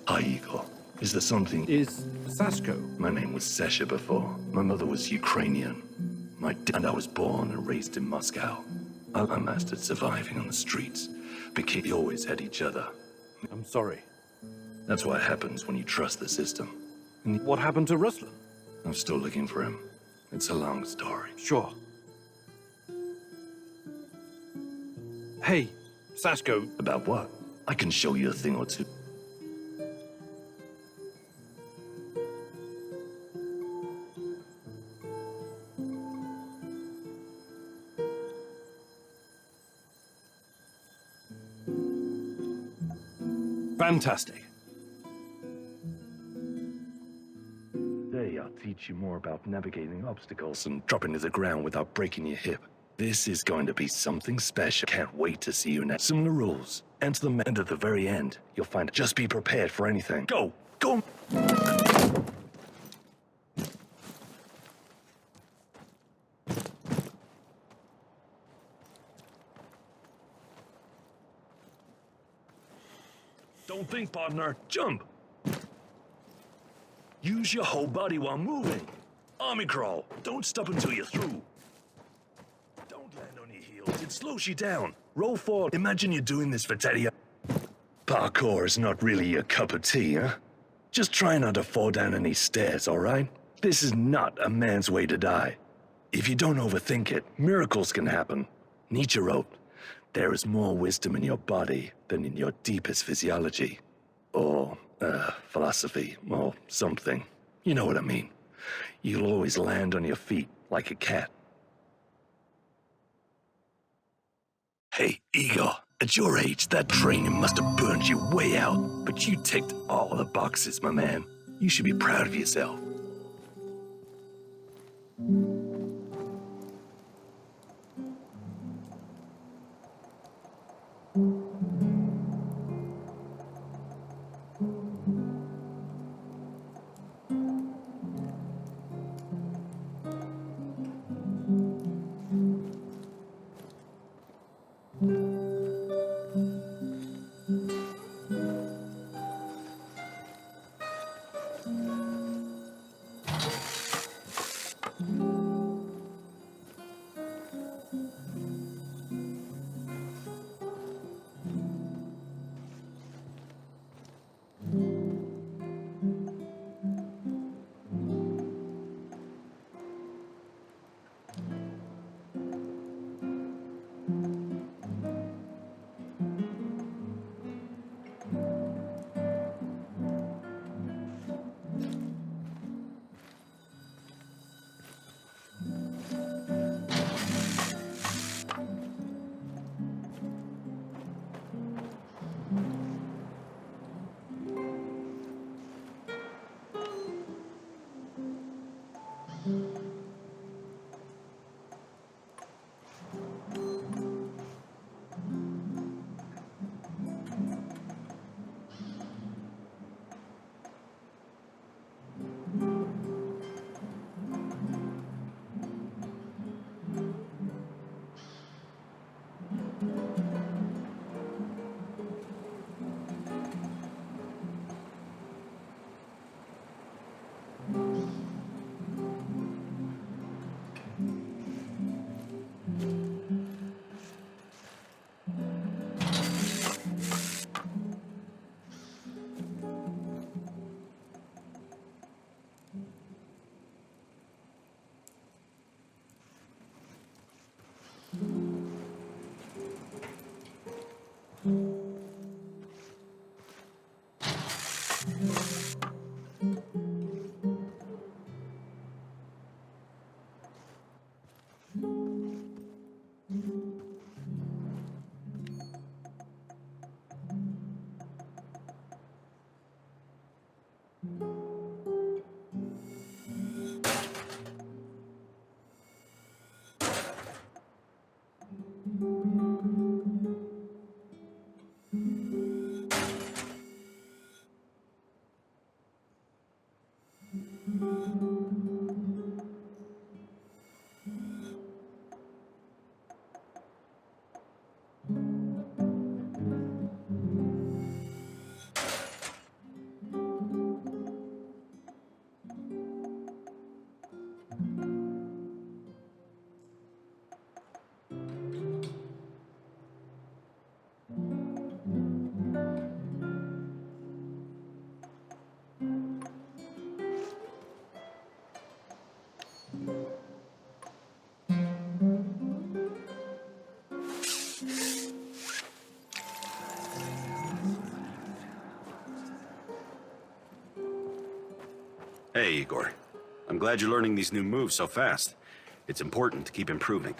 Hi, Igor. Is there something... Is Sasko? My name was Sasha before. My mother was Ukrainian. And I was born and raised in Moscow. I mastered surviving on the streets. But we always had each other. I'm sorry. That's what happens when you trust the system. What happened to Ruslan? I'm still looking for him. It's a long story. Sure. Hey, Sasko. About what? I can show you a thing or two. Fantastic. Today, I'll teach you more about navigating obstacles and dropping to the ground without breaking your hip. This is going to be something special. Can't wait to see you next. Similar rules. And to the end at the very end, you'll find it. Just be prepared for anything. Go! Go! Don't think, partner. Jump! Use your whole body while moving. Army crawl. Don't stop until you're through. Don't land on your heels. It slows you down. Roll forward. Imagine you're doing this for Teddy. Parkour is not really your cup of tea, huh? Just try not to fall down any stairs, all right? This is not a man's way to die. If you don't overthink it, miracles can happen. Nietzsche wrote, "There is more wisdom in your body than in your deepest physiology." Or, philosophy, or something. You know what I mean. You'll always land on your feet like a cat. Hey, Igor, at your age, that training must have burned you way out. But you ticked all the boxes, my man. You should be proud of yourself. Hey, Igor. I'm glad you're learning these new moves so fast. It's important to keep improving.